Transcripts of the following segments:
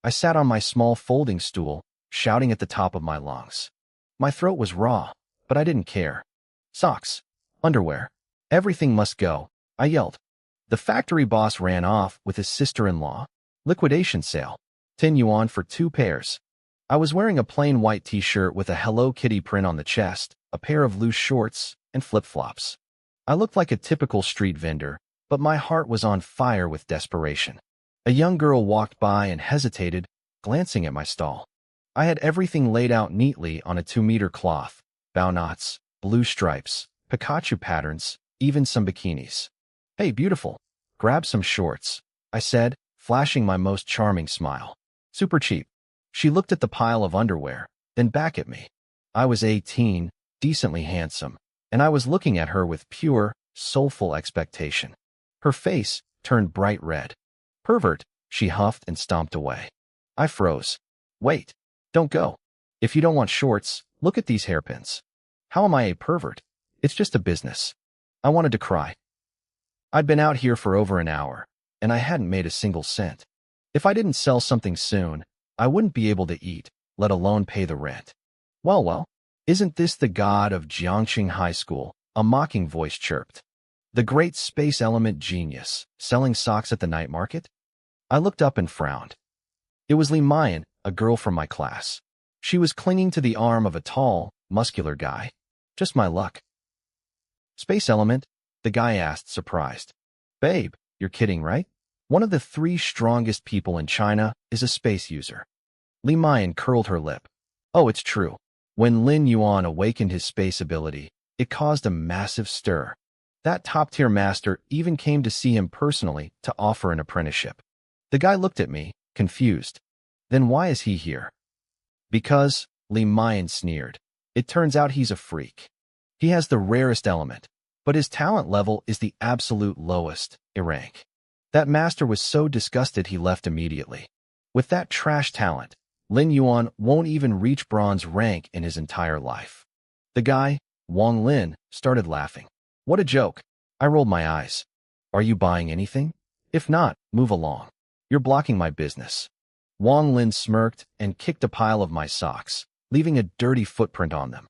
I sat on my small folding stool, shouting at the top of my lungs. My throat was raw, but I didn't care. Socks, underwear, everything must go, I yelled. The factory boss ran off with his sister-in-law. Liquidation sale. 10 yuan for 2 pairs. I was wearing a plain white t-shirt with a Hello Kitty print on the chest, a pair of loose shorts, and flip-flops. I looked like a typical street vendor, but my heart was on fire with desperation. A young girl walked by and hesitated, glancing at my stall. I had everything laid out neatly on a 2-meter cloth, bow knots, blue stripes, Pikachu patterns, even some bikinis. Hey, beautiful, grab some shorts, I said, flashing my most charming smile. Super cheap. She looked at the pile of underwear, then back at me. I was 18, decently handsome, and I was looking at her with pure, soulful expectation. Her face turned bright red. Pervert, she huffed and stomped away. I froze. Wait, don't go. If you don't want shorts, look at these hairpins. How am I a pervert? It's just a business. I wanted to cry. I'd been out here for over an hour, and I hadn't made a single cent. If I didn't sell something soon, I wouldn't be able to eat, let alone pay the rent. Well, isn't this the god of Jiangxing High School? A mocking voice chirped. The great space element genius, selling socks at the night market? I looked up and frowned. It was Li Mayan, a girl from my class. She was clinging to the arm of a tall, muscular guy. Just my luck. Space element? The guy asked, surprised. Babe, you're kidding, right? One of the 3 strongest people in China is a space user. Li Mayan curled her lip. Oh, it's true. When Lin Yuan awakened his space ability, it caused a massive stir. That top-tier master even came to see him personally to offer an apprenticeship. The guy looked at me, confused. Then why is he here? Because, Li Mayan sneered. It turns out he's a freak. He has the rarest element, but his talent level is the absolute lowest, A rank. That master was so disgusted he left immediately. With that trash talent, Lin Yuan won't even reach bronze rank in his entire life. The guy, Wang Lin, started laughing. What a joke. I rolled my eyes. Are you buying anything? If not, move along. You're blocking my business. Wang Lin smirked and kicked a pile of my socks, leaving a dirty footprint on them.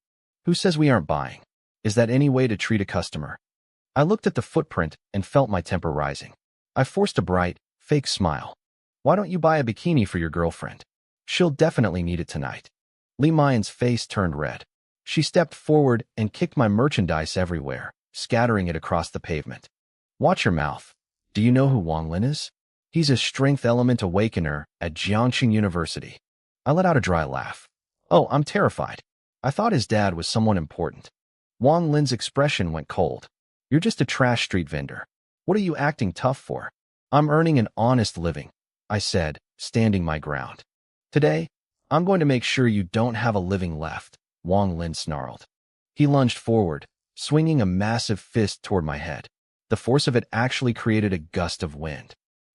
Who says we aren't buying? Is that any way to treat a customer? I looked at the footprint and felt my temper rising. I forced a bright, fake smile. Why don't you buy a bikini for your girlfriend? She'll definitely need it tonight. Li Mayan's face turned red. She stepped forward and kicked my merchandise everywhere, scattering it across the pavement. Watch your mouth. Do you know who Wang Lin is? He's a strength element awakener at Jiangxing University. I let out a dry laugh. Oh, I'm terrified. I thought his dad was someone important. Wang Lin's expression went cold. You're just a trash street vendor. What are you acting tough for? I'm earning an honest living, I said, standing my ground. Today, I'm going to make sure you don't have a living left, Wang Lin snarled. He lunged forward, swinging a massive fist toward my head. The force of it actually created a gust of wind.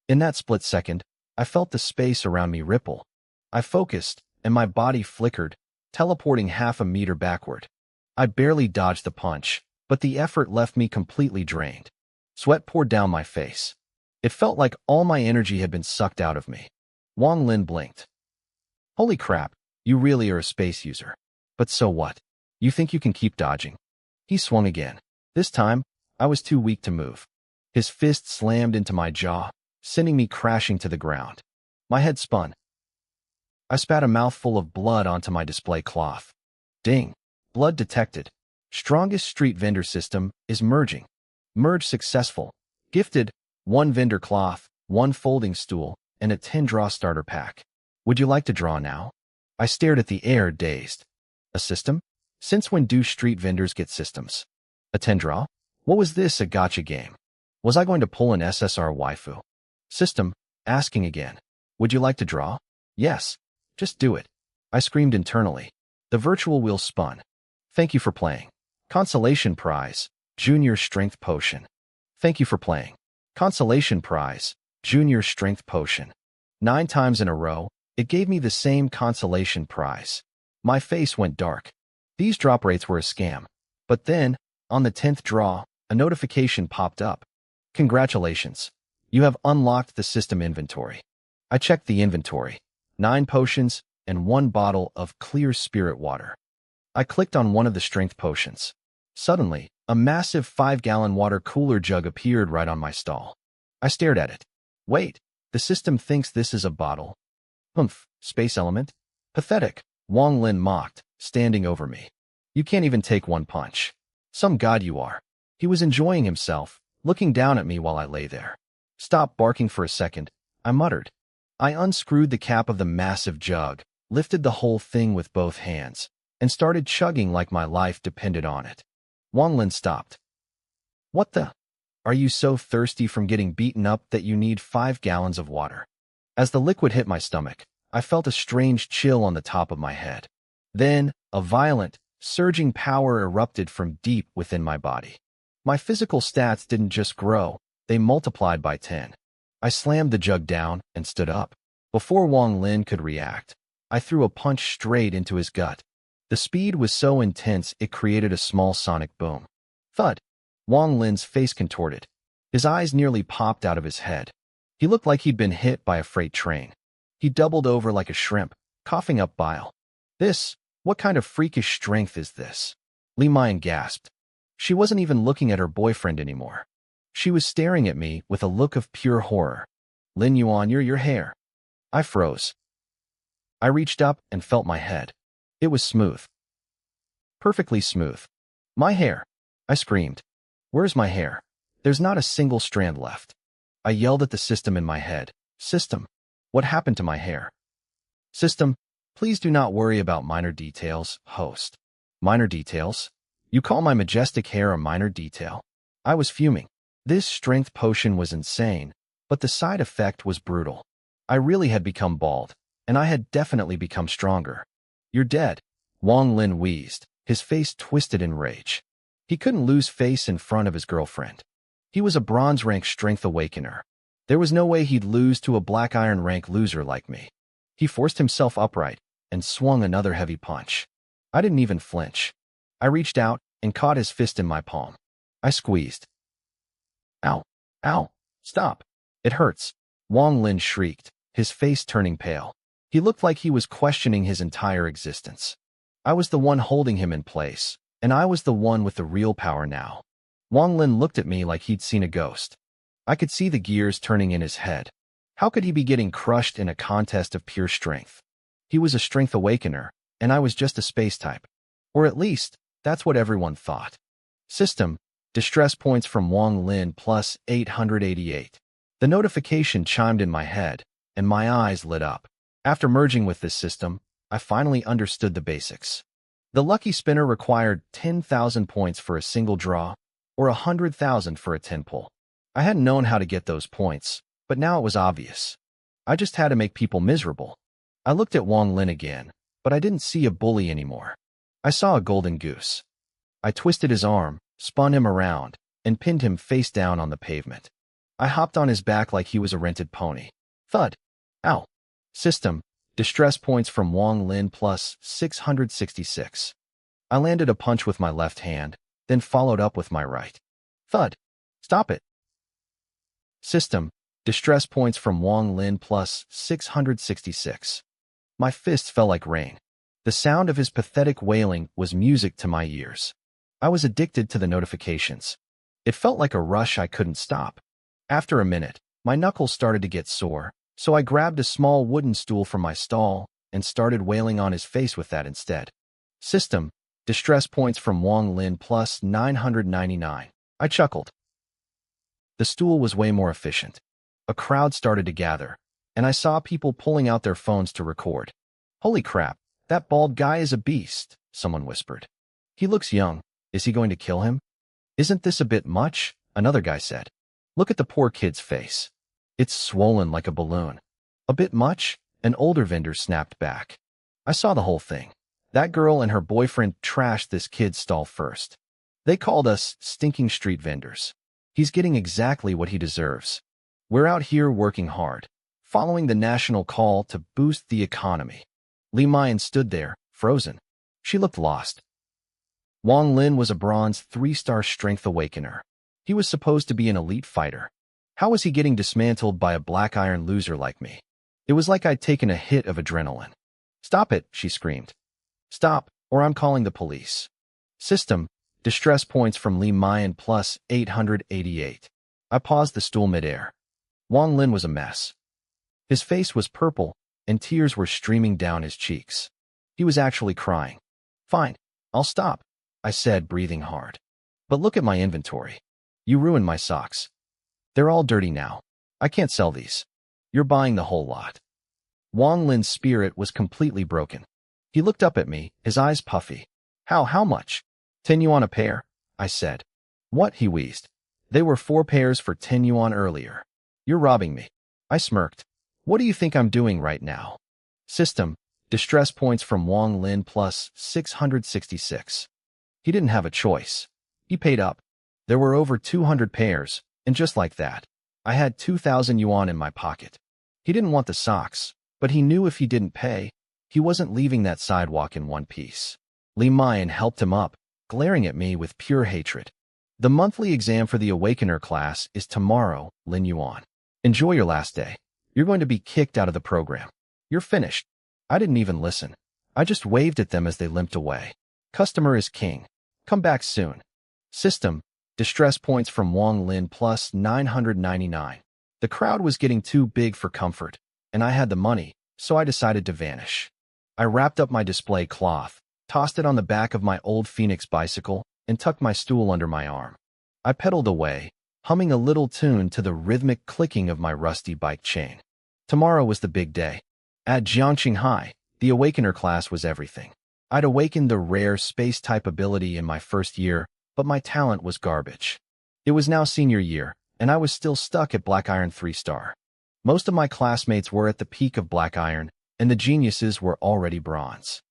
In that split second, I felt the space around me ripple. I focused, and my body flickered, teleporting half a meter backward. I barely dodged the punch, but the effort left me completely drained. Sweat poured down my face. It felt like all my energy had been sucked out of me. Wang Lin blinked. Holy crap, you really are a space user. But so what? You think you can keep dodging? He swung again. This time, I was too weak to move. His fist slammed into my jaw, sending me crashing to the ground. My head spun. I spat a mouthful of blood onto my display cloth. Ding. Blood detected. Strongest street vendor system is merging. Merge successful. Gifted 1 vendor cloth, 1 folding stool, and a 10-draw starter pack. Would you like to draw now? I stared at the air, dazed. A system? Since when do street vendors get systems? A 10-draw? What was this, a gotcha game? Was I going to pull an SSR waifu? System, asking again. Would you like to draw? Yes. Just do it. I screamed internally. The virtual wheel spun. Thank you for playing. Consolation prize, Junior Strength Potion. Thank you for playing. Consolation prize, Junior Strength Potion. 9 times in a row, it gave me the same consolation prize. My face went dark. These drop rates were a scam. But then, on the 10th draw, a notification popped up. Congratulations. You have unlocked the system inventory. I checked the inventory. 9 potions, and 1 bottle of clear spirit water. I clicked on one of the strength potions. Suddenly, a massive 5-gallon water cooler jug appeared right on my stall. I stared at it. Wait, the system thinks this is a bottle. Humph, space element? Pathetic, Wang Lin mocked, standing over me. You can't even take 1 punch. Some god you are. He was enjoying himself, looking down at me while I lay there. Stop barking for a second, I muttered. I unscrewed the cap of the massive jug, lifted the whole thing with both hands, and started chugging like my life depended on it. Wang Lin stopped. What the? Are you so thirsty from getting beaten up that you need 5 gallons of water? As the liquid hit my stomach, I felt a strange chill on the top of my head. Then, a violent, surging power erupted from deep within my body. My physical stats didn't just grow, they multiplied by 10. I slammed the jug down and stood up. Before Wang Lin could react, I threw a punch straight into his gut. The speed was so intense it created a small sonic boom. Thud! Wang Lin's face contorted. His eyes nearly popped out of his head. He looked like he'd been hit by a freight train. He doubled over like a shrimp, coughing up bile. What kind of freakish strength is this? Li Mayan gasped. She wasn't even looking at her boyfriend anymore. She was staring at me with a look of pure horror. Lin Yuan, your hair. I froze. I reached up and felt my head. It was smooth. Perfectly smooth. My hair. I screamed. Where's my hair? There's not a single strand left. I yelled at the system in my head. System, what happened to my hair? System, please do not worry about minor details, host. Minor details? You call my majestic hair a minor detail? I was fuming. This strength potion was insane, but the side effect was brutal. I really had become bald, and I had definitely become stronger. You're dead, Wang Lin wheezed, his face twisted in rage. He couldn't lose face in front of his girlfriend. He was a bronze rank strength awakener. There was no way he'd lose to a black iron rank loser like me. He forced himself upright and swung another heavy punch. I didn't even flinch. I reached out and caught his fist in my palm. I squeezed. Ow! Ow! Stop! It hurts! Wang Lin shrieked, his face turning pale. He looked like he was questioning his entire existence. I was the one holding him in place, and I was the one with the real power now. Wang Lin looked at me like he'd seen a ghost. I could see the gears turning in his head. How could he be getting crushed in a contest of pure strength? He was a strength awakener, and I was just a space type. Or at least, that's what everyone thought. System, distress points from Wang Lin plus 888. The notification chimed in my head, and my eyes lit up. After merging with this system, I finally understood the basics. The lucky spinner required 10,000 points for a single draw, or 100,000 for a 10 pull. I hadn't known how to get those points, but now it was obvious. I just had to make people miserable. I looked at Wang Lin again, but I didn't see a bully anymore. I saw a golden goose. I twisted his arm, spun him around, and pinned him face down on the pavement. I hopped on his back like he was a rented pony. Thud! Ow! System, distress points from Wang Lin plus 666. I landed a punch with my left hand, then followed up with my right. Thud! Stop it! System, distress points from Wang Lin plus 666. My fists fell like rain. The sound of his pathetic wailing was music to my ears. I was addicted to the notifications. It felt like a rush I couldn't stop. After a minute, my knuckles started to get sore, so I grabbed a small wooden stool from my stall and started wailing on his face with that instead. System, distress points from Wang Lin plus 999. I chuckled. The stool was way more efficient. A crowd started to gather, and I saw people pulling out their phones to record. Holy crap, that bald guy is a beast, someone whispered. He looks young. Is he going to kill him? Isn't this a bit much? Another guy said. Look at the poor kid's face. It's swollen like a balloon. A bit much? An older vendor snapped back. I saw the whole thing. That girl and her boyfriend trashed this kid's stall first. They called us stinking street vendors. He's getting exactly what he deserves. We're out here working hard, following the national call to boost the economy. Li Mayan stood there, frozen. She looked lost. Wang Lin was a bronze 3-star strength awakener. He was supposed to be an elite fighter. How was he getting dismantled by a black iron loser like me? It was like I'd taken a hit of adrenaline. "Stop it," she screamed. "Stop, or I'm calling the police." System, distress points from Li Mayan plus 888. I paused the stool midair. Wang Lin was a mess. His face was purple, and tears were streaming down his cheeks. He was actually crying. "Fine, I'll stop," I said, breathing hard. "But look at my inventory. You ruined my socks. They're all dirty now. I can't sell these. You're buying the whole lot." Wang Lin's spirit was completely broken. He looked up at me, his eyes puffy. How much?" 10 yuan a pair," I said. "What?" he wheezed. "They were 4 pairs for 10 yuan earlier. You're robbing me." I smirked. "What do you think I'm doing right now?" System, distress points from Wang Lin plus 666. He didn't have a choice. He paid up. There were over 200 pairs, and just like that, I had 2,000 yuan in my pocket. He didn't want the socks, but he knew if he didn't pay, he wasn't leaving that sidewalk in one piece. Li Mayan helped him up, glaring at me with pure hatred. "The monthly exam for the Awakener class is tomorrow, Lin Yuan. Enjoy your last day. You're going to be kicked out of the program. You're finished." I didn't even listen. I just waved at them as they limped away. Customer is king. Come back soon. System, distress points from Wang Lin plus 999. The crowd was getting too big for comfort, and I had the money, so I decided to vanish. I wrapped up my display cloth, tossed it on the back of my old Phoenix bicycle, and tucked my stool under my arm. I pedaled away, humming a little tune to the rhythmic clicking of my rusty bike chain. Tomorrow was the big day. At Jiangqing High, the Awakener class was everything. I'd awakened the rare space-type ability in my first year, but my talent was garbage. It was now senior year, and I was still stuck at Black Iron 3-star. Most of my classmates were at the peak of Black Iron, and the geniuses were already bronze.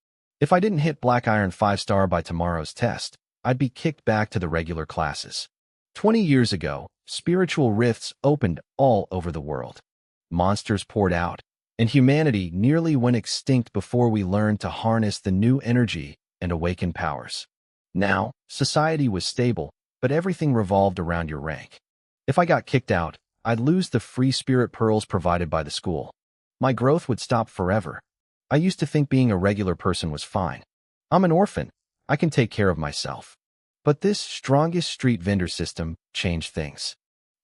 If I didn't hit Black Iron 5-star by tomorrow's test, I'd be kicked back to the regular classes. 20 years ago, spiritual rifts opened all over the world. Monsters poured out, and humanity nearly went extinct before we learned to harness the new energy and awaken powers. Now, society was stable, but everything revolved around your rank. If I got kicked out, I'd lose the free spirit pearls provided by the school. My growth would stop forever. I used to think being a regular person was fine. I'm an orphan. I can take care of myself. But this strongest street vendor system changed things.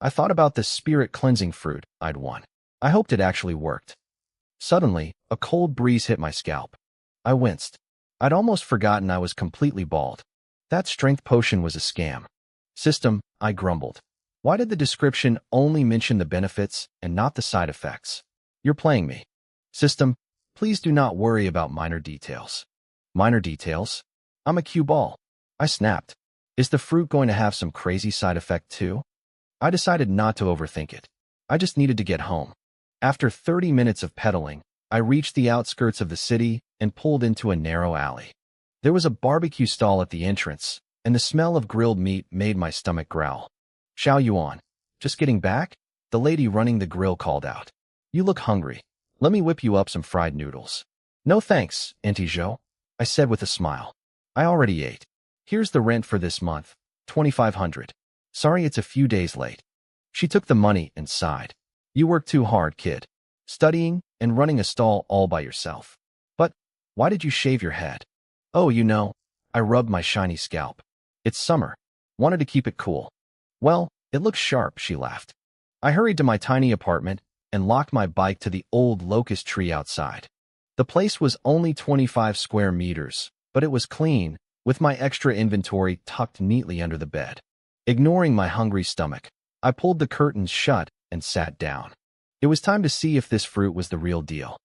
I thought about the spirit cleansing fruit I'd won. I hoped it actually worked. Suddenly, a cold breeze hit my scalp. I winced. I'd almost forgotten I was completely bald. That strength potion was a scam. System, I grumbled. Why did the description only mention the benefits and not the side effects? You're playing me. System, please do not worry about minor details. Minor details? I'm a cue ball. I snapped. Is the fruit going to have some crazy side effect too? I decided not to overthink it. I just needed to get home. After 30 minutes of pedaling, I reached the outskirts of the city and pulled into a narrow alley. There was a barbecue stall at the entrance, and the smell of grilled meat made my stomach growl. "Xiao Yuan, just getting back?" the lady running the grill called out. "You look hungry. Let me whip you up some fried noodles." "No thanks, Auntie Zhou," I said with a smile. "I already ate. Here's the rent for this month, 2,500. Sorry it's a few days late." She took the money and sighed. "You work too hard, kid. Studying and running a stall all by yourself. But why did you shave your head?" "Oh, you know." I rubbed my shiny scalp. "It's summer. Wanted to keep it cool." "Well, it looks sharp," she laughed. I hurried to my tiny apartment and locked my bike to the old locust tree outside. The place was only 25 square meters, but it was clean, with my extra inventory tucked neatly under the bed. Ignoring my hungry stomach, I pulled the curtains shut and sat down. It was time to see if this fruit was the real deal.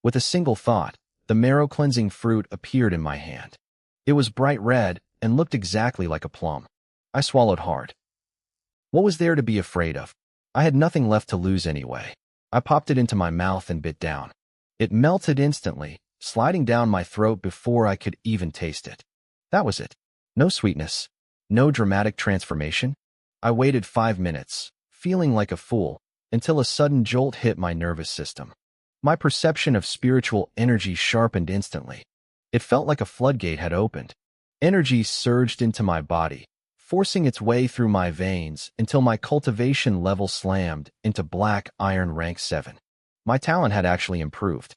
With a single thought, the marrow-cleansing fruit appeared in my hand. It was bright red and looked exactly like a plum. I swallowed hard. What was there to be afraid of? I had nothing left to lose anyway. I popped it into my mouth and bit down. It melted instantly, sliding down my throat before I could even taste it. That was it. No sweetness. No dramatic transformation. I waited 5 minutes, feeling like a fool, until a sudden jolt hit my nervous system. My perception of spiritual energy sharpened instantly. It felt like a floodgate had opened. Energy surged into my body, forcing its way through my veins until my cultivation level slammed into Black Iron rank 7. My talent had actually improved.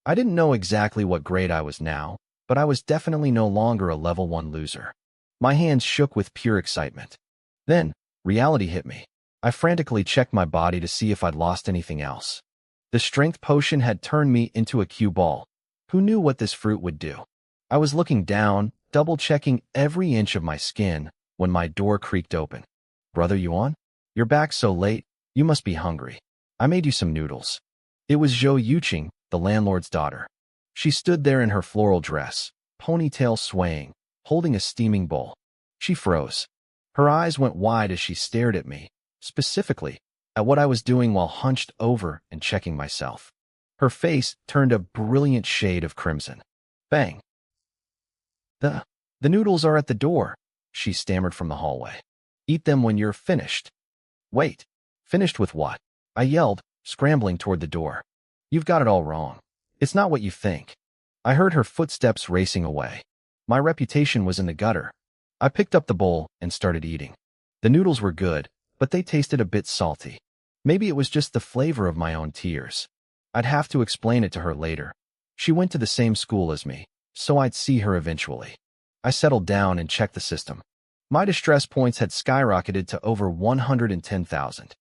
I didn't know exactly what grade I was now, but I was definitely no longer a level 1 loser. My hands shook with pure excitement. Then, reality hit me. I frantically checked my body to see if I'd lost anything else. The strength potion had turned me into a cue ball. Who knew what this fruit would do? I was looking down, double-checking every inch of my skin, when my door creaked open. Brother Yuan? You're back so late, you must be hungry. I made you some noodles. It was Zhou Yuqing, the landlord's daughter. She stood there in her floral dress, ponytail swaying, holding a steaming bowl. She froze. Her eyes went wide as she stared at me, specifically, at what I was doing while hunched over and checking myself. Her face turned a brilliant shade of crimson. Bang. The noodles are at the door, she stammered from the hallway. Eat them when you're finished. Wait. Finished with what? I yelled, scrambling toward the door. You've got it all wrong. It's not what you think. I heard her footsteps racing away. My reputation was in the gutter. I picked up the bowl and started eating. The noodles were good, but they tasted a bit salty. Maybe it was just the flavor of my own tears. I'd have to explain it to her later. She went to the same school as me, so I'd see her eventually. I settled down and checked the system. My distress points had skyrocketed to over 110,000.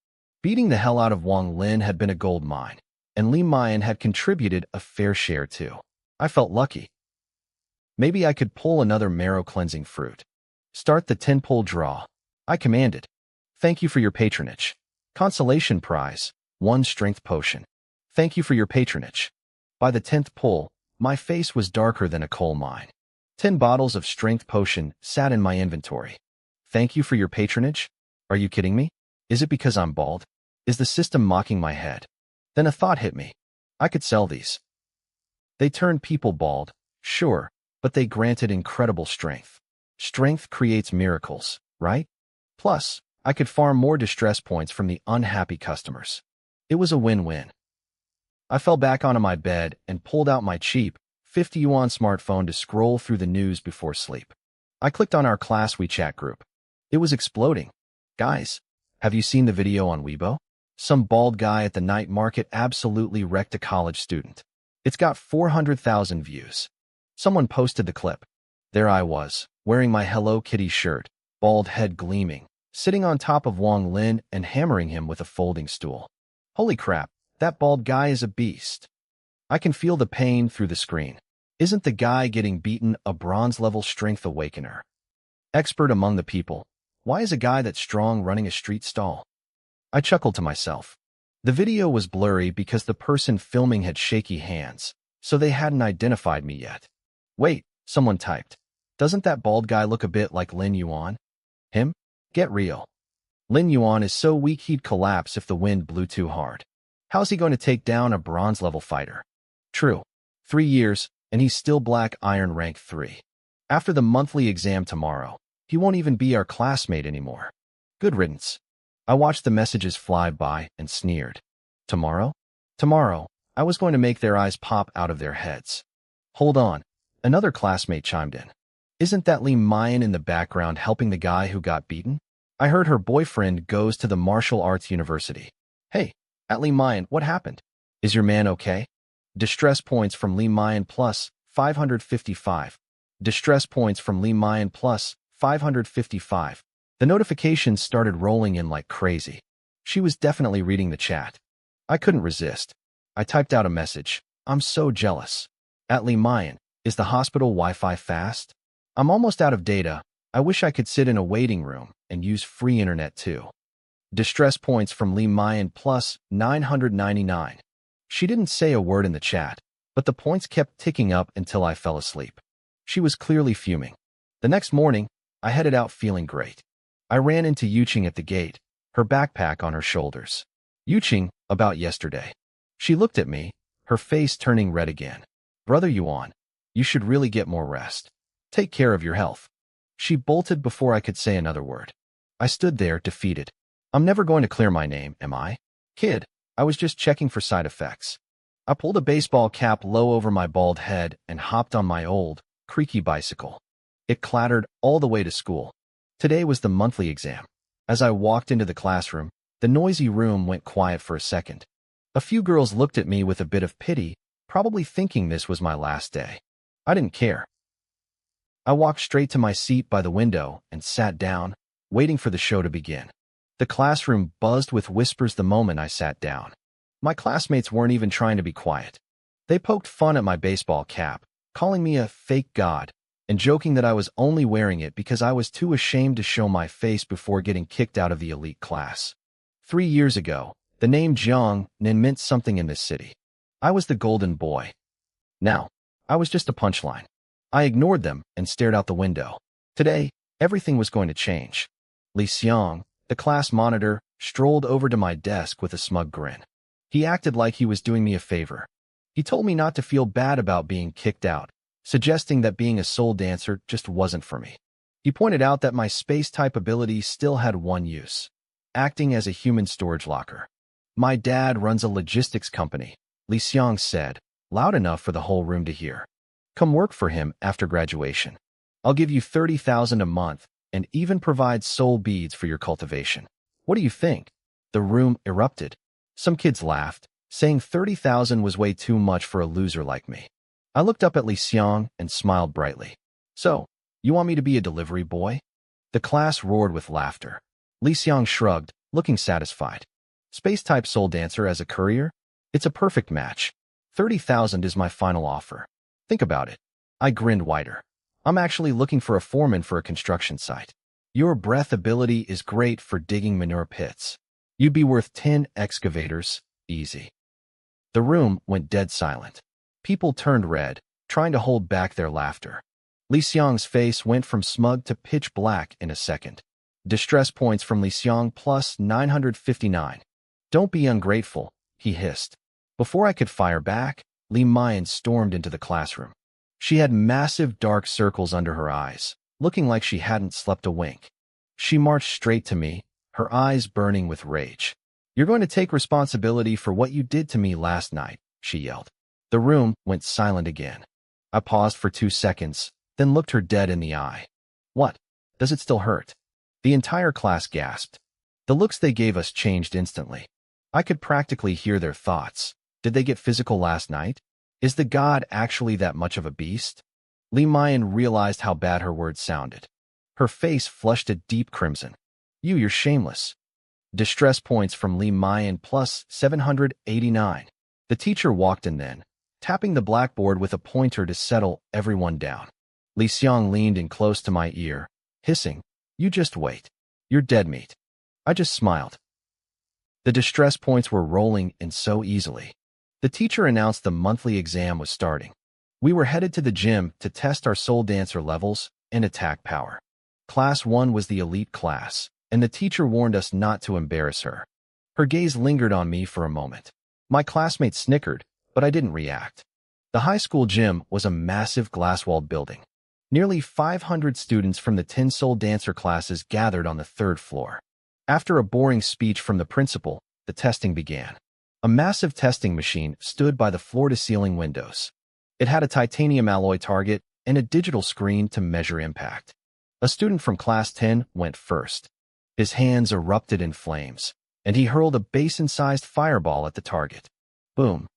Beating the hell out of Wang Lin had been a gold mine, and Li Mayan had contributed a fair share too. I felt lucky. Maybe I could pull another marrow-cleansing fruit. Start the 10-pull draw. I commanded. Thank you for your patronage. Consolation prize, 1 strength potion. Thank you for your patronage. By the 10th pull, my face was darker than a coal mine. 10 bottles of strength potion sat in my inventory. Thank you for your patronage? Are you kidding me? Is it because I'm bald? Is the system mocking my head? Then a thought hit me. I could sell these. They turned people bald, sure, but they granted incredible strength. Strength creates miracles, right? Plus, I could farm more distress points from the unhappy customers. It was a win-win. I fell back onto my bed and pulled out my cheap, 50 yuan smartphone to scroll through the news before sleep. I clicked on our class WeChat group. It was exploding. Guys, have you seen the video on Weibo? Some bald guy at the night market absolutely wrecked a college student. It's got 400,000 views. Someone posted the clip. There I was, wearing my Hello Kitty shirt, bald head gleaming, sitting on top of Wang Lin and hammering him with a folding stool. Holy crap, that bald guy is a beast. I can feel the pain through the screen. Isn't the guy getting beaten a bronze-level strength awakener? Expert among the people. Why is a guy that strong running a street stall? I chuckled to myself. The video was blurry because the person filming had shaky hands, so they hadn't identified me yet. Wait, someone typed. Doesn't that bald guy look a bit like Lin Yuan? Him? Get real. Lin Yuan is so weak he'd collapse if the wind blew too hard. How's he going to take down a bronze-level fighter? True. 3 years, and he's still black iron rank 3. After the monthly exam tomorrow, he won't even be our classmate anymore. Good riddance. I watched the messages fly by and sneered. Tomorrow? Tomorrow, I was going to make their eyes pop out of their heads. Hold on. Another classmate chimed in. Isn't that Li Mayan in the background helping the guy who got beaten? I heard her boyfriend goes to the martial arts university. Hey, at Li Mayan, what happened? Is your man okay? Distress points from Li Mayan plus 555. Distress points from Li Mayan plus 555. The notifications started rolling in like crazy. She was definitely reading the chat. I couldn't resist. I typed out a message. I'm so jealous. At Li Mayan, is the hospital Wi-Fi fast? I'm almost out of data. I wish I could sit in a waiting room and use free internet too. Distress points from Li Mayan plus 999. She didn't say a word in the chat, but the points kept ticking up until I fell asleep. She was clearly fuming. The next morning, I headed out feeling great. I ran into Yuqing at the gate, her backpack on her shoulders. Yuqing, about yesterday. She looked at me, her face turning red again. Brother Yuan, you should really get more rest. Take care of your health. She bolted before I could say another word. I stood there, defeated. I'm never going to clear my name, am I? Kid, I was just checking for side effects. I pulled a baseball cap low over my bald head and hopped on my old, creaky bicycle. It clattered all the way to school. Today was the monthly exam. As I walked into the classroom, the noisy room went quiet for a second. A few girls looked at me with a bit of pity, probably thinking this was my last day. I didn't care. I walked straight to my seat by the window and sat down, waiting for the show to begin. The classroom buzzed with whispers the moment I sat down. My classmates weren't even trying to be quiet. They poked fun at my baseball cap, calling me a fake god, and joking that I was only wearing it because I was too ashamed to show my face before getting kicked out of the elite class. 3 years ago, the name Jiang Nin meant something in this city. I was the golden boy. Now, I was just a punchline. I ignored them and stared out the window. Today, everything was going to change. Li Xiang, the class monitor, strolled over to my desk with a smug grin. He acted like he was doing me a favor. He told me not to feel bad about being kicked out, suggesting that being a soul dancer just wasn't for me. He pointed out that my space-type ability still had one use: acting as a human storage locker. My dad runs a logistics company, Li Xiang said, loud enough for the whole room to hear. Come work for him after graduation. I'll give you 30,000 a month and even provide soul beads for your cultivation. What do you think? The room erupted. Some kids laughed, saying 30,000 was way too much for a loser like me. I looked up at Li Xiang and smiled brightly. So, you want me to be a delivery boy? The class roared with laughter. Li Xiang shrugged, looking satisfied. Space-type soul dancer as a courier? It's a perfect match. 30,000 is my final offer. Think about it. I grinned wider. I'm actually looking for a foreman for a construction site. Your breath ability is great for digging manure pits. You'd be worth 10 excavators, easy. The room went dead silent. People turned red, trying to hold back their laughter. Li Xiang's face went from smug to pitch black in a second. Distress points from Li Xiang plus 959. Don't be ungrateful, he hissed. Before I could fire back, Li Mayan stormed into the classroom. She had massive dark circles under her eyes, looking like she hadn't slept a wink. She marched straight to me, her eyes burning with rage. You're going to take responsibility for what you did to me last night, she yelled. The room went silent again. I paused for 2 seconds, then looked her dead in the eye. What? Does it still hurt? The entire class gasped. The looks they gave us changed instantly. I could practically hear their thoughts. Did they get physical last night? Is the god actually that much of a beast? Li Mayan realized how bad her words sounded. Her face flushed a deep crimson. You're shameless. Distress points from Li Mayan plus 789. The teacher walked in then, tapping the blackboard with a pointer to settle everyone down. Li Xiang leaned in close to my ear, hissing, You just wait. You're dead meat. I just smiled. The distress points were rolling in so easily. The teacher announced the monthly exam was starting. We were headed to the gym to test our soul dancer levels and attack power. Class 1 was the elite class, and the teacher warned us not to embarrass her. Her gaze lingered on me for a moment. My classmates snickered, but I didn't react. The high school gym was a massive glass-walled building. Nearly 500 students from the 10 soul dancer classes gathered on the 3rd floor. After a boring speech from the principal, the testing began. A massive testing machine stood by the floor-to-ceiling windows. It had a titanium alloy target and a digital screen to measure impact. A student from Class 10 went first. His hands erupted in flames, and he hurled a basin-sized fireball at the target. Boom.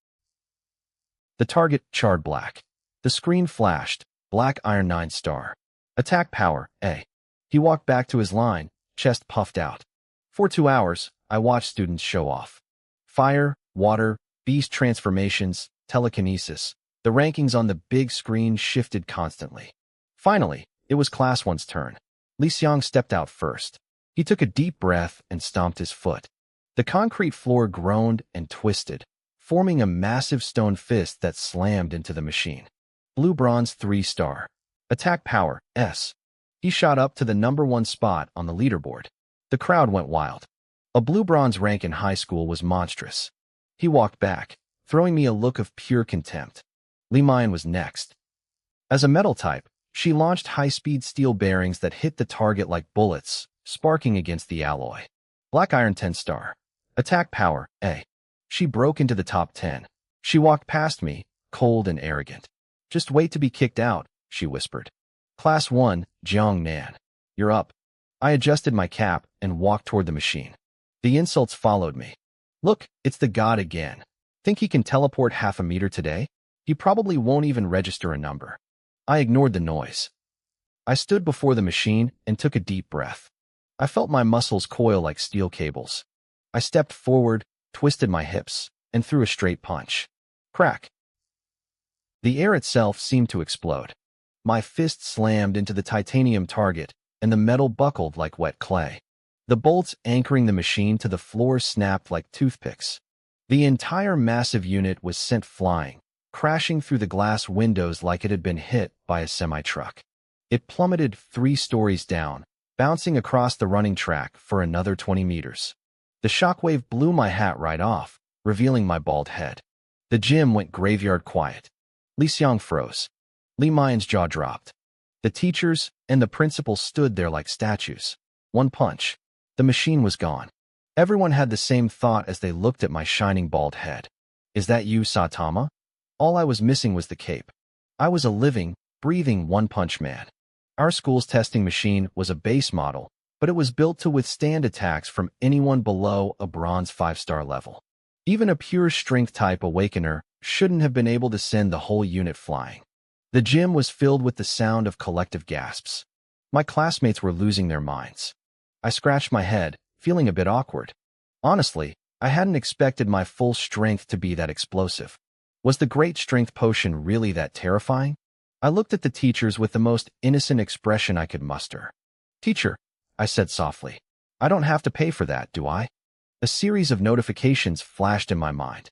The target charred black. The screen flashed, Black Iron 9-star. Attack power, A. He walked back to his line, chest puffed out. For 2 hours, I watched students show off. Fire, water, beast transformations, telekinesis. The rankings on the big screen shifted constantly. Finally, it was Class 1's turn. Li Xiang stepped out first. He took a deep breath and stomped his foot. The concrete floor groaned and twisted, forming a massive stone fist that slammed into the machine. Blue Bronze 3-star. Attack power, S. He shot up to the #1 spot on the leaderboard. The crowd went wild. A blue bronze rank in high school was monstrous. He walked back, throwing me a look of pure contempt. Li Mayan was next. As a metal type, she launched high-speed steel bearings that hit the target like bullets, sparking against the alloy. Black Iron 10-star. Attack power, A. She broke into the top 10. She walked past me, cold and arrogant. Just wait to be kicked out, she whispered. Class 1, Jiang Nan. You're up. I adjusted my cap and walked toward the machine. The insults followed me. Look, it's the god again. Think he can teleport half a meter today? He probably won't even register a number. I ignored the noise. I stood before the machine and took a deep breath. I felt my muscles coil like steel cables. I stepped forward, twisted my hips, and threw a straight punch. Crack. The air itself seemed to explode. My fist slammed into the titanium target, and the metal buckled like wet clay. The bolts anchoring the machine to the floor snapped like toothpicks. The entire massive unit was sent flying, crashing through the glass windows like it had been hit by a semi-truck. It plummeted 3 stories down, bouncing across the running track for another 20 meters. The shockwave blew my hat right off, revealing my bald head. The gym went graveyard quiet. Li Xiang froze. Li Maiyan's jaw dropped. The teachers and the principal stood there like statues. One punch. The machine was gone. Everyone had the same thought as they looked at my shining bald head. Is that you, Saitama? All I was missing was the cape. I was a living, breathing one-punch man. Our school's testing machine was a base model, but it was built to withstand attacks from anyone below a bronze 5-star level. Even a pure strength-type awakener shouldn't have been able to send the whole unit flying. The gym was filled with the sound of collective gasps. My classmates were losing their minds. I scratched my head, feeling a bit awkward. Honestly, I hadn't expected my full strength to be that explosive. Was the great strength potion really that terrifying? I looked at the teachers with the most innocent expression I could muster. Teacher, I said softly, I don't have to pay for that, do I? A series of notifications flashed in my mind.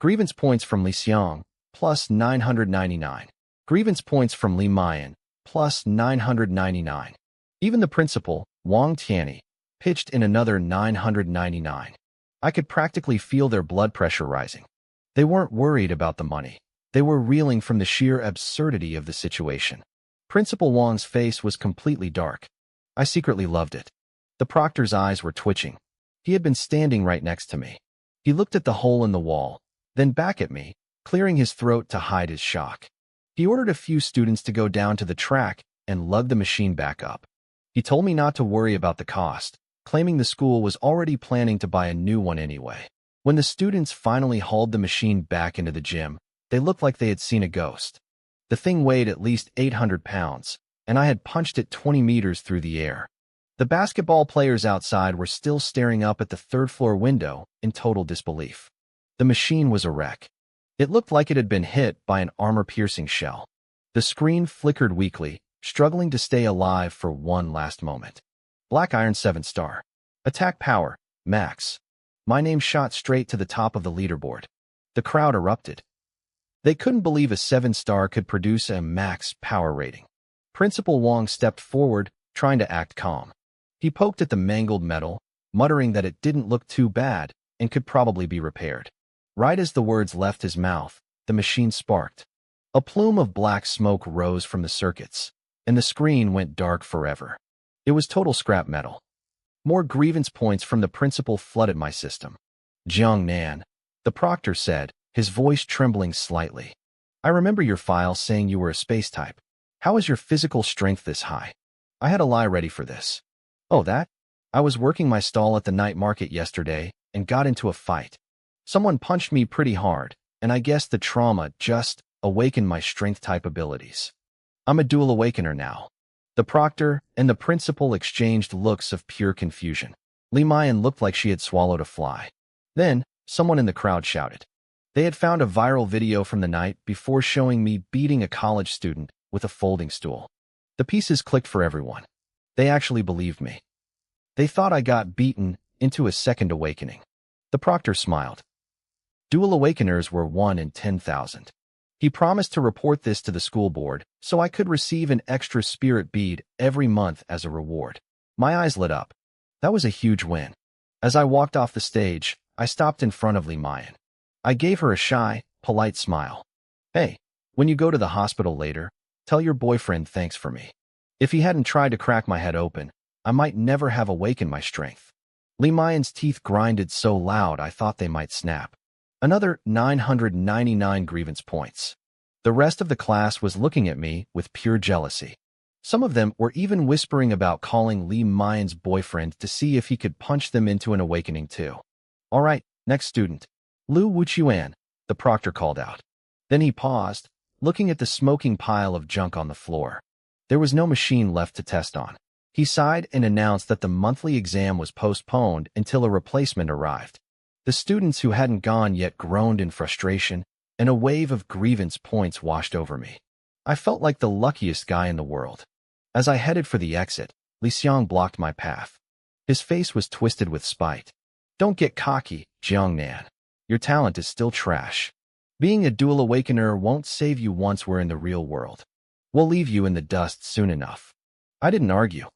Grievance points from Li Xiang, plus 999. Grievance points from Li Maiyan, plus 999. Even the principal, Wang Tianyi, pitched in another 999. I could practically feel their blood pressure rising. They weren't worried about the money. They were reeling from the sheer absurdity of the situation. Principal Wang's face was completely dark. I secretly loved it. The proctor's eyes were twitching. He had been standing right next to me. He looked at the hole in the wall, then back at me, clearing his throat to hide his shock. He ordered a few students to go down to the track and lug the machine back up. He told me not to worry about the cost, claiming the school was already planning to buy a new one anyway. When the students finally hauled the machine back into the gym, they looked like they had seen a ghost. The thing weighed at least 800 pounds, and I had punched it 20 meters through the air. The basketball players outside were still staring up at the third-floor window in total disbelief. The machine was a wreck. It looked like it had been hit by an armor-piercing shell. The screen flickered weakly, struggling to stay alive for one last moment. Black Iron 7-star. Attack power, max. My name shot straight to the top of the leaderboard. The crowd erupted. They couldn't believe a 7-star could produce a max power rating. Principal Wang stepped forward, trying to act calm. He poked at the mangled metal, muttering that it didn't look too bad and could probably be repaired. Right as the words left his mouth, the machine sparked. A plume of black smoke rose from the circuits, and the screen went dark forever. It was total scrap metal. More grievance points from the principal flooded my system. Jiang Nan, the proctor said, his voice trembling slightly. I remember your file saying you were a space type. How is your physical strength this high? I had a lie ready for this. Oh, that? I was working my stall at the night market yesterday and got into a fight. Someone punched me pretty hard, and I guess the trauma just awakened my strength-type abilities. I'm a dual awakener now. The proctor and the principal exchanged looks of pure confusion. Li Maiyan looked like she had swallowed a fly. Then, someone in the crowd shouted. They had found a viral video from the night before showing me beating a college student with a folding stool. The pieces clicked for everyone. They actually believed me. They thought I got beaten into a second awakening. The proctor smiled. Dual awakeners were 1 in 10,000. He promised to report this to the school board so I could receive an extra spirit bead every month as a reward. My eyes lit up. That was a huge win. As I walked off the stage, I stopped in front of Li Maiyan. I gave her a shy, polite smile. Hey, when you go to the hospital later, tell your boyfriend thanks for me. If he hadn't tried to crack my head open, I might never have awakened my strength. Li Maiyan's teeth grinded so loud I thought they might snap. Another 999 grievance points. The rest of the class was looking at me with pure jealousy. Some of them were even whispering about calling Li Maiyan's boyfriend to see if he could punch them into an awakening too. All right, Next student. Lu Wuchuan, the proctor called out. Then he paused, looking at the smoking pile of junk on the floor. There was no machine left to test on. He sighed and announced that the monthly exam was postponed until a replacement arrived. The students who hadn't gone yet groaned in frustration, and a wave of grievance points washed over me. I felt like the luckiest guy in the world. As I headed for the exit, Li Xiang blocked my path. His face was twisted with spite. Don't get cocky, Jiangnan. Your talent is still trash. Being a dual awakener won't save you once we're in the real world. We'll leave you in the dust soon enough. I didn't argue.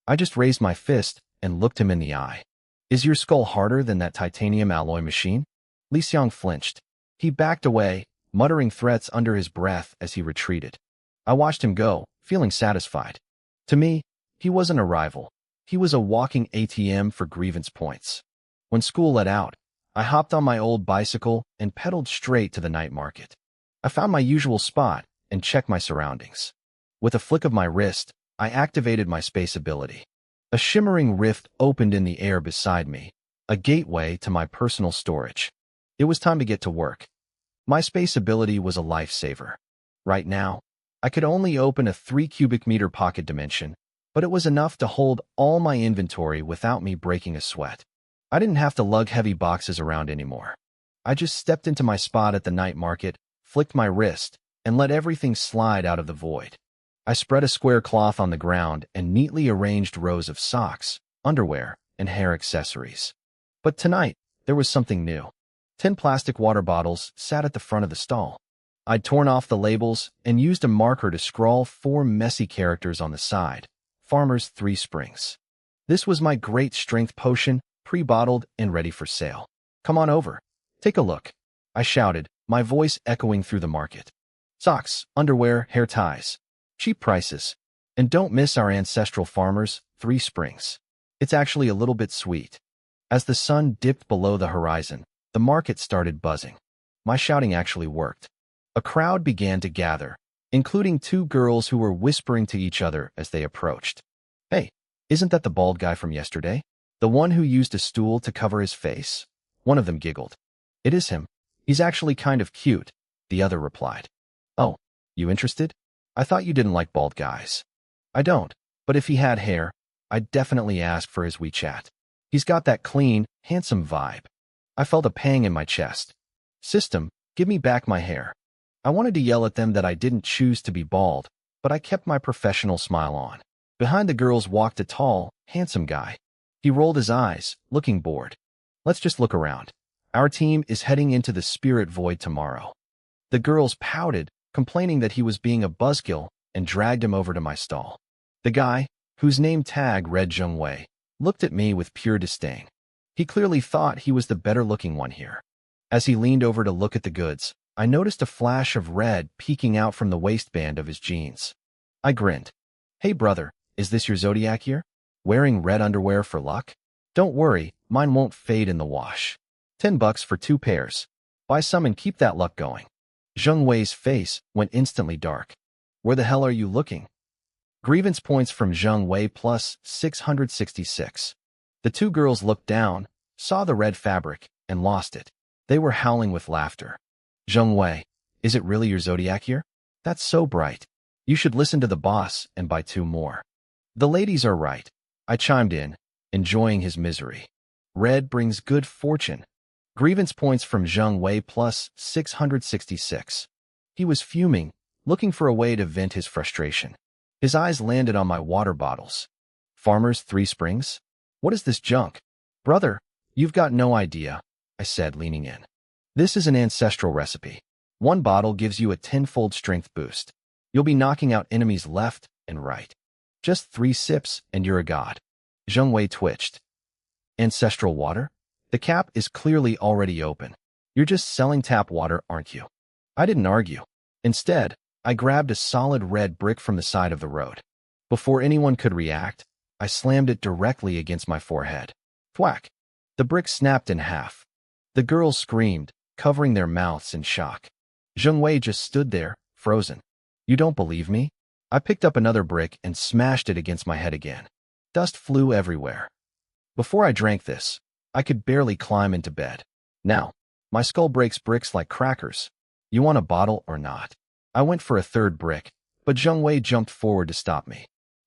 I just raised my fist and looked him in the eye. Is your skull harder than that titanium alloy machine? Li Xiang flinched. He backed away, muttering threats under his breath as he retreated. I watched him go, feeling satisfied. To me, he wasn't a rival. He was a walking ATM for grievance points. When school let out, I hopped on my old bicycle and pedaled straight to the night market. I found my usual spot and checked my surroundings. With a flick of my wrist, I activated my space ability. A shimmering rift opened in the air beside me, a gateway to my personal storage. It was time to get to work. My space ability was a lifesaver. Right now, I could only open a 3 cubic meter pocket dimension, but it was enough to hold all my inventory without me breaking a sweat. I didn't have to lug heavy boxes around anymore. I just stepped into my spot at the night market, flicked my wrist, and let everything slide out of the void. I spread a square cloth on the ground and neatly arranged rows of socks, underwear, and hair accessories. But tonight, there was something new. 10 plastic water bottles sat at the front of the stall. I'd torn off the labels and used a marker to scrawl 4 messy characters on the side. Farmer's 3 Springs. This was my great strength potion, pre-bottled and ready for sale. Come on over. Take a look. I shouted, my voice echoing through the market. Socks, underwear, hair ties. Cheap prices. And don't miss our ancestral Farmer's 3 Springs. It's actually a little bit sweet. As the sun dipped below the horizon, the market started buzzing. My shouting actually worked. A crowd began to gather, including 2 girls who were whispering to each other as they approached. Hey, isn't that the bald guy from yesterday? The one who used a stool to cover his face? One of them giggled. It is him. He's actually kind of cute, the other replied. Oh, you interested? I thought you didn't like bald guys. I don't, but if he had hair, I'd definitely ask for his WeChat. He's got that clean, handsome vibe. I felt a pang in my chest. System, give me back my hair. I wanted to yell at them that I didn't choose to be bald, but I kept my professional smile on. Behind the girls walked a tall, handsome guy. He rolled his eyes, looking bored. Let's just look around. Our team is heading into the spirit void tomorrow. The girls pouted, complaining that he was being a buzzkill, and dragged him over to my stall. The guy, whose name tag read Zhengwei, looked at me with pure disdain. He clearly thought he was the better-looking one here. As he leaned over to look at the goods, I noticed a flash of red peeking out from the waistband of his jeans. I grinned. Hey brother, is this your zodiac year? Wearing red underwear for luck? Don't worry, mine won't fade in the wash. $10 for 2 pairs. Buy some and keep that luck going. Zheng Wei's face went instantly dark. Where the hell are you looking? Grievance points from Zheng Wei plus 666. The 2 girls looked down, saw the red fabric, and lost it. They were howling with laughter. Zheng Wei, is it really your zodiac year? That's so bright. You should listen to the boss and buy 2 more. The ladies are right. I chimed in, enjoying his misery. Red brings good fortune. Grievance points from Zheng Wei plus 666. He was fuming, looking for a way to vent his frustration. His eyes landed on my water bottles. Farmer's 3 Springs? What is this junk? Brother, you've got no idea, I said, leaning in. This is an ancestral recipe. 1 bottle gives you a 10-fold strength boost. You'll be knocking out enemies left and right. Just 3 sips and you're a god. Zheng Wei twitched. Ancestral water? The cap is clearly already open. You're just selling tap water, aren't you? I didn't argue. Instead, I grabbed a solid red brick from the side of the road. Before anyone could react, I slammed it directly against my forehead. Thwack! The brick snapped in half. The girls screamed, covering their mouths in shock. Zheng Wei just stood there, frozen. You don't believe me? I picked up another brick and smashed it against my head again. Dust flew everywhere. Before I drank this, I could barely climb into bed. Now, my skull breaks bricks like crackers. You want a bottle or not? I went for a third brick, but Zheng Wei jumped forward to stop me.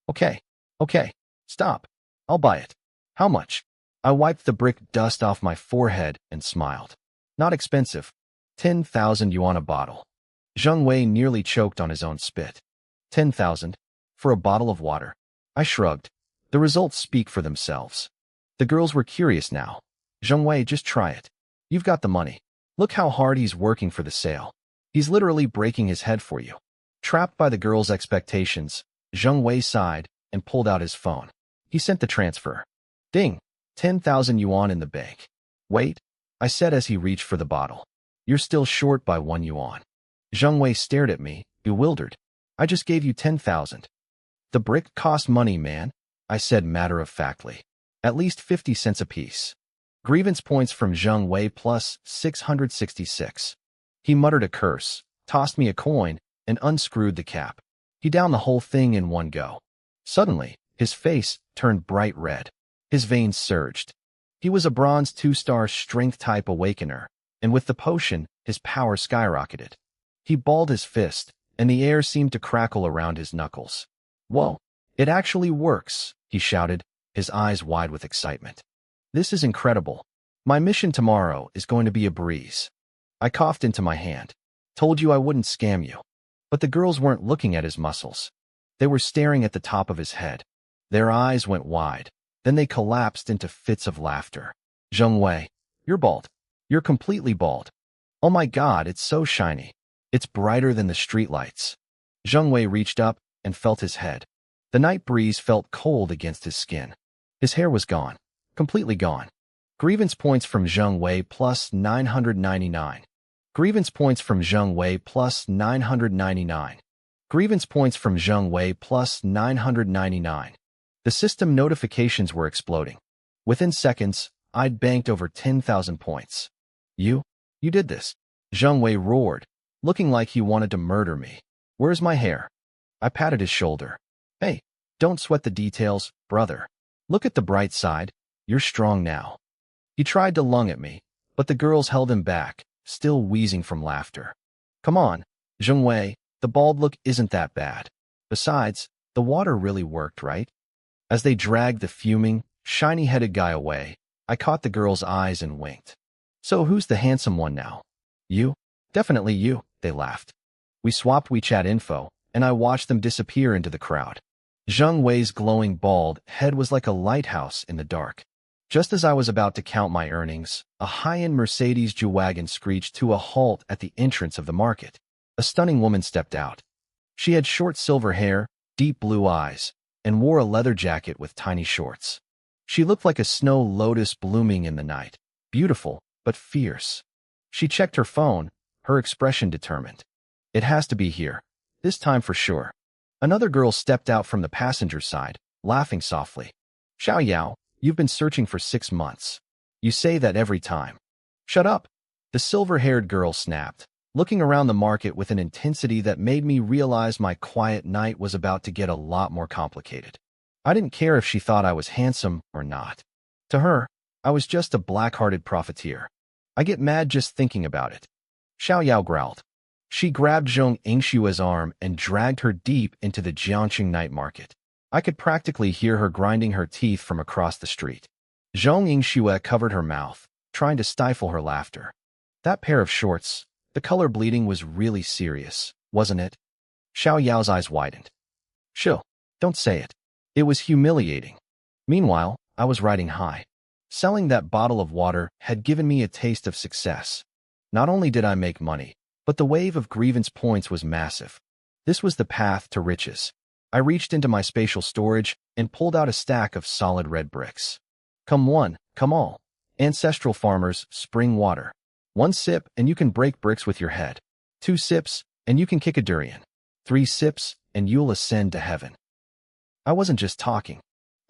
Okay, okay, stop. I'll buy it. How much? I wiped the brick dust off my forehead and smiled. Not expensive. 10,000 yuan a bottle. Zheng Wei nearly choked on his own spit. 10,000? For a bottle of water? I shrugged. The results speak for themselves. The girls were curious now. Zheng Wei, just try it. You've got the money. Look how hard he's working for the sale. He's literally breaking his head for you. Trapped by the girls' expectations, Zheng Wei sighed and pulled out his phone. He sent the transfer. Ding! 10,000 yuan in the bank. Wait, I said as he reached for the bottle. You're still short by 1 yuan. Zheng Wei stared at me, bewildered. I just gave you 10,000. The brick cost money, man, I said matter-of-factly. At least 50 cents apiece. Grievance points from Zheng Wei plus 666. He muttered a curse, tossed me a coin, and unscrewed the cap. He downed the whole thing in one go. Suddenly, his face turned bright red. His veins surged. He was a bronze 2-star strength-type awakener, and with the potion, his power skyrocketed. He balled his fist, and the air seemed to crackle around his knuckles. Whoa, it actually works, he shouted, his eyes wide with excitement. This is incredible. My mission tomorrow is going to be a breeze. I coughed into my hand. Told you I wouldn't scam you. But the girls weren't looking at his muscles. They were staring at the top of his head. Their eyes went wide. Then they collapsed into fits of laughter. Zheng Wei, you're bald. You're completely bald. Oh my God, it's so shiny. It's brighter than the streetlights. Zheng Wei reached up and felt his head. The night breeze felt cold against his skin. His hair was gone. Completely gone. Grievance points from Zheng Wei plus 999. Grievance points from Zheng Wei plus 999. Grievance points from Zheng Wei plus 999. The system notifications were exploding. Within seconds, I'd banked over 10,000 points. You did this. Zheng Wei roared, looking like he wanted to murder me. Where's my hair? I patted his shoulder. Hey, don't sweat the details, brother. Look at the bright side. You're strong now. He tried to lung at me, but the girls held him back, still wheezing from laughter. Come on, Zheng Wei, the bald look isn't that bad. Besides, the water really worked, right? As they dragged the fuming, shiny-headed guy away, I caught the girl's eyes and winked. So who's the handsome one now? You? Definitely you, they laughed. We swapped WeChat info, and I watched them disappear into the crowd. Zheng Wei's glowing bald head was like a lighthouse in the dark. Just as I was about to count my earnings, a high-end Mercedes G-Wagon screeched to a halt at the entrance of the market. A stunning woman stepped out. She had short silver hair, deep blue eyes, and wore a leather jacket with tiny shorts. She looked like a snow lotus blooming in the night, beautiful but fierce. She checked her phone, her expression determined. It has to be here, this time for sure. Another girl stepped out from the passenger side, laughing softly. Xiao Yao, you've been searching for 6 months. You say that every time. Shut up. The silver-haired girl snapped, looking around the market with an intensity that made me realize my quiet night was about to get a lot more complicated. I didn't care if she thought I was handsome or not. To her, I was just a black-hearted profiteer. I get mad just thinking about it. Xiao Yao growled. She grabbed Zhong Yingshua's arm and dragged her deep into the Jiangqing night market. I could practically hear her grinding her teeth from across the street. Zhong Yingxua covered her mouth, trying to stifle her laughter. That pair of shorts, the color bleeding was really serious, wasn't it? Xiao Yao's eyes widened. Chill, don't say it. It was humiliating. Meanwhile, I was riding high. Selling that bottle of water had given me a taste of success. Not only did I make money, but the wave of grievance points was massive. This was the path to riches. I reached into my spatial storage and pulled out a stack of solid red bricks. Come one, come all. Ancestral farmers, spring water. 1 sip and you can break bricks with your head. 2 sips and you can kick a durian. 3 sips and you'll ascend to heaven. I wasn't just talking.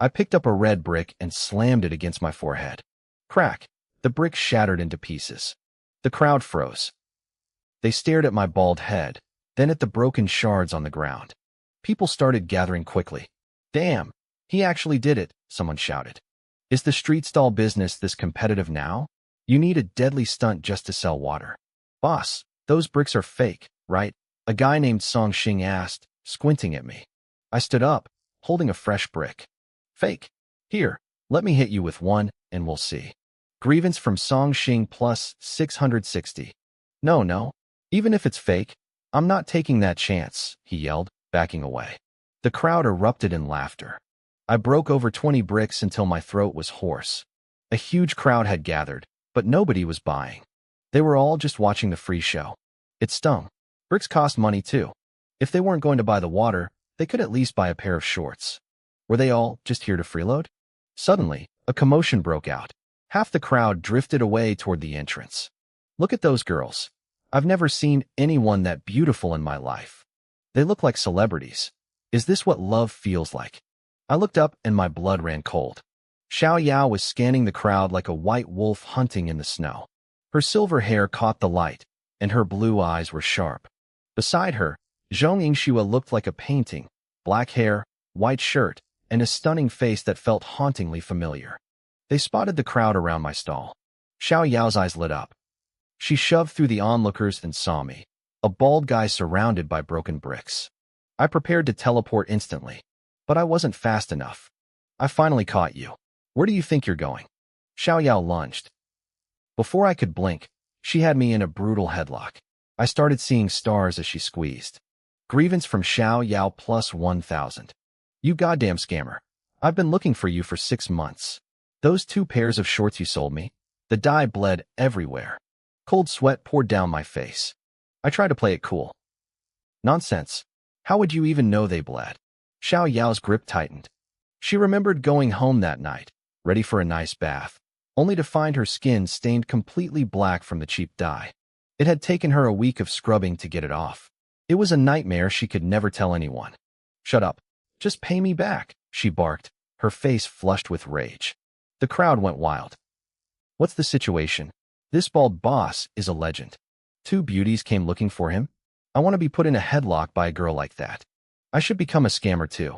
I picked up a red brick and slammed it against my forehead. Crack! The brick shattered into pieces. The crowd froze. They stared at my bald head, then at the broken shards on the ground. People started gathering quickly. Damn! He actually did it, someone shouted. Is the street stall business this competitive now? You need a deadly stunt just to sell water. Boss, those bricks are fake, right? A guy named Song Xing asked, squinting at me. I stood up, holding a fresh brick. Fake. Here, let me hit you with one, and we'll see. Grievance from Song Xing plus 660. No. Even if it's fake, I'm not taking that chance, he yelled, backing away. The crowd erupted in laughter. I broke over 20 bricks until my throat was hoarse. A huge crowd had gathered, but nobody was buying. They were all just watching the free show. It stung. Bricks cost money too. If they weren't going to buy the water, they could at least buy a pair of shorts. Were they all just here to freeload? Suddenly, a commotion broke out. Half the crowd drifted away toward the entrance. Look at those girls. I've never seen anyone that beautiful in my life. They look like celebrities. Is this what love feels like? I looked up and my blood ran cold. Xiao Yao was scanning the crowd like a white wolf hunting in the snow. Her silver hair caught the light, and her blue eyes were sharp. Beside her, Zhong Yingxue looked like a painting, black hair, white shirt, and a stunning face that felt hauntingly familiar. They spotted the crowd around my stall. Xiao Yao's eyes lit up. She shoved through the onlookers and saw me, a bald guy surrounded by broken bricks. I prepared to teleport instantly, but I wasn't fast enough. I finally caught you. Where do you think you're going? Xiao Yao lunged. Before I could blink, she had me in a brutal headlock. I started seeing stars as she squeezed. Grievance from Xiao Yao plus 1,000. You goddamn scammer. I've been looking for you for 6 months. Those 2 pairs of shorts you sold me, the dye bled everywhere. Cold sweat poured down my face. I tried to play it cool. Nonsense. How would you even know they bled? Xiao Yao's grip tightened. She remembered going home that night, ready for a nice bath, only to find her skin stained completely black from the cheap dye. It had taken her a week of scrubbing to get it off. It was a nightmare she could never tell anyone. Shut up. Just pay me back, she barked, her face flushed with rage. The crowd went wild. What's the situation? This bald boss is a legend. 2 beauties came looking for him. I want to be put in a headlock by a girl like that. I should become a scammer too.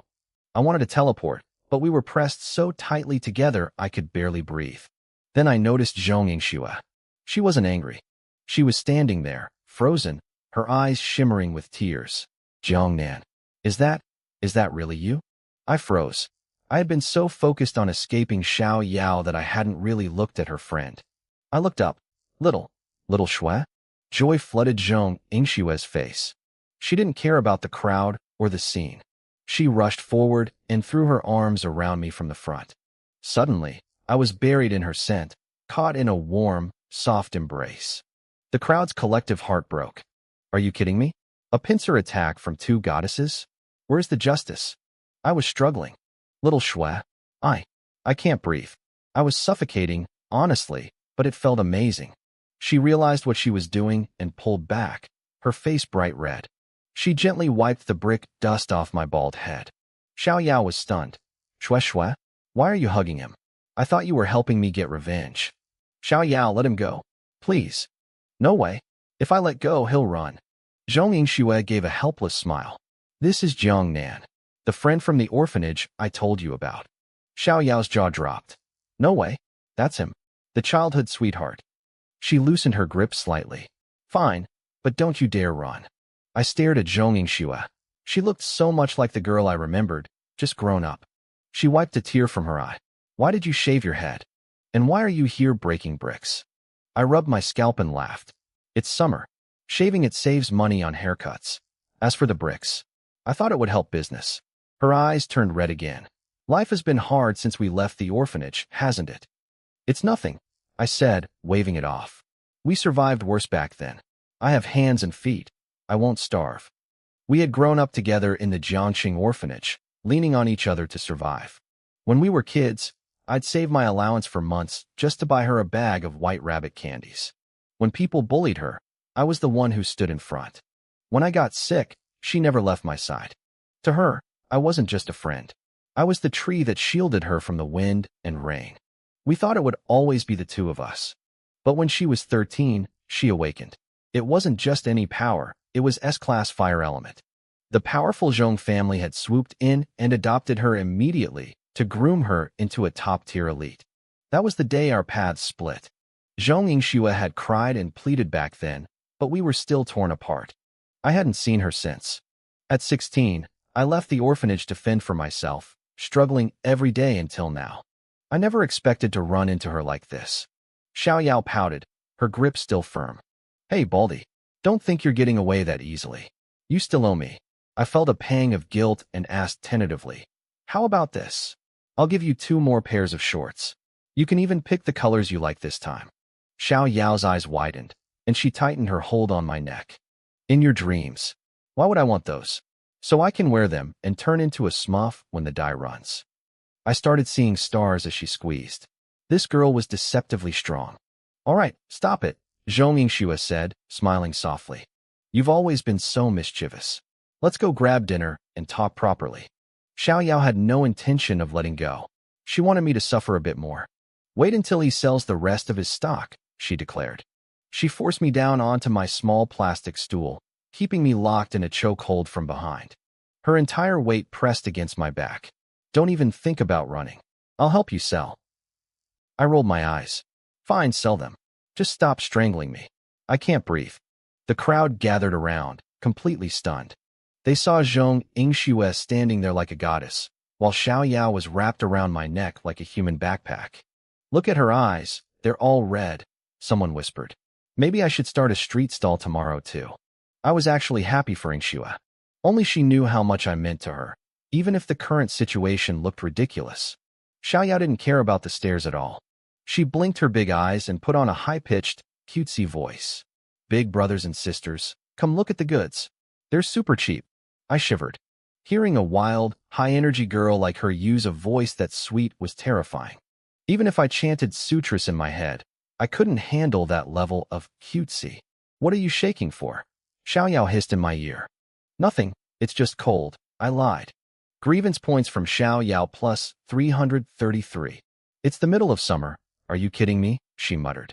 I wanted to teleport, but we were pressed so tightly together I could barely breathe. Then I noticed Zhong Yingxue. She wasn't angry. She was standing there, frozen, her eyes shimmering with tears. Jiangnan, is that really you? I froze. I had been so focused on escaping Xiao Yao that I hadn't really looked at her friend. I looked up. Little Shui? Joy flooded Zhong Yingxue's face. She didn't care about the crowd or the scene. She rushed forward and threw her arms around me from the front. Suddenly, I was buried in her scent, caught in a warm, soft embrace. The crowd's collective heart broke. Are you kidding me? A pincer attack from 2 goddesses? Where's the justice? I was struggling. Little Shui, I can't breathe. I was suffocating, honestly, but it felt amazing. She realized what she was doing and pulled back, her face bright red. She gently wiped the brick dust off my bald head. Xiao Yao was stunned. Shui, why are you hugging him? I thought you were helping me get revenge. Xiao Yao, let him go. Please. No way. If I let go, he'll run. Zhong Yingxue gave a helpless smile. This is Jiangnan, the friend from the orphanage I told you about. Xiao Yao's jaw dropped. No way. That's him. The childhood sweetheart. She loosened her grip slightly. Fine, but don't you dare run. I stared at Zhong Yingxue. She looked so much like the girl I remembered, just grown up. She wiped a tear from her eye. Why did you shave your head? And why are you here breaking bricks? I rubbed my scalp and laughed. It's summer. Shaving it saves money on haircuts. As for the bricks, I thought it would help business. Her eyes turned red again. Life has been hard since we left the orphanage, hasn't it? It's nothing, I said, waving it off. We survived worse back then. I have hands and feet. I won't starve. We had grown up together in the Jiangxing orphanage, leaning on each other to survive. When we were kids, I'd save my allowance for months just to buy her a bag of white rabbit candies. When people bullied her, I was the one who stood in front. When I got sick, she never left my side. To her, I wasn't just a friend. I was the tree that shielded her from the wind and rain. We thought it would always be the 2 of us. But when she was 13, she awakened. It wasn't just any power, it was S-class fire element. The powerful Zhong family had swooped in and adopted her immediately, to groom her into a top-tier elite. That was the day our paths split. Zhong Yingxue had cried and pleaded back then, but we were still torn apart. I hadn't seen her since. At 16, I left the orphanage to fend for myself, struggling every day until now. I never expected to run into her like this. Xiao Yao pouted, her grip still firm. Hey, Baldy, don't think you're getting away that easily. You still owe me. I felt a pang of guilt and asked tentatively, how about this? I'll give you 2 more pairs of shorts. You can even pick the colors you like this time. Xiao Yao's eyes widened, and she tightened her hold on my neck. In your dreams. Why would I want those? So I can wear them and turn into a smurf when the die runs. I started seeing stars as she squeezed. This girl was deceptively strong. All right, stop it, Zhong Yingxue said, smiling softly. You've always been so mischievous. Let's go grab dinner and talk properly. Xiao Yao had no intention of letting go. She wanted me to suffer a bit more. Wait until he sells the rest of his stock, she declared. She forced me down onto my small plastic stool, keeping me locked in a chokehold from behind. Her entire weight pressed against my back. Don't even think about running. I'll help you sell. I rolled my eyes. Fine, sell them. Just stop strangling me. I can't breathe. The crowd gathered around, completely stunned. They saw Zhong Yingxue standing there like a goddess, while Xiao Yao was wrapped around my neck like a human backpack. Look at her eyes. They're all red, someone whispered. Maybe I should start a street stall tomorrow, too. I was actually happy for Yingxue. Only she knew how much I meant to her, even if the current situation looked ridiculous. Xiao Yao didn't care about the stares at all. She blinked her big eyes and put on a high-pitched, cutesy voice. Big brothers and sisters, come look at the goods. They're super cheap. I shivered. Hearing a wild, high-energy girl like her use a voice that sweet was terrifying. Even if I chanted sutras in my head, I couldn't handle that level of cutesy. What are you shaking for? Xiao Yao hissed in my ear. Nothing, it's just cold, I lied. Grievance points from Xiao Yao plus 333. It's the middle of summer. Are you kidding me? She muttered.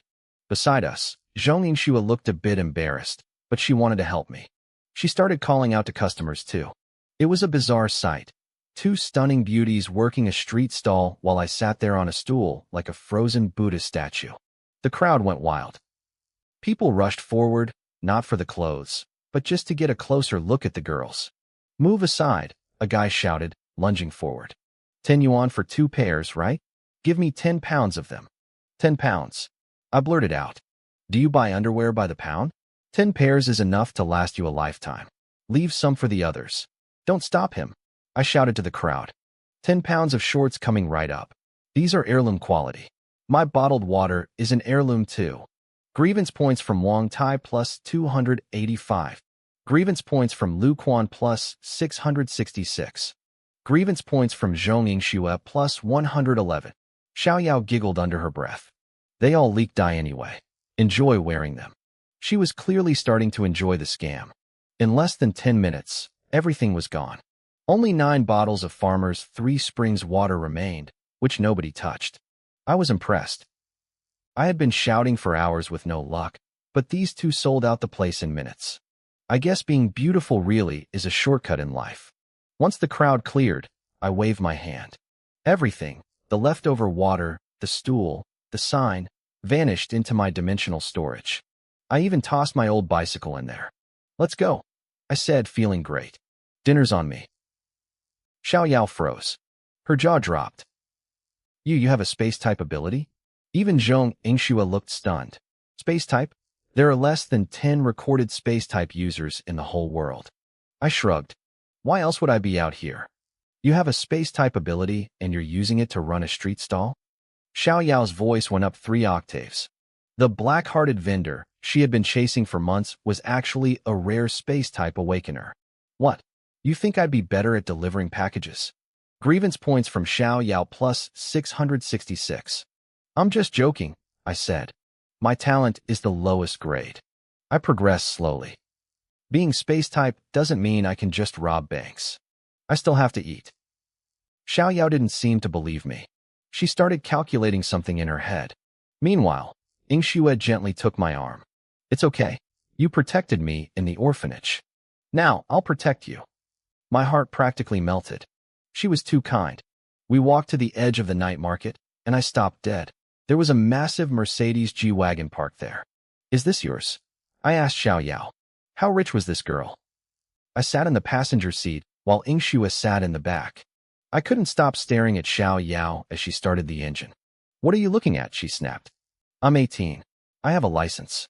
Beside us, Zhong Yingxue looked a bit embarrassed, but she wanted to help me. She started calling out to customers too. It was a bizarre sight. 2 stunning beauties working a street stall while I sat there on a stool like a frozen Buddhist statue. The crowd went wild. People rushed forward, not for the clothes, but just to get a closer look at the girls. Move aside, a guy shouted, lunging forward. 10 yuan for 2 pairs, right? Give me 10 pounds of them. 10 pounds. I blurted out. Do you buy underwear by the pound? 10 pairs is enough to last you a lifetime. Leave some for the others. Don't stop him, I shouted to the crowd. 10 pounds of shorts coming right up. These are heirloom quality. My bottled water is an heirloom too. Grievance points from Wang Tai plus 285. Grievance points from Lu Quan plus 666. Grievance points from Zhong Yingxue plus 111. Xiao Yao giggled under her breath. They all leak dye anyway. Enjoy wearing them. She was clearly starting to enjoy the scam. In less than 10 minutes, everything was gone. Only 9 bottles of Farmer's 3 Springs water remained, which nobody touched. I was impressed. I had been shouting for hours with no luck, but these 2 sold out the place in minutes. I guess being beautiful really is a shortcut in life. Once the crowd cleared, I waved my hand. Everything, the leftover water, the stool, the sign, vanished into my dimensional storage. I even tossed my old bicycle in there. Let's go, I said, feeling great. Dinner's on me. Xiao Yao froze. Her jaw dropped. You have a space-type ability? Even Zhong Yingxue looked stunned. Space-type? There are less than 10 recorded space-type users in the whole world. I shrugged. Why else would I be out here? You have a space-type ability and you're using it to run a street stall? Xiao Yao's voice went up 3 octaves. The black-hearted vendor she had been chasing for months was actually a rare space-type awakener. What? You think I'd be better at delivering packages? Grievance points from Xiao Yao plus 666. I'm just joking, I said. My talent is the lowest grade. I progress slowly. Being space-type doesn't mean I can just rob banks. I still have to eat. Xiao Yao didn't seem to believe me. She started calculating something in her head. Meanwhile, Yingxue gently took my arm. It's okay. You protected me in the orphanage. Now I'll protect you. My heart practically melted. She was too kind. We walked to the edge of the night market, and I stopped dead. There was a massive Mercedes G-Wagon parked there. Is this yours? I asked Xiao Yao. How rich was this girl? I sat in the passenger seat, while Ingxue sat in the back. I couldn't stop staring at Xiao Yao as she started the engine. What are you looking at? She snapped. I'm 18. I have a license.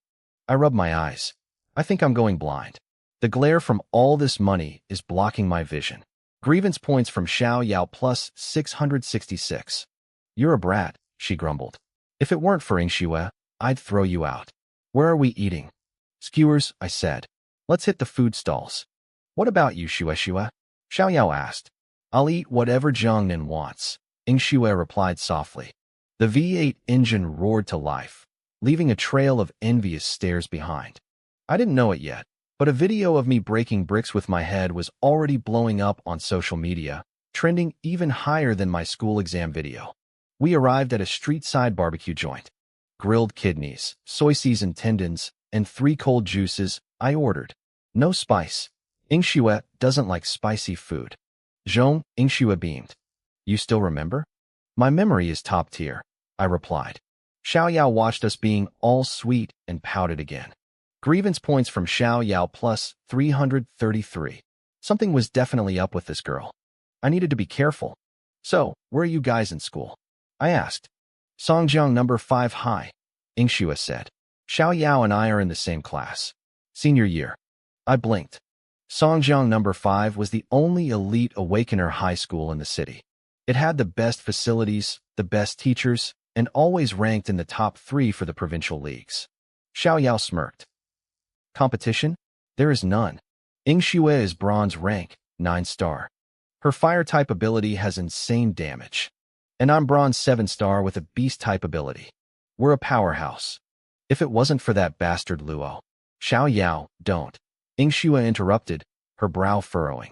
I rubbed my eyes. I think I'm going blind. The glare from all this money is blocking my vision. Grievance points from Xiao Yao plus 666. You're a brat, she grumbled. If it weren't for Ingxue, I'd throw you out. Where are we eating? Skewers, I said. Let's hit the food stalls. What about you, Xue? Xiao Yao asked. I'll eat whatever Jiangnan wants, Ingxue replied softly. The V8 engine roared to life, leaving a trail of envious stares behind. I didn't know it yet, but a video of me breaking bricks with my head was already blowing up on social media, trending even higher than my school exam video. We arrived at a street-side barbecue joint. Grilled kidneys, soy-seasoned tendons, and 3 cold juices, I ordered. No spice. Ingxue doesn't like spicy food. Zhong, Ingxue beamed. You still remember? My memory is top tier, I replied. Xiao Yao watched us being all sweet and pouted again. Grievance points from Xiao Yao plus 333. Something was definitely up with this girl. I needed to be careful. So, where are you guys in school? I asked. Songjiang number 5 high, Ingxue said. Xiao Yao and I are in the same class. Senior year. I blinked. Songjiang number 5 was the only elite Awakener high school in the city. It had the best facilities, the best teachers, and always ranked in the top 3 for the provincial leagues. Xiao Yao smirked. Competition? There is none. Ingxue is bronze rank, 9-star. Her fire-type ability has insane damage. And I'm bronze 7-star with a beast-type ability. We're a powerhouse. If it wasn't for that bastard Luo. Xiao Yao, don't. Ingxue interrupted, her brow furrowing.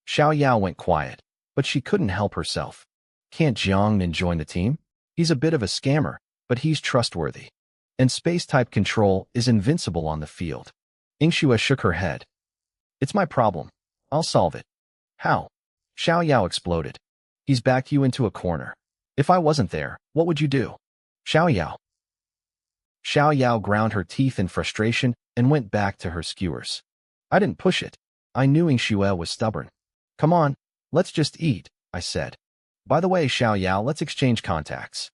Xiao Yao went quiet, but she couldn't help herself. Can't Jiangnan join the team? He's a bit of a scammer, but he's trustworthy. And space-type control is invincible on the field. Ingxue shook her head. It's my problem. I'll solve it. How? Xiao Yao exploded. He's backed you into a corner. If I wasn't there, what would you do? Xiao Yao. Xiao Yao ground her teeth in frustration and went back to her skewers. I didn't push it. I knew Ingxue was stubborn. Come on, let's just eat, I said. By the way, Xiao Yao, let's exchange contacts.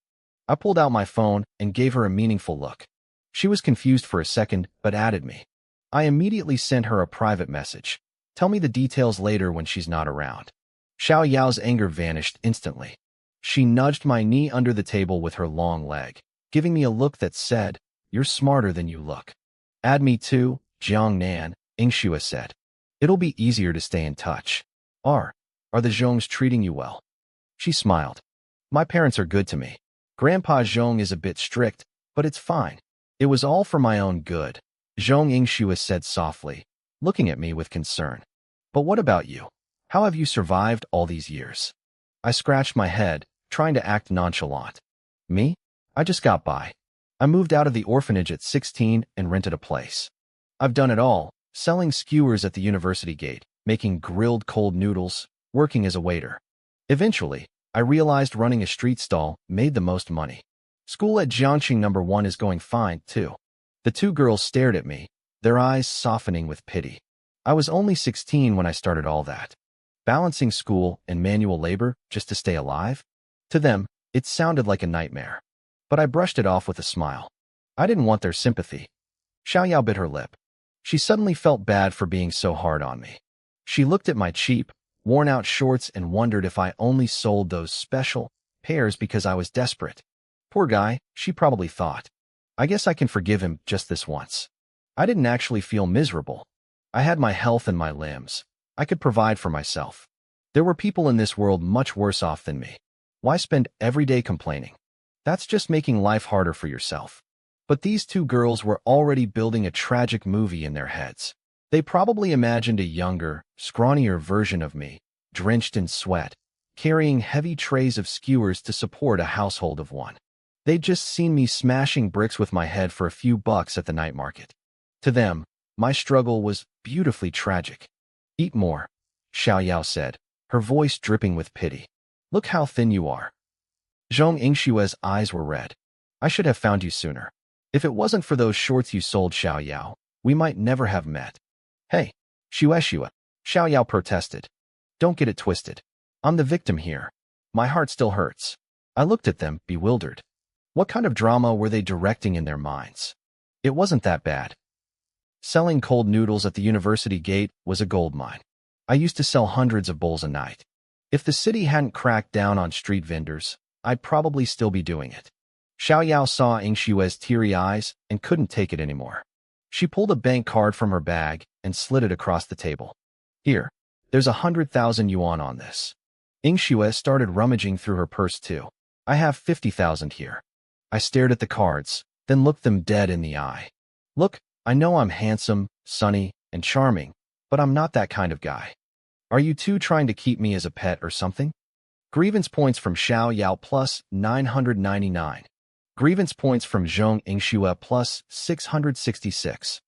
I pulled out my phone and gave her a meaningful look. She was confused for a second, but added me. I immediately sent her a private message. Tell me the details later when she's not around. Xiao Yao's anger vanished instantly. She nudged my knee under the table with her long leg, giving me a look that said, You're smarter than you look. Add me too, Jiangnan, Ingxue said. It'll be easier to stay in touch. Are the Zhongs treating you well? She smiled. My parents are good to me. Grandpa Zhong is a bit strict, but it's fine. It was all for my own good, Zhong Ingxue said softly, looking at me with concern. But what about you? How have you survived all these years? I scratched my head, trying to act nonchalant. Me? I just got by. I moved out of the orphanage at 16 and rented a place. I've done it all, selling skewers at the university gate, making grilled cold noodles, working as a waiter. Eventually, I realized running a street stall made the most money. School at Jiangxing number 1 is going fine, too. The 2 girls stared at me, their eyes softening with pity. I was only 16 when I started all that. Balancing school and manual labor just to stay alive? To them, it sounded like a nightmare. But I brushed it off with a smile. I didn't want their sympathy. Xiao Yao bit her lip. She suddenly felt bad for being so hard on me. She looked at my cheap, worn-out shorts and wondered if I only sold those special pairs because I was desperate. Poor guy, she probably thought. I guess I can forgive him just this once. I didn't actually feel miserable. I had my health and my limbs. I could provide for myself. There were people in this world much worse off than me. Why spend every day complaining? That's just making life harder for yourself. But these 2 girls were already building a tragic movie in their heads. They probably imagined a younger, scrawnier version of me, drenched in sweat, carrying heavy trays of skewers to support a household of 1. They'd just seen me smashing bricks with my head for a few bucks at the night market. To them, my struggle was beautifully tragic. Eat more, Xiao Yao said, her voice dripping with pity. Look how thin you are. Zhong Yingshue's eyes were red. I should have found you sooner. If it wasn't for those shorts you sold, Xiao Yao, we might never have met. Hey, Xue, Xiao Yao protested. Don't get it twisted. I'm the victim here. My heart still hurts. I looked at them, bewildered. What kind of drama were they directing in their minds? It wasn't that bad. Selling cold noodles at the university gate was a goldmine. I used to sell hundreds of bowls a night. If the city hadn't cracked down on street vendors, I'd probably still be doing it. Xiao Yao saw Yingshue's teary eyes and couldn't take it anymore. She pulled a bank card from her bag and slid it across the table. Here, there's 100,000 yuan on this. Yingxue started rummaging through her purse too. I have 50,000 here. I stared at the cards, then looked them dead in the eye. Look, I know I'm handsome, sunny, and charming, but I'm not that kind of guy. Are you two trying to keep me as a pet or something? Grievance points from Xiao Yao plus 999. Grievance points from Zhong Yingxue plus 666.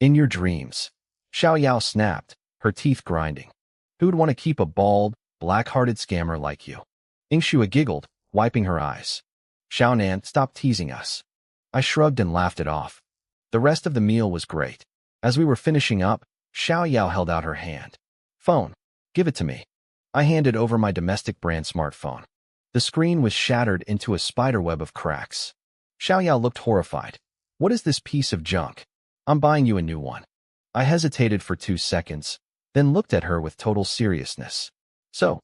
In your dreams. Xiao Yao snapped, her teeth grinding. Who'd want to keep a bald, black-hearted scammer like you? Yingxue giggled, wiping her eyes. Xiaonan, stop teasing us. I shrugged and laughed it off. The rest of the meal was great. As we were finishing up, Xiao Yao held out her hand. Phone. Give it to me. I handed over my domestic brand smartphone. The screen was shattered into a spiderweb of cracks. Xiao Yao looked horrified. What is this piece of junk? I'm buying you a new one. I hesitated for 2 seconds, then looked at her with total seriousness. So,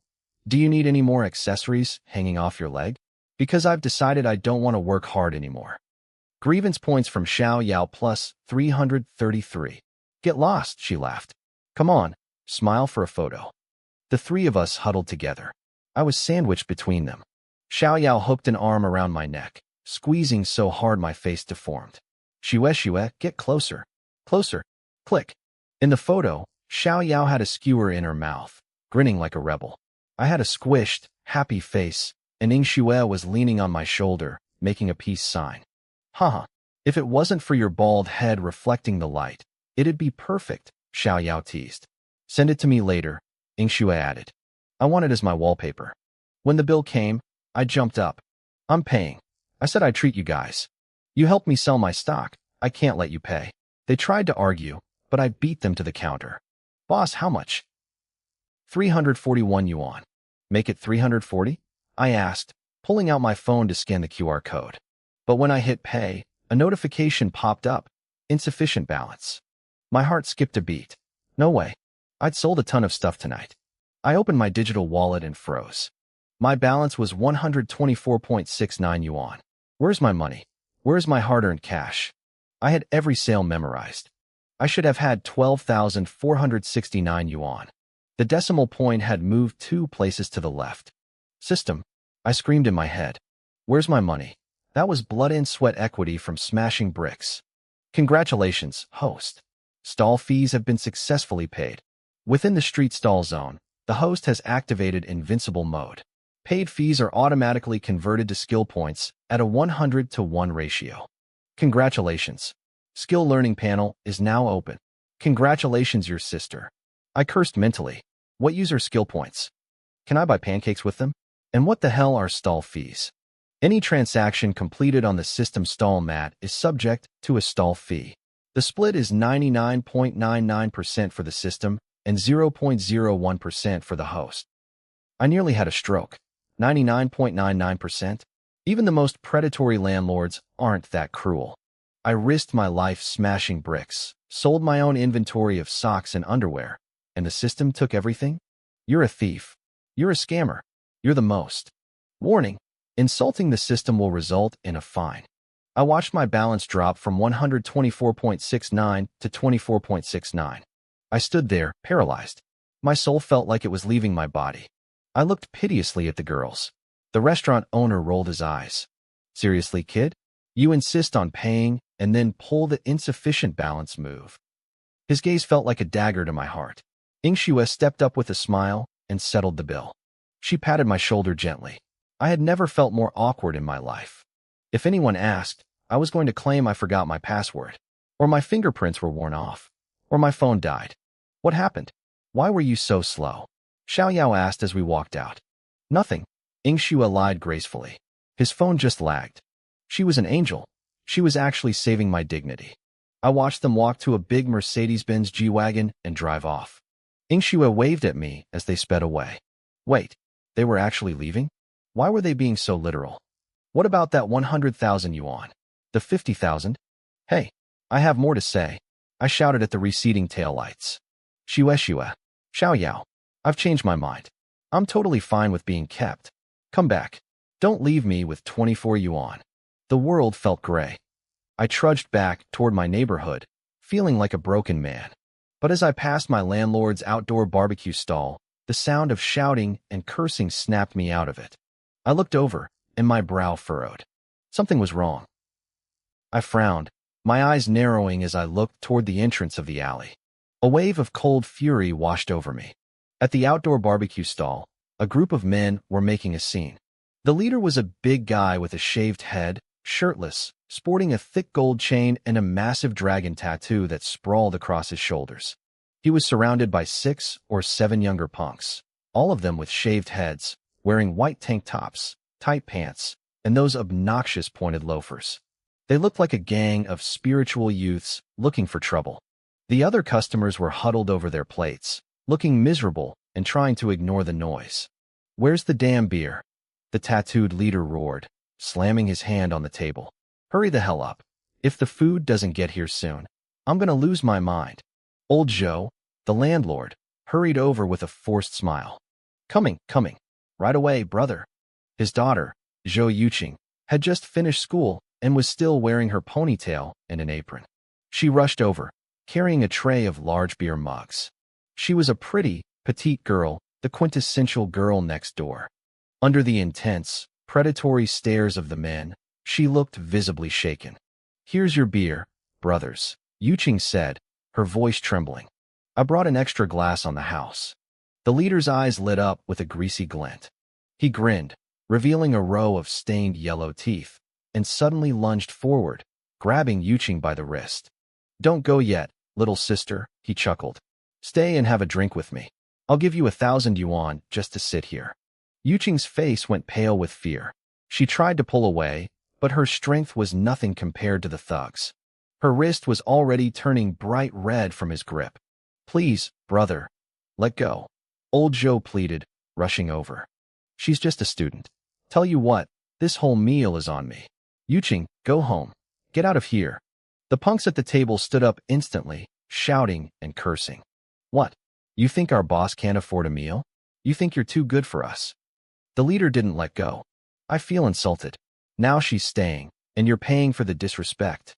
do you need any more accessories hanging off your leg? Because I've decided I don't want to work hard anymore. Grievance points from Xiao Yao plus 333. Get lost, she laughed. Come on, smile for a photo. The three of us huddled together. I was sandwiched between them. Xiao Yao hooked an arm around my neck, squeezing so hard my face deformed. Xue, get closer. Closer. Click. In the photo, Xiao Yao had a skewer in her mouth, grinning like a rebel. I had a squished, happy face, and Yingxue was leaning on my shoulder, making a peace sign. Haha, if it wasn't for your bald head reflecting the light, it'd be perfect, Xiao Yao teased. Send it to me later, Yingxue added. I want it as my wallpaper. When the bill came, I jumped up. I'm paying. I said I'd treat you guys. You helped me sell my stock. I can't let you pay. They tried to argue, but I beat them to the counter. Boss, how much? 341 yuan. Make it 340? I asked, pulling out my phone to scan the QR code. But when I hit pay, a notification popped up. Insufficient balance. My heart skipped a beat. No way. I'd sold a ton of stuff tonight. I opened my digital wallet and froze. My balance was 124.69 yuan. Where's my money? Where's my hard-earned cash? I had every sale memorized. I should have had 12,469 yuan. The decimal point had moved 2 places to the left. System. I screamed in my head. Where's my money? That was blood and sweat equity from smashing bricks. Congratulations, host. Stall fees have been successfully paid. Within the street stall zone, the host has activated invincible mode. Paid fees are automatically converted to skill points at a 100-to-1 ratio. Congratulations. Skill learning panel is now open. Congratulations, your sister. I cursed mentally. What use are skill points? Can I buy pancakes with them? And what the hell are stall fees? Any transaction completed on the system stall mat is subject to a stall fee. The split is 99.99% for the system and 0.01% for the host. I nearly had a stroke. 99.99%? Even the most predatory landlords aren't that cruel. I risked my life smashing bricks, sold my own inventory of socks and underwear, and the system took everything? You're a thief. You're a scammer. You're the most. Warning. Insulting the system will result in a fine. I watched my balance drop from 124.69 to 24.69. I stood there, paralyzed. My soul felt like it was leaving my body. I looked piteously at the girls. The restaurant owner rolled his eyes. Seriously, kid? You insist on paying and then pull the insufficient balance move. His gaze felt like a dagger to my heart. Yingxue stepped up with a smile and settled the bill. She patted my shoulder gently. I had never felt more awkward in my life. If anyone asked, I was going to claim I forgot my password, or my fingerprints were worn off, or my phone died. What happened? Why were you so slow? Xiao Yao asked as we walked out. Nothing. Ingshua lied gracefully. His phone just lagged. She was an angel. She was actually saving my dignity. I watched them walk to a big Mercedes-Benz G-Wagon and drive off. Ingshua waved at me as they sped away. Wait, they were actually leaving? Why were they being so literal? What about that 100,000 yuan? The 50,000? Hey, I have more to say. I shouted at the receding taillights. Shua, Xiao Yao. I've changed my mind. I'm totally fine with being kept. Come back. Don't leave me with 24 yuan. The world felt gray. I trudged back toward my neighborhood, feeling like a broken man. But as I passed my landlord's outdoor barbecue stall, the sound of shouting and cursing snapped me out of it. I looked over, and my brow furrowed. Something was wrong. I frowned, my eyes narrowing as I looked toward the entrance of the alley. A wave of cold fury washed over me. At the outdoor barbecue stall, a group of men were making a scene. The leader was a big guy with a shaved head, shirtless, sporting a thick gold chain and a massive dragon tattoo that sprawled across his shoulders. He was surrounded by 6 or 7 younger punks, all of them with shaved heads, wearing white tank tops, tight pants, and those obnoxious pointed loafers. They looked like a gang of spiritual youths looking for trouble. The other customers were huddled over their plates, looking miserable and trying to ignore the noise. "Where's the damn beer?" the tattooed leader roared, slamming his hand on the table. "Hurry the hell up. If the food doesn't get here soon, I'm gonna lose my mind." Old Joe, the landlord, hurried over with a forced smile. Coming. Right away, brother." His daughter, Zhou Yuqing, had just finished school and was still wearing her ponytail and an apron. She rushed over, carrying a tray of large beer mugs. She was a pretty, petite girl, the quintessential girl next door. Under the intense, predatory stares of the men, she looked visibly shaken. "Here's your beer, brothers," Yuqing said, her voice trembling. "I brought an extra glass on the house." The leader's eyes lit up with a greasy glint. He grinned, revealing a row of stained yellow teeth, and suddenly lunged forward, grabbing Yuqing by the wrist. "Don't go yet, little sister," he chuckled. "Stay and have a drink with me. I'll give you 1,000 yuan just to sit here." Yuqing's face went pale with fear. She tried to pull away, but her strength was nothing compared to the thug's. Her wrist was already turning bright red from his grip. "Please, brother, let go," Old Joe pleaded, rushing over. "She's just a student. Tell you what, this whole meal is on me. Yuqing, go home. Get out of here." The punks at the table stood up instantly, shouting and cursing. "What? You think our boss can't afford a meal? You think you're too good for us?" The leader didn't let go. "I feel insulted. Now she's staying, and you're paying for the disrespect."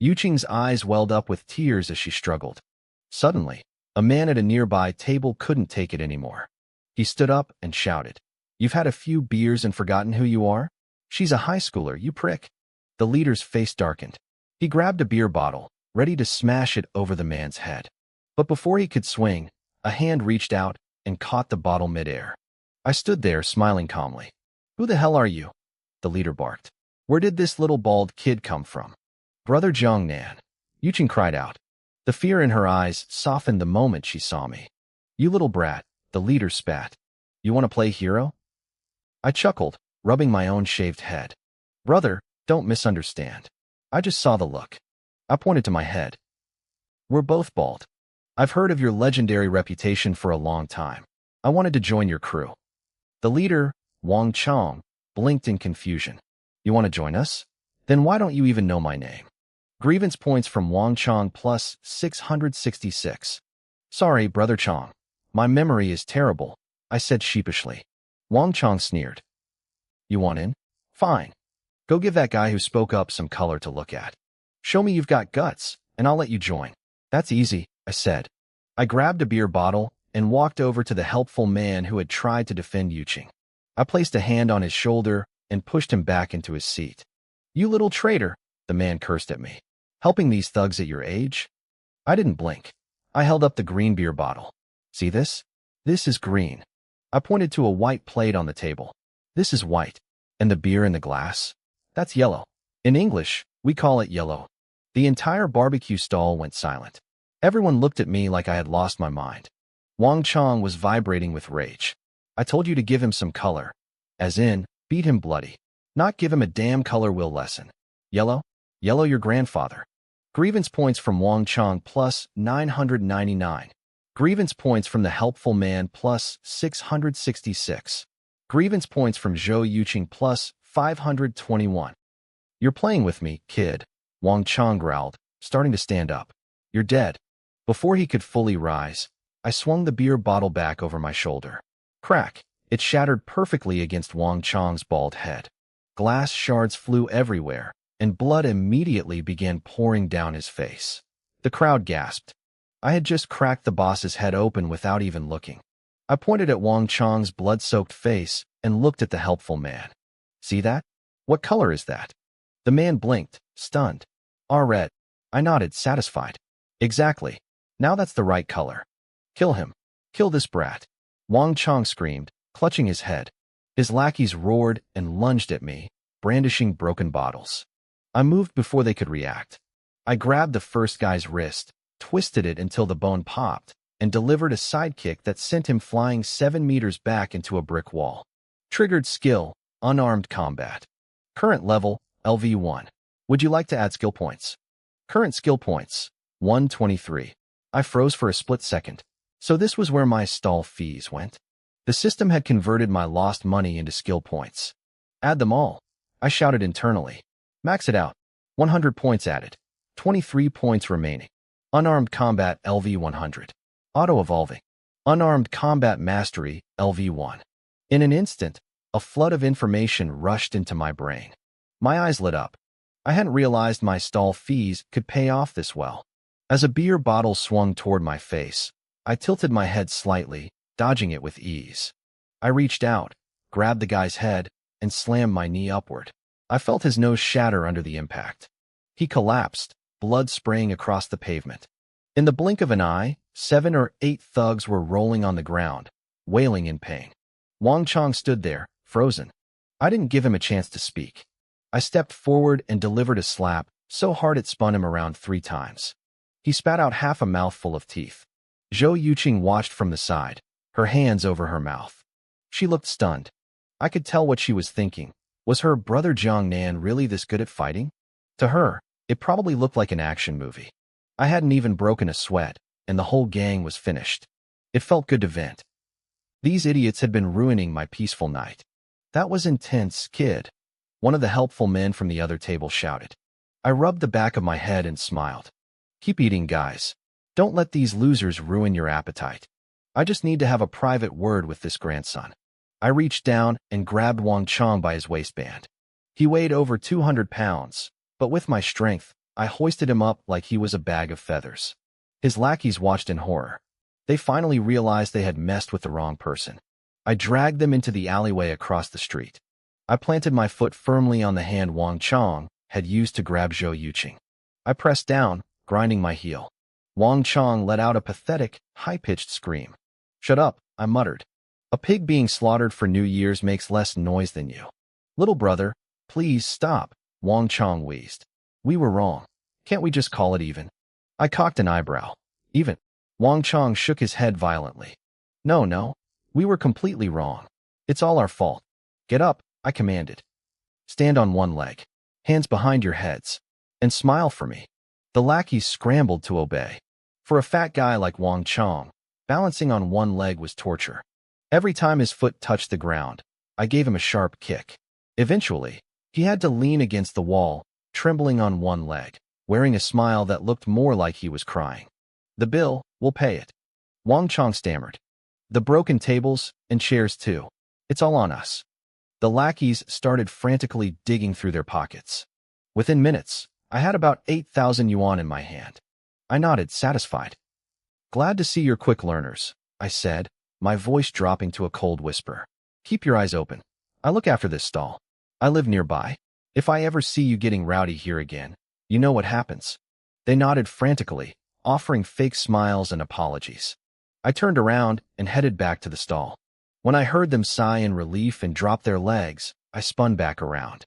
Yuqing's eyes welled up with tears as she struggled. Suddenly, a man at a nearby table couldn't take it anymore. He stood up and shouted, "You've had a few beers and forgotten who you are? She's a high schooler, you prick." The leader's face darkened. He grabbed a beer bottle, ready to smash it over the man's head. But before he could swing, a hand reached out and caught the bottle midair. I stood there, smiling calmly. "Who the hell are you?" the leader barked. "Where did this little bald kid come from?" "Brother Jiangnan," Yuqing cried out. The fear in her eyes softened the moment she saw me. "You little brat," the leader spat. "You want to play hero?" I chuckled, rubbing my own shaved head. "Brother, don't misunderstand. I just saw the look." I pointed to my head. "We're both bald. I've heard of your legendary reputation for a long time. I wanted to join your crew." The leader, Wang Chong, blinked in confusion. "You want to join us? Then why don't you even know my name?" Grievance points from Wang Chong plus 666. "Sorry, Brother Chong. My memory is terrible," I said sheepishly. Wang Chong sneered. "You want in? Fine. Go give that guy who spoke up some color to look at. Show me you've got guts, and I'll let you join." "That's easy," I said. I grabbed a beer bottle and walked over to the helpful man who had tried to defend Yuqing. I placed a hand on his shoulder and pushed him back into his seat. "You little traitor," the man cursed at me. "Helping these thugs at your age?" I didn't blink. I held up the green beer bottle. "See this? This is green." I pointed to a white plate on the table. "This is white. And the beer in the glass? That's yellow. In English, we call it yellow." The entire barbecue stall went silent. Everyone looked at me like I had lost my mind. Wang Chong was vibrating with rage. "I told you to give him some color. As in, beat him bloody. Not give him a damn color wheel lesson. Yellow? Yellow your grandfather. Grievance points from Wang Chong plus 999. Grievance points from the helpful man plus 666. Grievance points from Zhou Yuqing plus 521. You're playing with me, kid, Wang Chong growled, starting to stand up. You're dead. Before he could fully rise, I swung the beer bottle back over my shoulder. Crack! It shattered perfectly against Wang Chong's bald head. Glass shards flew everywhere, and blood immediately began pouring down his face. The crowd gasped. I had just cracked the boss's head open without even looking. I pointed at Wang Chong's blood-soaked face and looked at the helpful man. See that? What color is that? The man blinked, stunned. Red. I nodded, satisfied. Exactly. Now that's the right color. Kill him. Kill this brat. Wang Chong screamed, clutching his head. His lackeys roared and lunged at me, brandishing broken bottles. I moved before they could react. I grabbed the first guy's wrist, twisted it until the bone popped, and delivered a sidekick that sent him flying 7 meters back into a brick wall. Triggered skill, unarmed combat. Current level, LV1. Would you like to add skill points? Current skill points, 123. I froze for a split second. So this was where my stall fees went? The system had converted my lost money into skill points. Add them all, I shouted internally. Max it out. 100 points added. 23 points remaining. Unarmed combat LV100. Auto-evolving. Unarmed combat mastery LV1. In an instant, a flood of information rushed into my brain. My eyes lit up. I hadn't realized my stall fees could pay off this well. As a beer bottle swung toward my face, I tilted my head slightly, dodging it with ease. I reached out, grabbed the guy's head, and slammed my knee upward. I felt his nose shatter under the impact. He collapsed, blood spraying across the pavement. In the blink of an eye, 7 or 8 thugs were rolling on the ground, wailing in pain. Wang Chong stood there, frozen. I didn't give him a chance to speak. I stepped forward and delivered a slap so hard it spun him around 3 times. He spat out half a mouthful of teeth. Zhou Yuqing watched from the side, her hands over her mouth. She looked stunned. I could tell what she was thinking. Was her brother Jiang Nan really this good at fighting? To her, it probably looked like an action movie. I hadn't even broken a sweat, and the whole gang was finished. It felt good to vent. These idiots had been ruining my peaceful night. That was intense, kid. One of the helpful men from the other table shouted. I rubbed the back of my head and smiled. Keep eating, guys. Don't let these losers ruin your appetite. I just need to have a private word with this grandson. I reached down and grabbed Wang Chong by his waistband. He weighed over 200 pounds, but with my strength, I hoisted him up like he was a bag of feathers. His lackeys watched in horror. They finally realized they had messed with the wrong person. I dragged them into the alleyway across the street. I planted my foot firmly on the hand Wang Chong had used to grab Zhou Yuqing. I pressed down, grinding my heel. Wang Chong let out a pathetic, high-pitched scream. Shut up, I muttered. A pig being slaughtered for New Year's makes less noise than you. Little brother, please stop, Wang Chong wheezed. We were wrong. Can't we just call it even? I cocked an eyebrow. Even. Wang Chong shook his head violently. No, we were completely wrong. It's all our fault. Get up, I commanded. Stand on one leg, hands behind your heads, and smile for me. The lackeys scrambled to obey. For a fat guy like Wang Chong, balancing on one leg was torture. Every time his foot touched the ground, I gave him a sharp kick. Eventually, he had to lean against the wall, trembling on one leg, wearing a smile that looked more like he was crying. The bill, we'll pay it. Wang Chong stammered. The broken tables and chairs too. It's all on us. The lackeys started frantically digging through their pockets. Within minutes, I had about 8,000 yuan in my hand. I nodded, satisfied. Glad to see you're quick learners, I said, my voice dropping to a cold whisper. Keep your eyes open. I look after this stall. I live nearby. If I ever see you getting rowdy here again, you know what happens. They nodded frantically, offering fake smiles and apologies. I turned around and headed back to the stall. When I heard them sigh in relief and drop their legs, I spun back around.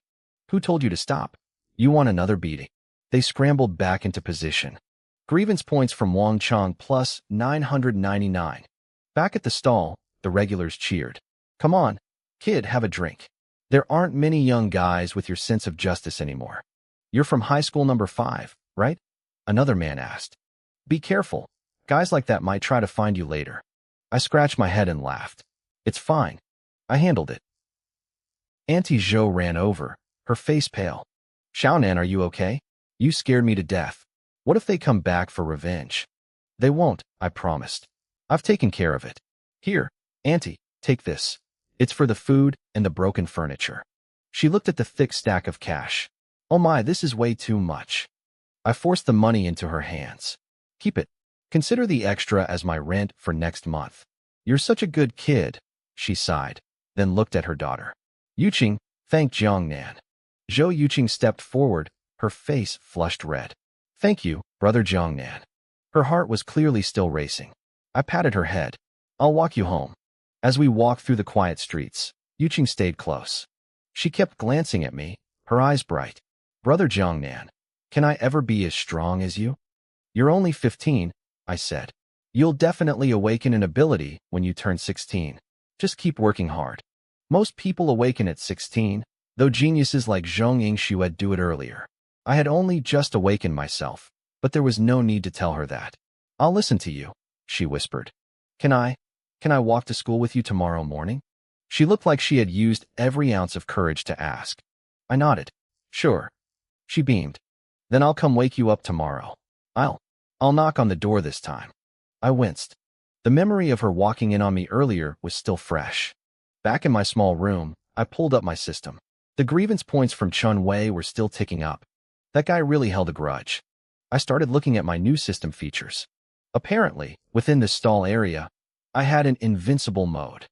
Who told you to stop? You want another beating? They scrambled back into position. Grievance points from Wang Chong plus 999. Back at the stall, the regulars cheered. Come on, Kid, have a drink. There aren't many young guys with your sense of justice anymore. You're from high school number 5, right? Another man asked. Be careful. Guys like that might try to find you later. I scratched my head and laughed. It's fine. I handled it. Auntie Zhou ran over, her face pale. Xiaonan, are you okay? You scared me to death. What if they come back for revenge? They won't, I promised. I've taken care of it. Here, Auntie, take this. It's for the food and the broken furniture. She looked at the thick stack of cash. Oh my, this is way too much. I forced the money into her hands. Keep it. Consider the extra as my rent for next month. You're such a good kid, she sighed, then looked at her daughter. Yuqing thanked Jiangnan. Zhou Yuqing stepped forward, her face flushed red. Thank you, brother Jiangnan. Her heart was clearly still racing. I patted her head. I'll walk you home. As we walked through the quiet streets, Yuqing stayed close. She kept glancing at me, her eyes bright. Brother Jiangnan, can I ever be as strong as you? You're only 15, I said. You'll definitely awaken an ability when you turn 16. Just keep working hard. Most people awaken at 16, though geniuses like Zhong Yingxue do it earlier. I had only just awakened myself, but there was no need to tell her that. I'll listen to you, she whispered. Can I walk to school with you tomorrow morning? She looked like she had used every ounce of courage to ask. I nodded. Sure. She beamed. Then I'll come wake you up tomorrow. I'll knock on the door this time. I winced. The memory of her walking in on me earlier was still fresh. Back in my small room, I pulled up my system. The grievance points from Chun Wei were still ticking up. That guy really held a grudge. I started looking at my new system features. Apparently, within the stall area, I had an invincible mode.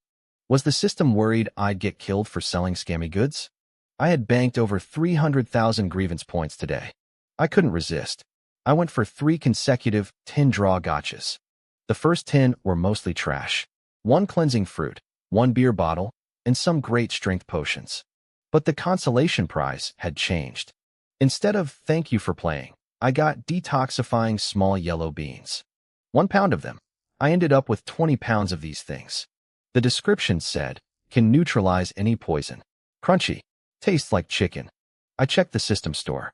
Was the system worried I'd get killed for selling scammy goods? I had banked over 300,000 grievance points today. I couldn't resist. I went for 3 consecutive 10-draw gotchas. The first 10 were mostly trash. 1 cleansing fruit, 1 beer bottle, and some great strength potions. But the consolation prize had changed. Instead of thank you for playing, I got detoxifying small yellow beans. 1 pound of them. I ended up with 20 pounds of these things. The description said, can neutralize any poison. Crunchy. Tastes like chicken. I checked the system store.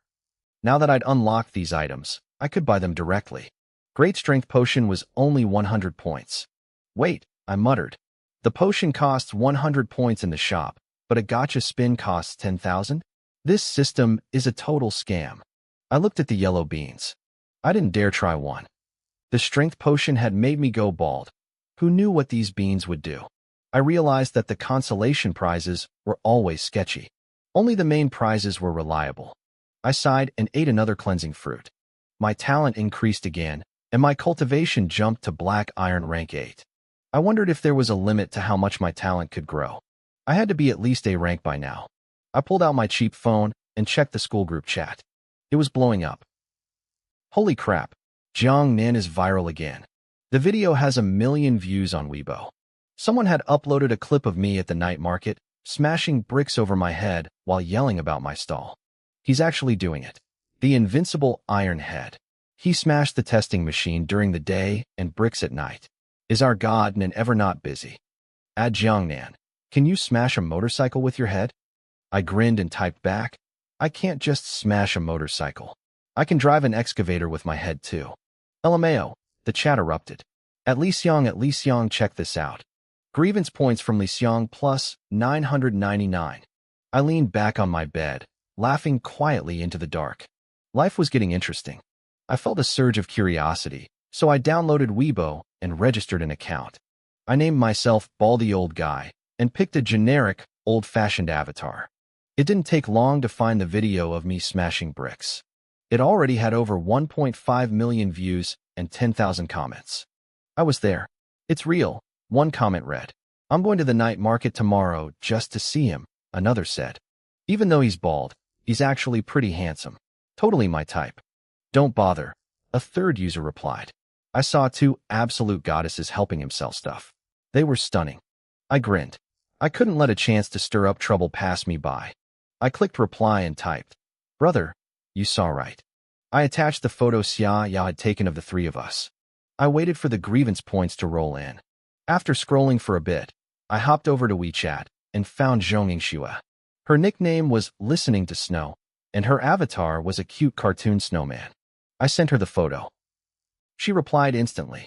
Now that I'd unlocked these items, I could buy them directly. Great strength potion was only 100 points. Wait, I muttered. The potion costs 100 points in the shop, but a gotcha spin costs 10,000? This system is a total scam. I looked at the yellow beans. I didn't dare try one. The strength potion had made me go bald. Who knew what these beans would do? I realized that the consolation prizes were always sketchy. Only the main prizes were reliable. I sighed and ate another cleansing fruit. My talent increased again, and my cultivation jumped to black iron rank 8. I wondered if there was a limit to how much my talent could grow. I had to be at least A rank by now. I pulled out my cheap phone and checked the school group chat. It was blowing up. Holy crap, Jiang Nan is viral again. The video has 1 million views on Weibo. Someone had uploaded a clip of me at the night market, smashing bricks over my head while yelling about my stall. He's actually doing it. The invincible Iron Head. He smashed the testing machine during the day and bricks at night. Is our god and ever not busy? Add Jiangnan. Can you smash a motorcycle with your head? I grinned and typed back. I can't just smash a motorcycle. I can drive an excavator with my head too. LMAO, the chat erupted. At Lixiang, check this out. Grievance points from Lixiang plus 999. I leaned back on my bed, laughing quietly into the dark. Life was getting interesting. I felt a surge of curiosity, so I downloaded Weibo and registered an account. I named myself Baldy Old Guy and picked a generic, old-fashioned avatar. It didn't take long to find the video of me smashing bricks. It already had over 1.5 million views and 10,000 comments. I was there. It's real. One comment read, I'm going to the night market tomorrow just to see him, another said. Even though he's bald, he's actually pretty handsome. Totally my type. Don't bother, a third user replied. I saw 2 absolute goddesses helping him sell stuff. They were stunning. I grinned. I couldn't let a chance to stir up trouble pass me by. I clicked reply and typed, Brother, you saw right. I attached the photo Xia Ya had taken of the 3 of us. I waited for the grievance points to roll in. After scrolling for a bit, I hopped over to WeChat, and found Zhonging Xue. Her nickname was Listening to Snow, and her avatar was a cute cartoon snowman. I sent her the photo. She replied instantly.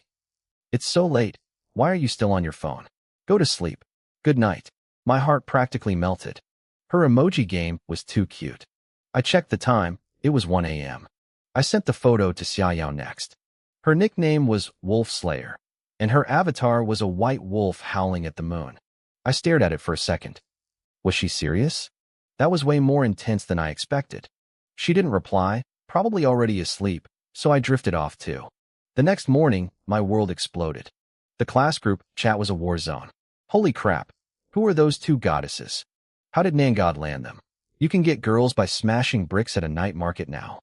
It's so late. Why are you still on your phone? Go to sleep. Good night. My heart practically melted. Her emoji game was too cute. I checked the time. It was 1 a.m. I sent the photo to Xiaoyao next. Her nickname was Wolf Slayer, and her avatar was a white wolf howling at the moon. I stared at it for a second. Was she serious? That was way more intense than I expected. She didn't reply, probably already asleep, so I drifted off too. The next morning, my world exploded. The class group chat was a war zone. Holy crap, who are those two goddesses? How did Nangod land them? You can get girls by smashing bricks at a night market now.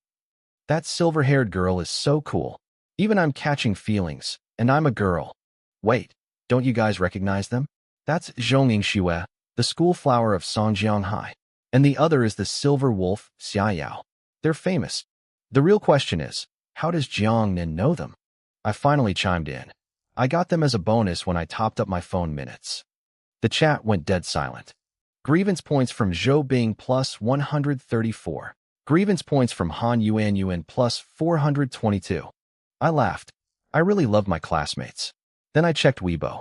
That silver-haired girl is so cool. Even I'm catching feelings, and I'm a girl. Wait, don't you guys recognize them? That's Zhonging Xue, the school flower of Songjiang High. And the other is the silver wolf, Xiaoyao. They're famous. The real question is, how does Jiangnan know them? I finally chimed in. I got them as a bonus when I topped up my phone minutes. The chat went dead silent. Grievance points from Zhou Bing plus 134. Grievance points from Han Yuan plus 422. I laughed. I really loved my classmates. Then I checked Weibo.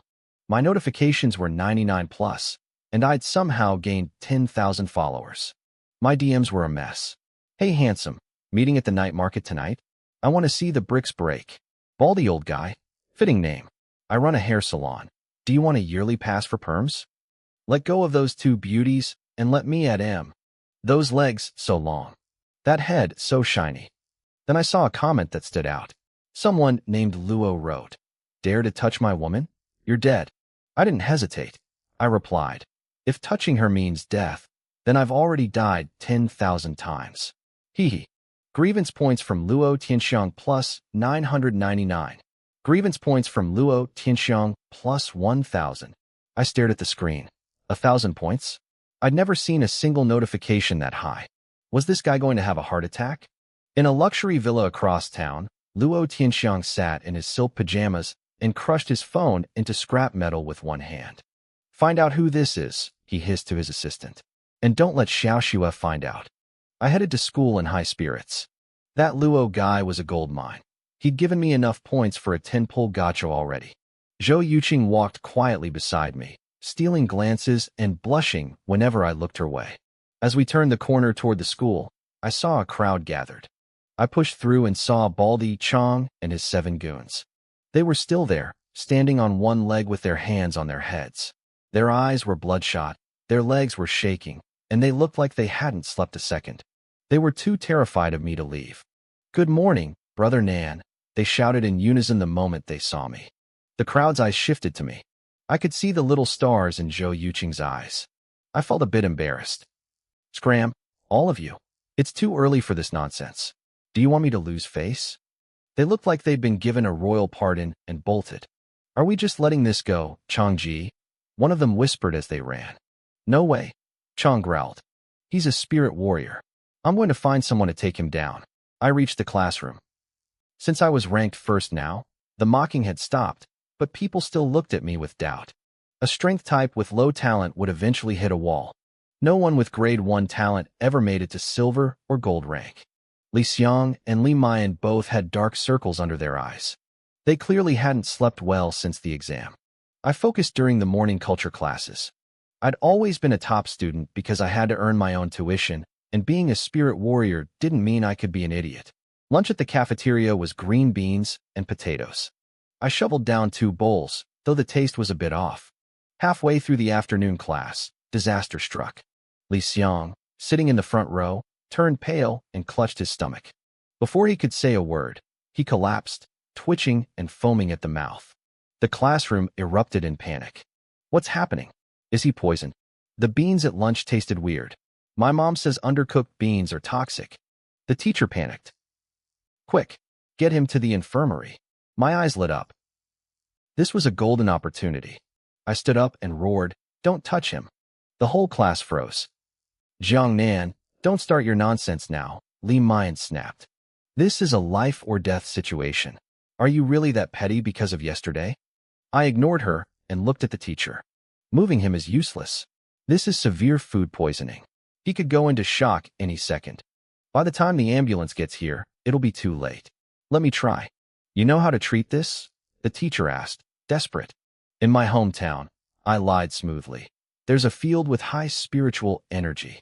My notifications were 99 plus, and I'd somehow gained 10,000 followers. My DMs were a mess. Hey handsome, meeting at the night market tonight? I want to see the bricks break. Baldy old guy. Fitting name. I run a hair salon. Do you want a yearly pass for perms? Let go of those two beauties and let me add M. Those legs so long. That head so shiny. Then I saw a comment that stood out. Someone named Luo wrote, "Dare to touch my woman? You're dead." I didn't hesitate. I replied, if touching her means death, then I've already died 10,000 times. Hee hee. Grievance points from Luo Tianxiang plus 999. Grievance points from Luo Tianxiang plus 1,000. I stared at the screen. 1,000 points? I'd never seen a single notification that high. Was this guy going to have a heart attack? In a luxury villa across town, Luo Tianxiang sat in his silk pajamas and crushed his phone into scrap metal with one hand. Find out who this is, he hissed to his assistant. And don't let Xiao Xue find out. I headed to school in high spirits. That Luo guy was a gold mine. He'd given me enough points for a 10-pull gacho already. Zhou Yuqing walked quietly beside me, stealing glances and blushing whenever I looked her way. As we turned the corner toward the school, I saw a crowd gathered. I pushed through and saw Baldy Chong and his 7 goons. They were still there, standing on one leg with their hands on their heads. Their eyes were bloodshot, their legs were shaking, and they looked like they hadn't slept a second. They were too terrified of me to leave. "Good morning, Brother Nan," they shouted in unison the moment they saw me. The crowd's eyes shifted to me. I could see the little stars in Zhou Yuqing's eyes. I felt a bit embarrassed. "Scram, all of you. It's too early for this nonsense. Do you want me to lose face?" They looked like they'd been given a royal pardon and bolted. "Are we just letting this go, Changji?" One of them whispered as they ran. "No way," Chong growled. "He's a spirit warrior. I'm going to find someone to take him down." I reached the classroom. Since I was ranked first now, the mocking had stopped, but people still looked at me with doubt. A strength type with low talent would eventually hit a wall. No one with grade 1 talent ever made it to silver or gold rank. Li Xiang and Li Mayan both had dark circles under their eyes. They clearly hadn't slept well since the exam. I focused during the morning culture classes. I'd always been a top student because I had to earn my own tuition, and being a spirit warrior didn't mean I could be an idiot. Lunch at the cafeteria was green beans and potatoes. I shoveled down 2 bowls, though the taste was a bit off. Halfway through the afternoon class, disaster struck. Li Xiang, sitting in the front row, turned pale and clutched his stomach. Before he could say a word, he collapsed, twitching and foaming at the mouth. The classroom erupted in panic. "What's happening? Is he poisoned?" The beans at lunch tasted weird. "My mom says undercooked beans are toxic." The teacher panicked. "Quick, get him to the infirmary." My eyes lit up. This was a golden opportunity. I stood up and roared, "Don't touch him." The whole class froze. "Jiang Nan, don't start your nonsense now," Li Mayan snapped. "This is a life or death situation. Are you really that petty because of yesterday?" I ignored her and looked at the teacher. Moving him is useless. This is severe food poisoning. He could go into shock any second. By the time the ambulance gets here, it'll be too late. Let me try. You know how to treat this? The teacher asked, desperate. In my hometown, I lied smoothly. There's a field with high spiritual energy.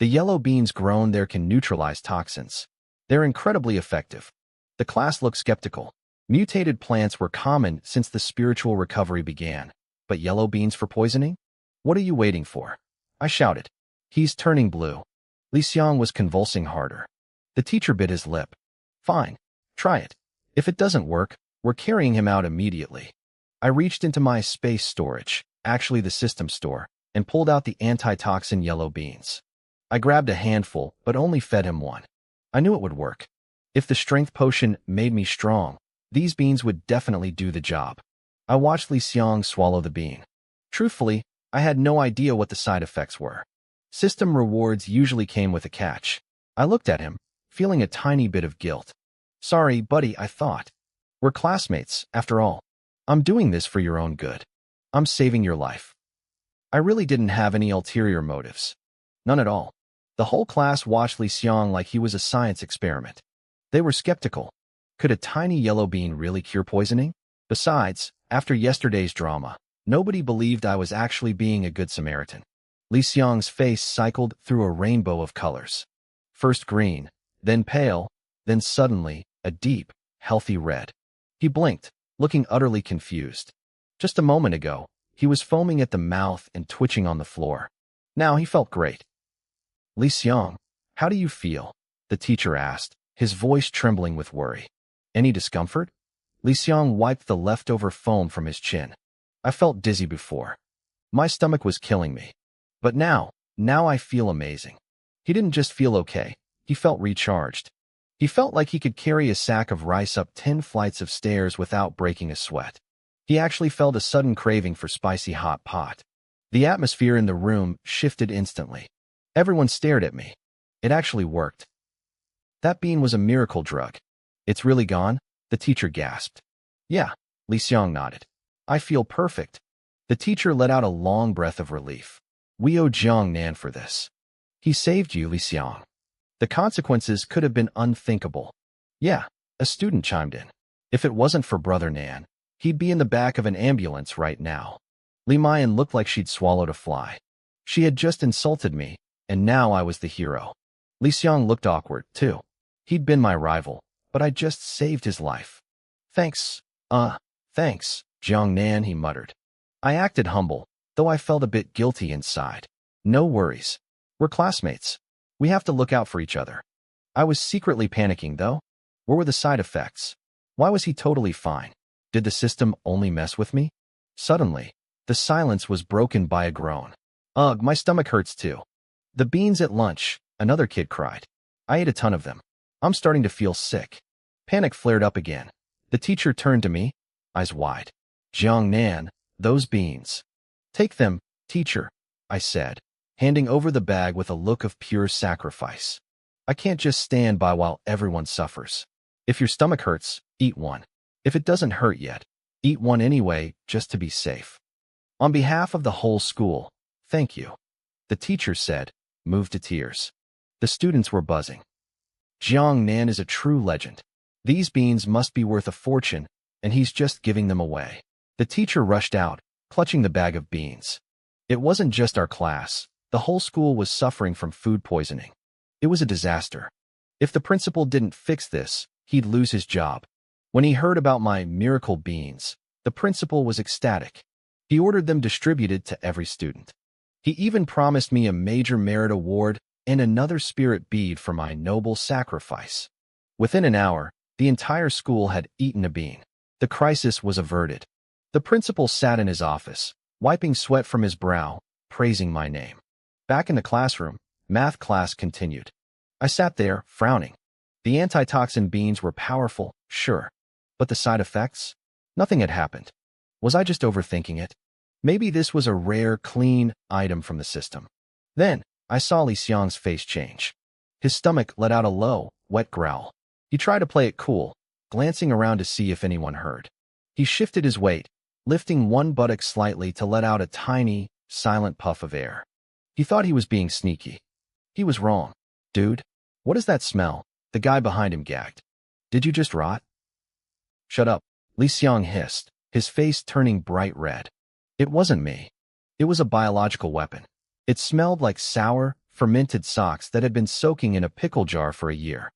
The yellow beans grown there can neutralize toxins. They're incredibly effective. The class looked skeptical. Mutated plants were common since the spiritual recovery began. But yellow beans for poisoning? What are you waiting for? I shouted. He's turning blue. Li Xiang was convulsing harder. The teacher bit his lip. Fine. Try it. If it doesn't work, we're carrying him out immediately. I reached into my space storage, actually the system store, and pulled out the antitoxin yellow beans. I grabbed a handful, but only fed him one. I knew it would work. If the strength potion made me strong, these beans would definitely do the job. I watched Li Xiang swallow the bean. Truthfully, I had no idea what the side effects were. System rewards usually came with a catch. I looked at him, feeling a tiny bit of guilt. Sorry, buddy, I thought. We're classmates, after all. I'm doing this for your own good. I'm saving your life. I really didn't have any ulterior motives. None at all. The whole class watched Li Xiang like he was a science experiment. They were skeptical. Could a tiny yellow bean really cure poisoning? Besides, after yesterday's drama, nobody believed I was actually being a good Samaritan. Li Xiang's face cycled through a rainbow of colors. First green, then pale, then suddenly, a deep, healthy red. He blinked, looking utterly confused. Just a moment ago, he was foaming at the mouth and twitching on the floor. Now he felt great. Li Xiang, how do you feel? The teacher asked, his voice trembling with worry. Any discomfort? Li Xiang wiped the leftover foam from his chin. I felt dizzy before. My stomach was killing me. But now I feel amazing. He didn't just feel okay, he felt recharged. He felt like he could carry a sack of rice up 10 flights of stairs without breaking a sweat. He actually felt a sudden craving for spicy hot pot. The atmosphere in the room shifted instantly. Everyone stared at me. It actually worked. That bean was a miracle drug. It's really gone? The teacher gasped. Yeah, Li Xiang nodded. I feel perfect. The teacher let out a long breath of relief. We owe Jiang Nan for this. He saved you, Li Xiang. The consequences could have been unthinkable. Yeah, a student chimed in. If it wasn't for Brother Nan, he'd be in the back of an ambulance right now. Li Mayan looked like she'd swallowed a fly. She had just insulted me, and now I was the hero. Li Xiang looked awkward, too. He'd been my rival, but I just saved his life. Thanks, Jiang Nan, he muttered. I acted humble, though I felt a bit guilty inside. No worries. We're classmates. We have to look out for each other. I was secretly panicking, though. What were the side effects? Why was he totally fine? Did the system only mess with me? Suddenly, the silence was broken by a groan. Ugh, my stomach hurts too. The beans at lunch, another kid cried. I ate a ton of them. I'm starting to feel sick. Panic flared up again. The teacher turned to me, eyes wide. Jiang Nan, those beans. Take them, teacher, I said, handing over the bag with a look of pure sacrifice. I can't just stand by while everyone suffers. If your stomach hurts, eat one. If it doesn't hurt yet, eat one anyway, just to be safe. On behalf of the whole school, thank you. The teacher said, moved to tears. The students were buzzing. Jiang Nan is a true legend. These beans must be worth a fortune, and he's just giving them away. The teacher rushed out, clutching the bag of beans. It wasn't just our class. The whole school was suffering from food poisoning. It was a disaster. If the principal didn't fix this, he'd lose his job. When he heard about my miracle beans, the principal was ecstatic. He ordered them distributed to every student. He even promised me a major merit award and another spirit bead for my noble sacrifice. Within an hour, the entire school had eaten a bean. The crisis was averted. The principal sat in his office, wiping sweat from his brow, praising my name. Back in the classroom, math class continued. I sat there, frowning. The antitoxin beans were powerful, sure. But the side effects? Nothing had happened. Was I just overthinking it? Maybe this was a rare, clean item from the system. Then, I saw Li Xiang's face change. His stomach let out a low, wet growl. He tried to play it cool, glancing around to see if anyone heard. He shifted his weight, lifting one buttock slightly to let out a tiny, silent puff of air. He thought he was being sneaky. He was wrong. Dude, what is that smell? The guy behind him gagged. Did you just rot? Shut up, Li Xiang hissed, his face turning bright red. It wasn't me. It was a biological weapon. It smelled like sour, fermented socks that had been soaking in a pickle jar for a year.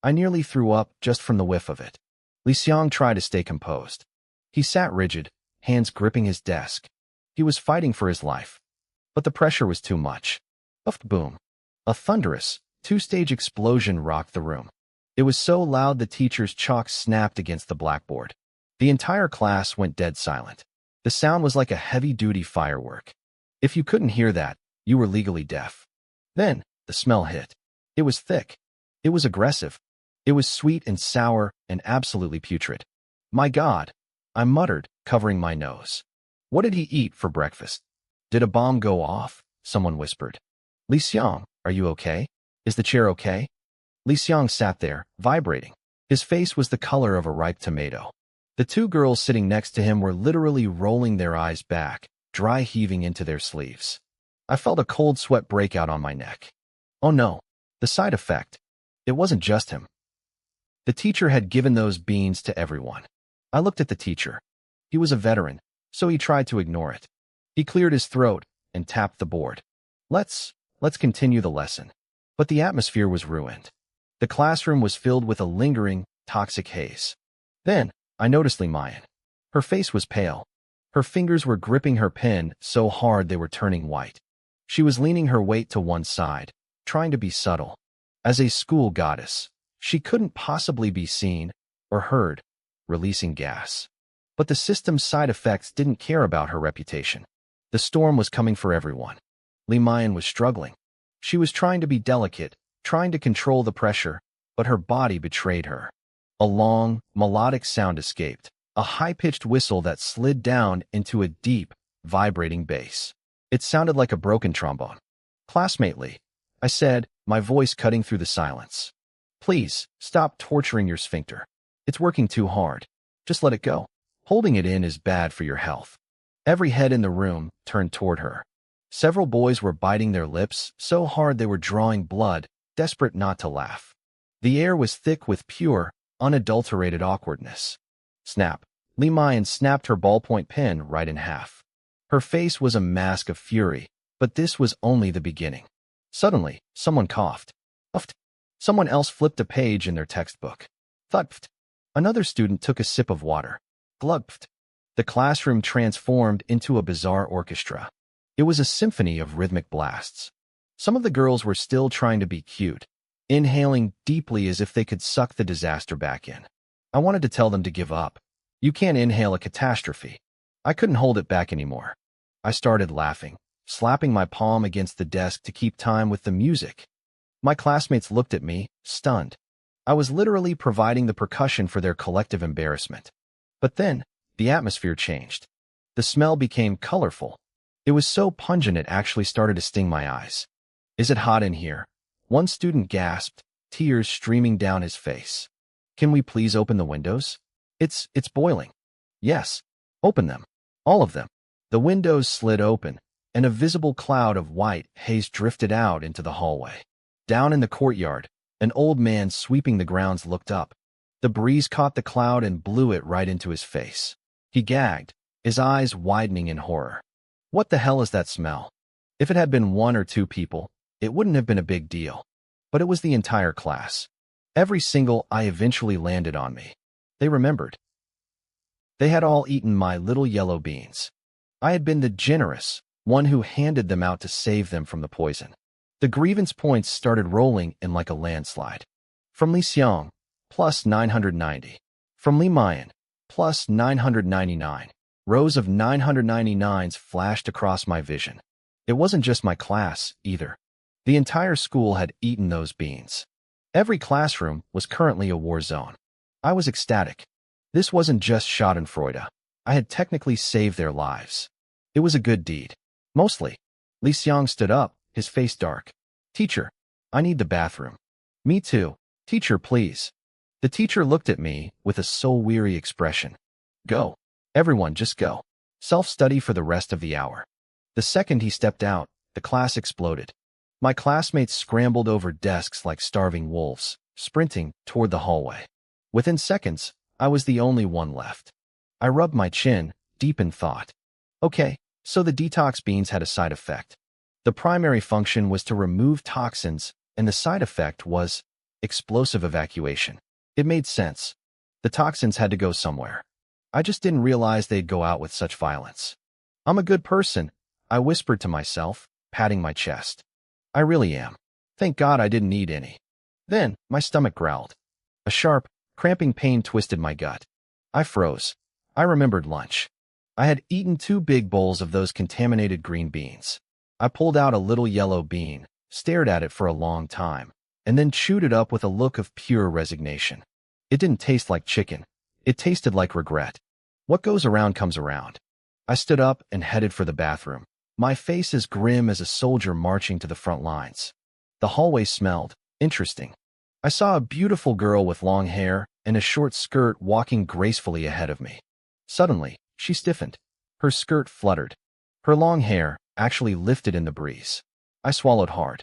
I nearly threw up just from the whiff of it. Li Xiang tried to stay composed. He sat rigid, hands gripping his desk. He was fighting for his life. But the pressure was too much. Boom. A thunderous, two-stage explosion rocked the room. It was so loud the teacher's chalk snapped against the blackboard. The entire class went dead silent. The sound was like a heavy-duty firework. If you couldn't hear that, you were legally deaf. Then, the smell hit. It was thick. It was aggressive. It was sweet and sour and absolutely putrid. My God, I muttered, covering my nose. What did he eat for breakfast? Did a bomb go off? Someone whispered. Li Xiang, are you okay? Is the chair okay? Li Xiang sat there, vibrating. His face was the color of a ripe tomato. The two girls sitting next to him were literally rolling their eyes back, dry heaving into their sleeves. I felt a cold sweat break out on my neck. Oh no, the side effect. It wasn't just him. The teacher had given those beans to everyone. I looked at the teacher. He was a veteran, so he tried to ignore it. He cleared his throat and tapped the board. Let's continue the lesson. But the atmosphere was ruined. The classroom was filled with a lingering, toxic haze. Then, I noticed Li Mayan. Her face was pale. Her fingers were gripping her pen so hard they were turning white. She was leaning her weight to one side, trying to be subtle. As a school goddess, she couldn't possibly be seen or heard, releasing gas. But the system's side effects didn't care about her reputation. The storm was coming for everyone. Li Mayan was struggling. She was trying to be delicate, trying to control the pressure, but her body betrayed her. A long, melodic sound escaped, a high-pitched whistle that slid down into a deep, vibrating bass. It sounded like a broken trombone. Classmate Li, I said, my voice cutting through the silence. Please, stop torturing your sphincter. It's working too hard. Just let it go. Holding it in is bad for your health. Every head in the room turned toward her. Several boys were biting their lips so hard they were drawing blood, desperate not to laugh. The air was thick with pure, unadulterated awkwardness. Snap. Li Mayan snapped her ballpoint pen right in half. Her face was a mask of fury, but this was only the beginning. Suddenly, someone coughed. Uffed. Someone else flipped a page in their textbook. Thud. Another student took a sip of water. Glug. The classroom transformed into a bizarre orchestra. It was a symphony of rhythmic blasts. Some of the girls were still trying to be cute, inhaling deeply as if they could suck the disaster back in. I wanted to tell them to give up. You can't inhale a catastrophe. I couldn't hold it back anymore. I started laughing, slapping my palm against the desk to keep time with the music. My classmates looked at me, stunned. I was literally providing the percussion for their collective embarrassment. But then, the atmosphere changed. The smell became colorful. It was so pungent it actually started to sting my eyes. Is it hot in here? One student gasped, tears streaming down his face. Can we please open the windows? It's boiling. Yes, open them. All of them. The windows slid open, and a visible cloud of white haze drifted out into the hallway. Down in the courtyard, an old man sweeping the grounds looked up. The breeze caught the cloud and blew it right into his face. He gagged, his eyes widening in horror. What the hell is that smell? If it had been one or two people, it wouldn't have been a big deal. But it was the entire class. Every single eye eventually landed on me. They remembered. They had all eaten my little yellow beans. I had been the generous one who handed them out to save them from the poison. The grievance points started rolling in like a landslide. From Li Xiang, plus 990. From Li Mayan, plus 999. Rows of 999s flashed across my vision. It wasn't just my class, either. The entire school had eaten those beans. Every classroom was currently a war zone. I was ecstatic. This wasn't just schadenfreude. I had technically saved their lives. It was a good deed. Mostly. Li Xiang stood up, his face dark. Teacher, I need the bathroom. Me too. Teacher, please. The teacher looked at me with a soul-weary expression. Go. Everyone just go. Self-study for the rest of the hour. The second he stepped out, The class exploded. My classmates scrambled over desks like starving wolves, sprinting toward the hallway. Within seconds, I was the only one left. I rubbed my chin, deep in thought. Okay, so the detox beans had a side effect. The primary function was to remove toxins, and the side effect was explosive evacuation. It made sense. The toxins had to go somewhere. I just didn't realize they'd go out with such violence. I'm a good person, I whispered to myself, patting my chest. I really am. Thank God I didn't need any. Then, my stomach growled. A sharp, cramping pain twisted my gut. I froze. I remembered lunch. I had eaten 2 big bowls of those contaminated green beans. I pulled out a little yellow bean, stared at it for a long time, and then chewed it up with a look of pure resignation. It didn't taste like chicken. It tasted like regret. What goes around comes around. I stood up and headed for the bathroom, my face as grim as a soldier marching to the front lines. The hallway smelled interesting. I saw a beautiful girl with long hair and a short skirt walking gracefully ahead of me. Suddenly, she stiffened. Her skirt fluttered. Her long hair actually lifted in the breeze. I swallowed hard.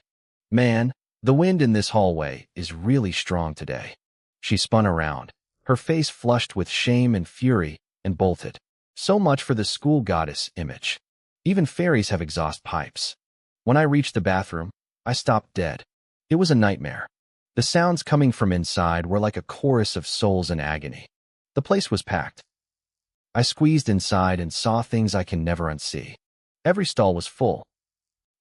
Man, the wind in this hallway is really strong today. She spun around, her face flushed with shame and fury, and bolted. So much for the school goddess image. Even fairies have exhaust pipes. When I reached the bathroom, I stopped dead. It was a nightmare. The sounds coming from inside were like a chorus of souls in agony. The place was packed. I squeezed inside and saw things I can never unsee. Every stall was full.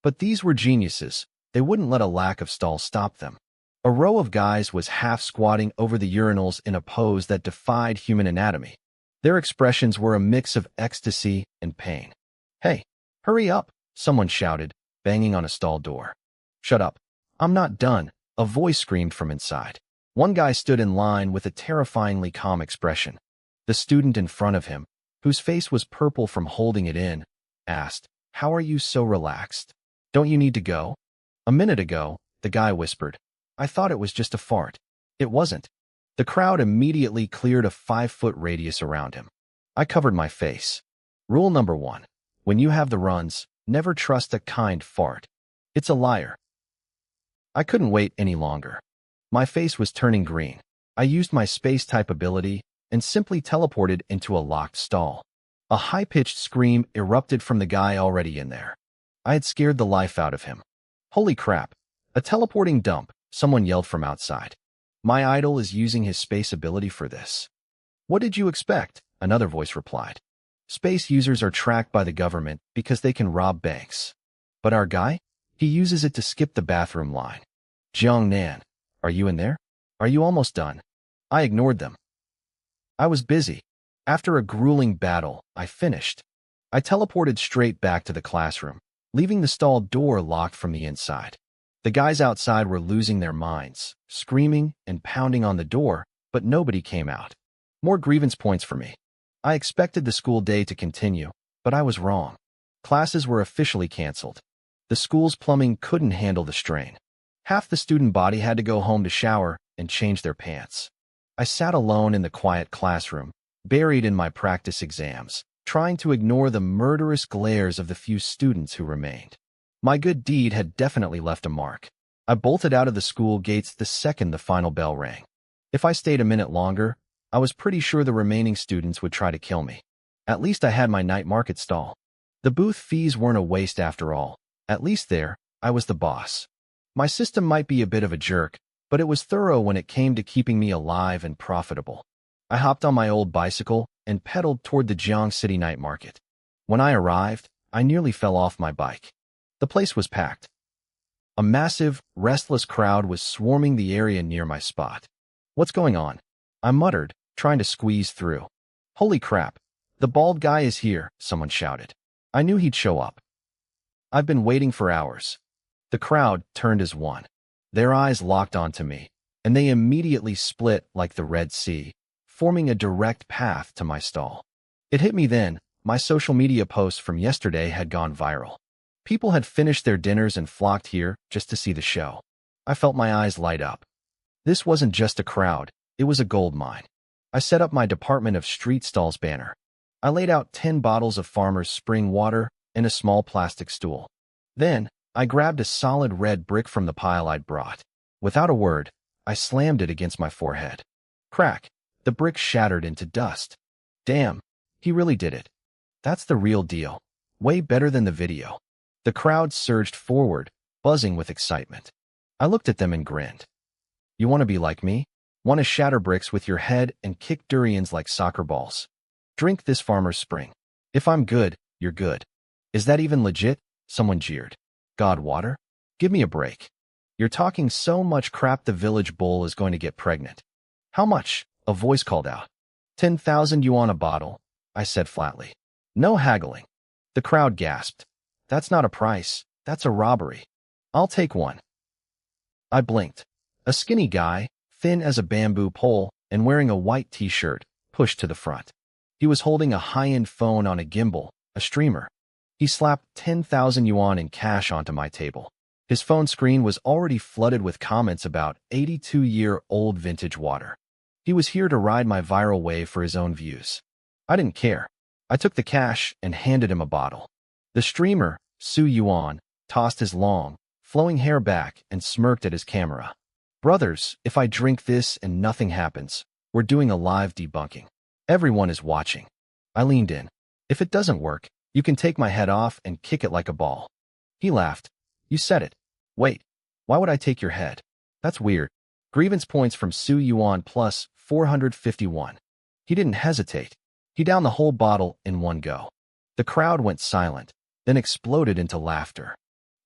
But these were geniuses. They wouldn't let a lack of stalls stop them. A row of guys was half squatting over the urinals in a pose that defied human anatomy. Their expressions were a mix of ecstasy and pain. Hey, hurry up, someone shouted, banging on a stall door. Shut up. I'm not done, a voice screamed from inside. One guy stood in line with a terrifyingly calm expression. The student in front of him, whose face was purple from holding it in, asked, "How are you so relaxed? Don't you need to go?" "A minute ago," the guy whispered. "I thought it was just a fart." It wasn't. The crowd immediately cleared a 5-foot radius around him. I covered my face. Rule number 1. When you have the runs, never trust a kind fart. It's a liar. I couldn't wait any longer. My face was turning green. I used my space-type ability and simply teleported into a locked stall. A high-pitched scream erupted from the guy already in there. I had scared the life out of him. Holy crap! A teleporting dump, someone yelled from outside. My idol is using his space ability for this. What did you expect? Another voice replied. Space users are tracked by the government because they can rob banks. But our guy? He uses it to skip the bathroom line. Jiang Nan, are you in there? Are you almost done? I ignored them. I was busy. After a grueling battle, I finished. I teleported straight back to the classroom, leaving the stall door locked from the inside. The guys outside were losing their minds, screaming and pounding on the door, but nobody came out. More grievance points for me. I expected the school day to continue, but I was wrong. Classes were officially canceled. The school's plumbing couldn't handle the strain. Half the student body had to go home to shower and change their pants. I sat alone in the quiet classroom, buried in my practice exams, trying to ignore the murderous glares of the few students who remained. My good deed had definitely left a mark. I bolted out of the school gates the second the final bell rang. If I stayed a minute longer, I was pretty sure the remaining students would try to kill me. At least I had my night market stall. The booth fees weren't a waste after all. At least there, I was the boss. My system might be a bit of a jerk, but it was thorough when it came to keeping me alive and profitable. I hopped on my old bicycle and pedaled toward the Jiang City night market. When I arrived, I nearly fell off my bike. The place was packed. A massive, restless crowd was swarming the area near my spot. What's going on? I muttered, trying to squeeze through. Holy crap, the bald guy is here, someone shouted. I knew he'd show up. I've been waiting for hours. The crowd turned as one. Their eyes locked onto me, and they immediately split like the Red Sea, forming a direct path to my stall. It hit me then, my social media posts from yesterday had gone viral. People had finished their dinners and flocked here just to see the show. I felt my eyes light up. This wasn't just a crowd, it was a gold mine. I set up my Department of Street Stalls banner. I laid out 10 bottles of Farmer's Spring water and a small plastic stool. Then, I grabbed a solid red brick from the pile I'd brought. Without a word, I slammed it against my forehead. Crack! The brick shattered into dust. Damn, he really did it. That's the real deal. Way better than the video. The crowd surged forward, buzzing with excitement. I looked at them and grinned. You want to be like me? Want to shatter bricks with your head and kick durians like soccer balls? Drink this Farmer's Spring. If I'm good, you're good. Is that even legit? Someone jeered. God, water? Give me a break. You're talking so much crap the village bull is going to get pregnant. How much? A voice called out. 10,000 yuan a bottle, I said flatly. No haggling. The crowd gasped. That's not a price. That's a robbery. I'll take one. I blinked. A skinny guy, thin as a bamboo pole and wearing a white t-shirt, pushed to the front. He was holding a high-end phone on a gimbal, a streamer. He slapped 10,000 yuan in cash onto my table. His phone screen was already flooded with comments about 82-year-old vintage water. He was here to ride my viral wave for his own views. I didn't care. I took the cash and handed him a bottle. The streamer, Su Yuan, tossed his long, flowing hair back and smirked at his camera. Brothers, if I drink this and nothing happens, we're doing a live debunking. Everyone is watching. I leaned in. If it doesn't work, you can take my head off and kick it like a ball. He laughed. You said it. Wait, why would I take your head? That's weird. Grievance points from Su Yuan plus 451. He didn't hesitate. He downed the whole bottle in one go. The crowd went silent, then exploded into laughter.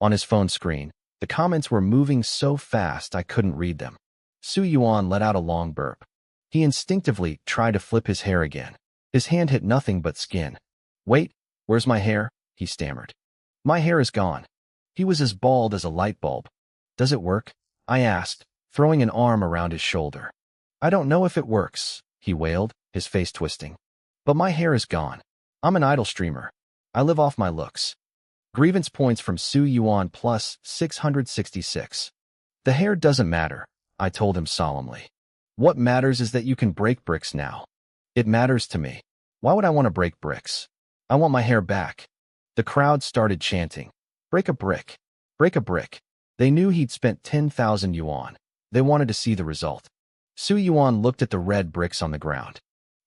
On his phone screen, the comments were moving so fast I couldn't read them. Su Yuan let out a long burp. He instinctively tried to flip his hair again. His hand hit nothing but skin. Wait, where's my hair? He stammered. My hair is gone. He was as bald as a light bulb. Does it work? I asked, throwing an arm around his shoulder. I don't know if it works, he wailed, his face twisting. But my hair is gone. I'm an idol streamer. I live off my looks. Grievance points from Su Yuan plus 666. The hair doesn't matter, I told him solemnly. What matters is that you can break bricks now. It matters to me. Why would I want to break bricks? I want my hair back. The crowd started chanting. Break a brick. Break a brick. They knew he'd spent 10,000 yuan. They wanted to see the result. Su Yuan looked at the red bricks on the ground.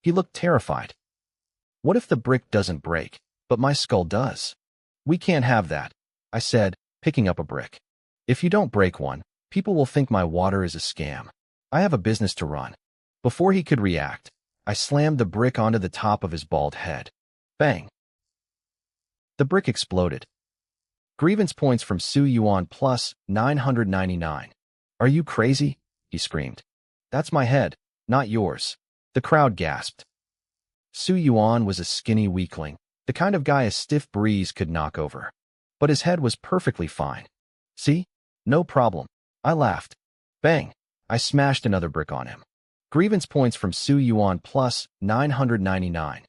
He looked terrified. What if the brick doesn't break, but my skull does? We can't have that, I said, picking up a brick. If you don't break one, people will think my water is a scam. I have a business to run. Before he could react, I slammed the brick onto the top of his bald head. Bang! The brick exploded. Grievance points from Su Yuan plus 999. Are you crazy? He screamed. That's my head, not yours. The crowd gasped. Su Yuan was a skinny weakling, the kind of guy a stiff breeze could knock over. But his head was perfectly fine. See? No problem. I laughed. Bang! I smashed another brick on him. Grievance points from Su Yuan plus 999.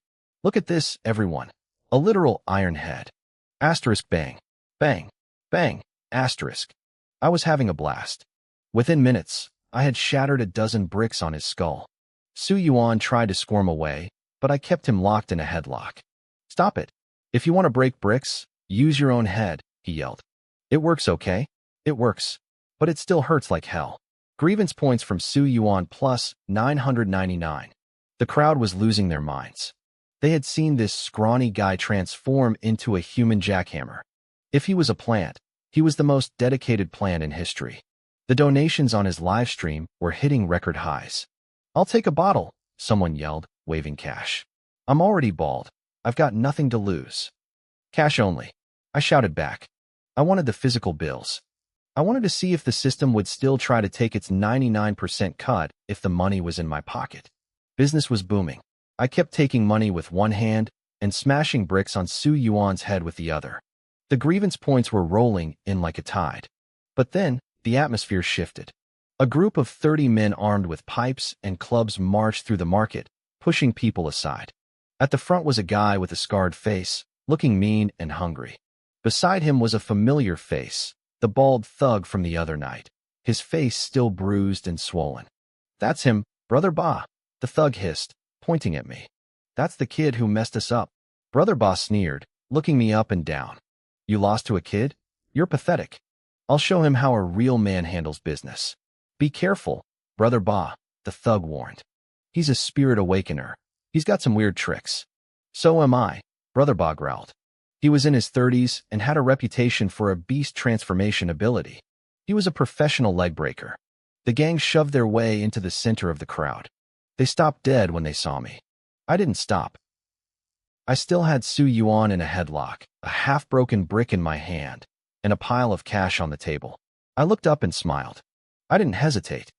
Look at this, everyone. A literal iron head. Asterisk bang. Bang. Bang. Asterisk. I was having a blast. Within minutes, I had shattered a dozen bricks on his skull. Su Yuan tried to squirm away, but I kept him locked in a headlock. Stop it. If you want to break bricks, use your own head, he yelled. It works okay. It works. But it still hurts like hell. Grievance points from Su Yuan plus 999. The crowd was losing their minds. They had seen this scrawny guy transform into a human jackhammer. If he was a plant, he was the most dedicated plant in history. The donations on his live stream were hitting record highs. I'll take a bottle, someone yelled, waving cash. I'm already bald. I've got nothing to lose. Cash only. I shouted back. I wanted the physical bills. I wanted to see if the system would still try to take its 99% cut if the money was in my pocket. Business was booming. I kept taking money with one hand and smashing bricks on Su Yuan's head with the other. The grievance points were rolling in like a tide. But then, the atmosphere shifted. A group of 30 men armed with pipes and clubs marched through the market, pushing people aside. At the front was a guy with a scarred face, looking mean and hungry. Beside him was a familiar face, the bald thug from the other night, his face still bruised and swollen. That's him, Brother Ba, the thug hissed, pointing at me. That's the kid who messed us up. Brother Ba sneered, looking me up and down. You lost to a kid? You're pathetic. I'll show him how a real man handles business. Be careful, Brother Ba, the thug warned. He's a spirit awakener. He's got some weird tricks. So am I, Brother Ba growled. He was in his 30s and had a reputation for a beast transformation ability. He was a professional leg breaker. The gang shoved their way into the center of the crowd. They stopped dead when they saw me. I didn't stop. I still had Su Yuan in a headlock, a half-broken brick in my hand, and a pile of cash on the table. I looked up and smiled. I didn't hesitate.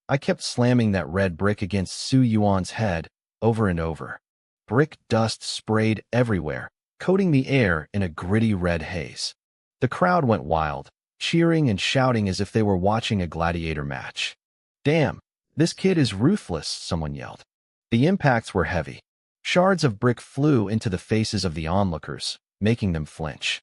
I kept slamming that red brick against Su Yuan's head over and over. Brick dust sprayed everywhere, coating the air in a gritty red haze. The crowd went wild, cheering and shouting as if they were watching a gladiator match. Damn, this kid is ruthless, someone yelled. The impacts were heavy. Shards of brick flew into the faces of the onlookers, making them flinch.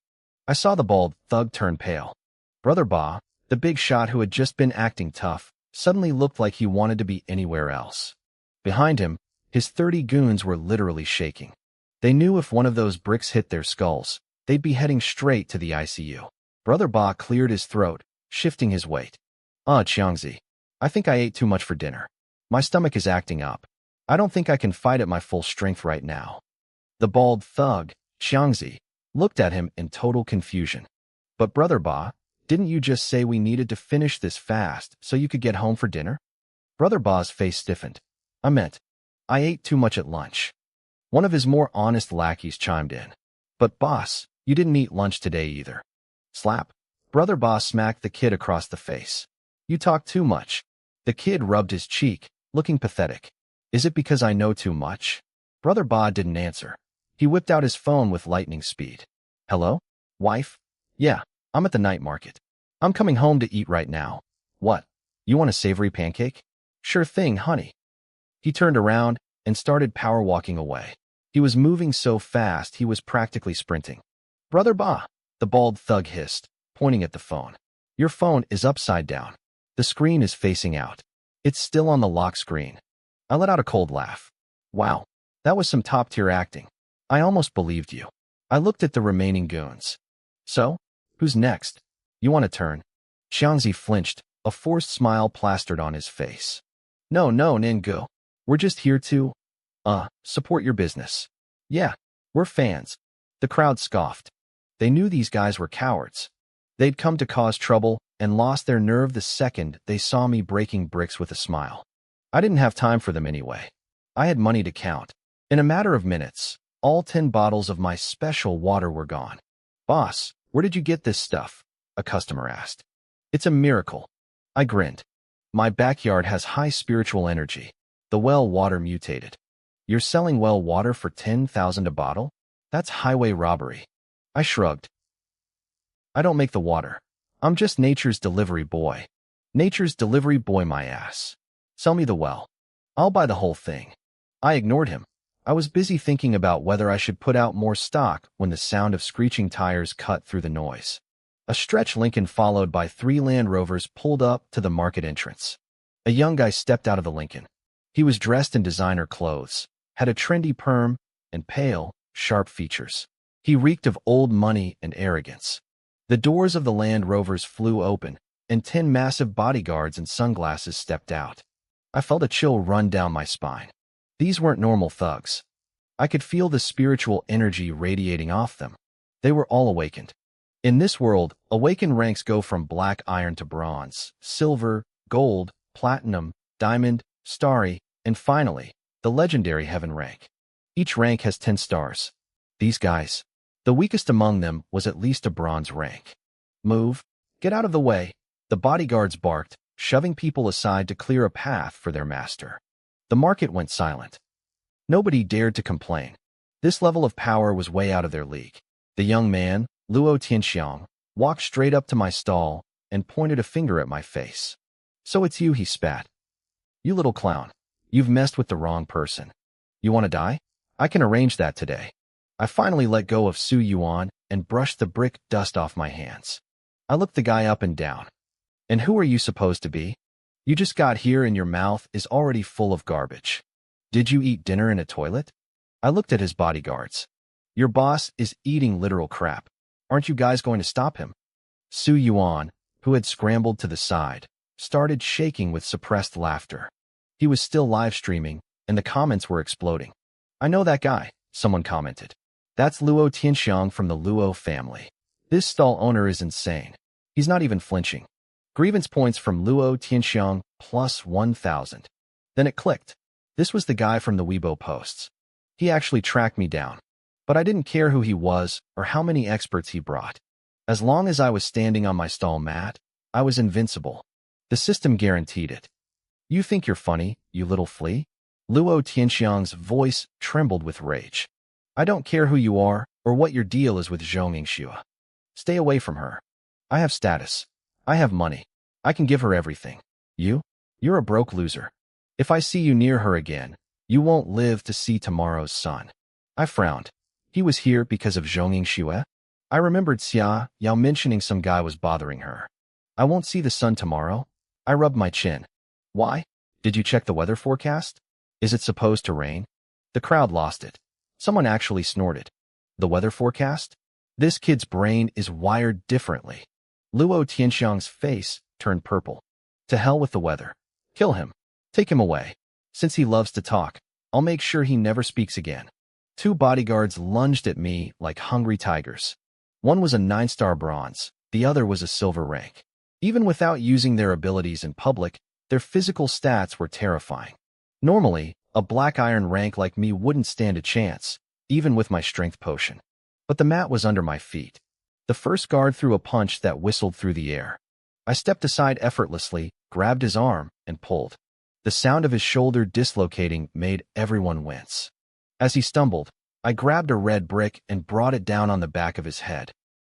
I saw the bald thug turn pale. Brother Ba, the big shot who had just been acting tough, suddenly looked like he wanted to be anywhere else. Behind him, his 30 goons were literally shaking. They knew if one of those bricks hit their skulls, they'd be heading straight to the ICU. Brother Ba cleared his throat, shifting his weight. Qiangzi, I think I ate too much for dinner. My stomach is acting up. I don't think I can fight at my full strength right now. The bald thug, Qiangzi, looked at him in total confusion. But Brother Ba, didn't you just say we needed to finish this fast so you could get home for dinner? Brother Ba's face stiffened. I ate too much at lunch. One of his more honest lackeys chimed in. But boss, you didn't eat lunch today either. Slap. Brother Ba smacked the kid across the face. You talk too much. The kid rubbed his cheek, looking pathetic. Is it because I know too much? Brother Ba didn't answer. He whipped out his phone with lightning speed. Hello? Wife? Yeah, I'm at the night market. I'm coming home to eat right now. What? You want a savory pancake? Sure thing, honey. He turned around and started power walking away. He was moving so fast he was practically sprinting. Brother Ba, the bald thug hissed, pointing at the phone. Your phone is upside down. The screen is facing out. It's still on the lock screen. I let out a cold laugh. Wow, that was some top-tier acting. I almost believed you. I looked at the remaining goons. So, who's next? You want to turn? Xiangzi flinched, a forced smile plastered on his face. No, Ningu. We're just here to, support your business. Yeah, we're fans. The crowd scoffed. They knew these guys were cowards. They'd come to cause trouble and lost their nerve the second they saw me breaking bricks with a smile. I didn't have time for them anyway. I had money to count. In a matter of minutes, all 10 bottles of my special water were gone. Boss, where did you get this stuff? A customer asked. It's a miracle. I grinned. My backyard has high spiritual energy. The well water mutated. You're selling well water for 10,000 a bottle? That's highway robbery. I shrugged. I don't make the water. I'm just nature's delivery boy. Nature's delivery boy, my ass. Sell me the well. I'll buy the whole thing. I ignored him. I was busy thinking about whether I should put out more stock when the sound of screeching tires cut through the noise. A stretch Lincoln followed by 3 Land Rovers pulled up to the market entrance. A young guy stepped out of the Lincoln. He was dressed in designer clothes, had a trendy perm, and pale, sharp features. He reeked of old money and arrogance. The doors of the Land Rovers flew open, and 10 massive bodyguards in sunglasses stepped out. I felt a chill run down my spine. These weren't normal thugs. I could feel the spiritual energy radiating off them. They were all awakened. In this world, awakened ranks go from black iron to bronze, silver, gold, platinum, diamond, starry, and finally, the legendary heaven rank. Each rank has 10 stars. These guys, the weakest among them was at least a bronze rank. Move. Get out of the way. The bodyguards barked, shoving people aside to clear a path for their master. The market went silent. Nobody dared to complain. This level of power was way out of their league. The young man, Luo Tianxiang, walked straight up to my stall and pointed a finger at my face. So it's you, he spat. You little clown. You've messed with the wrong person. You want to die? I can arrange that today. I finally let go of Su Yuan and brushed the brick dust off my hands. I looked the guy up and down. And who are you supposed to be? You just got here and your mouth is already full of garbage. Did you eat dinner in a toilet? I looked at his bodyguards. Your boss is eating literal crap. Aren't you guys going to stop him? Su Yuan, who had scrambled to the side, started shaking with suppressed laughter. He was still live streaming, and the comments were exploding. I know that guy, someone commented. That's Luo Tianxiang from the Luo family. This stall owner is insane. He's not even flinching. Grievance points from Luo Tianxiang plus 1,000. Then it clicked. This was the guy from the Weibo posts. He actually tracked me down. But I didn't care who he was or how many experts he brought. As long as I was standing on my stall mat, I was invincible. The system guaranteed it. You think you're funny, you little flea? Luo Tianxiang's voice trembled with rage. I don't care who you are or what your deal is with Zhong Yingxue. Stay away from her. I have status. I have money. I can give her everything. You're a broke loser. If I see you near her again, you won't live to see tomorrow's sun. I frowned. He was here because of Zhong Yingxue? I remembered Xia Yao mentioning some guy was bothering her. I won't see the sun tomorrow? I rubbed my chin. Why? Did you check the weather forecast? Is it supposed to rain? The crowd lost it. Someone actually snorted. The weather forecast? This kid's brain is wired differently. Luo Tianxiang's face turned purple. To hell with the weather. Kill him. Take him away. Since he loves to talk, I'll make sure he never speaks again. 2 bodyguards lunged at me like hungry tigers. One was a 9-star bronze, the other was a silver rank. Even without using their abilities in public, their physical stats were terrifying. Normally, a black iron rank like me wouldn't stand a chance, even with my strength potion. But the mat was under my feet. The first guard threw a punch that whistled through the air. I stepped aside effortlessly, grabbed his arm, and pulled. The sound of his shoulder dislocating made everyone wince. As he stumbled, I grabbed a red brick and brought it down on the back of his head.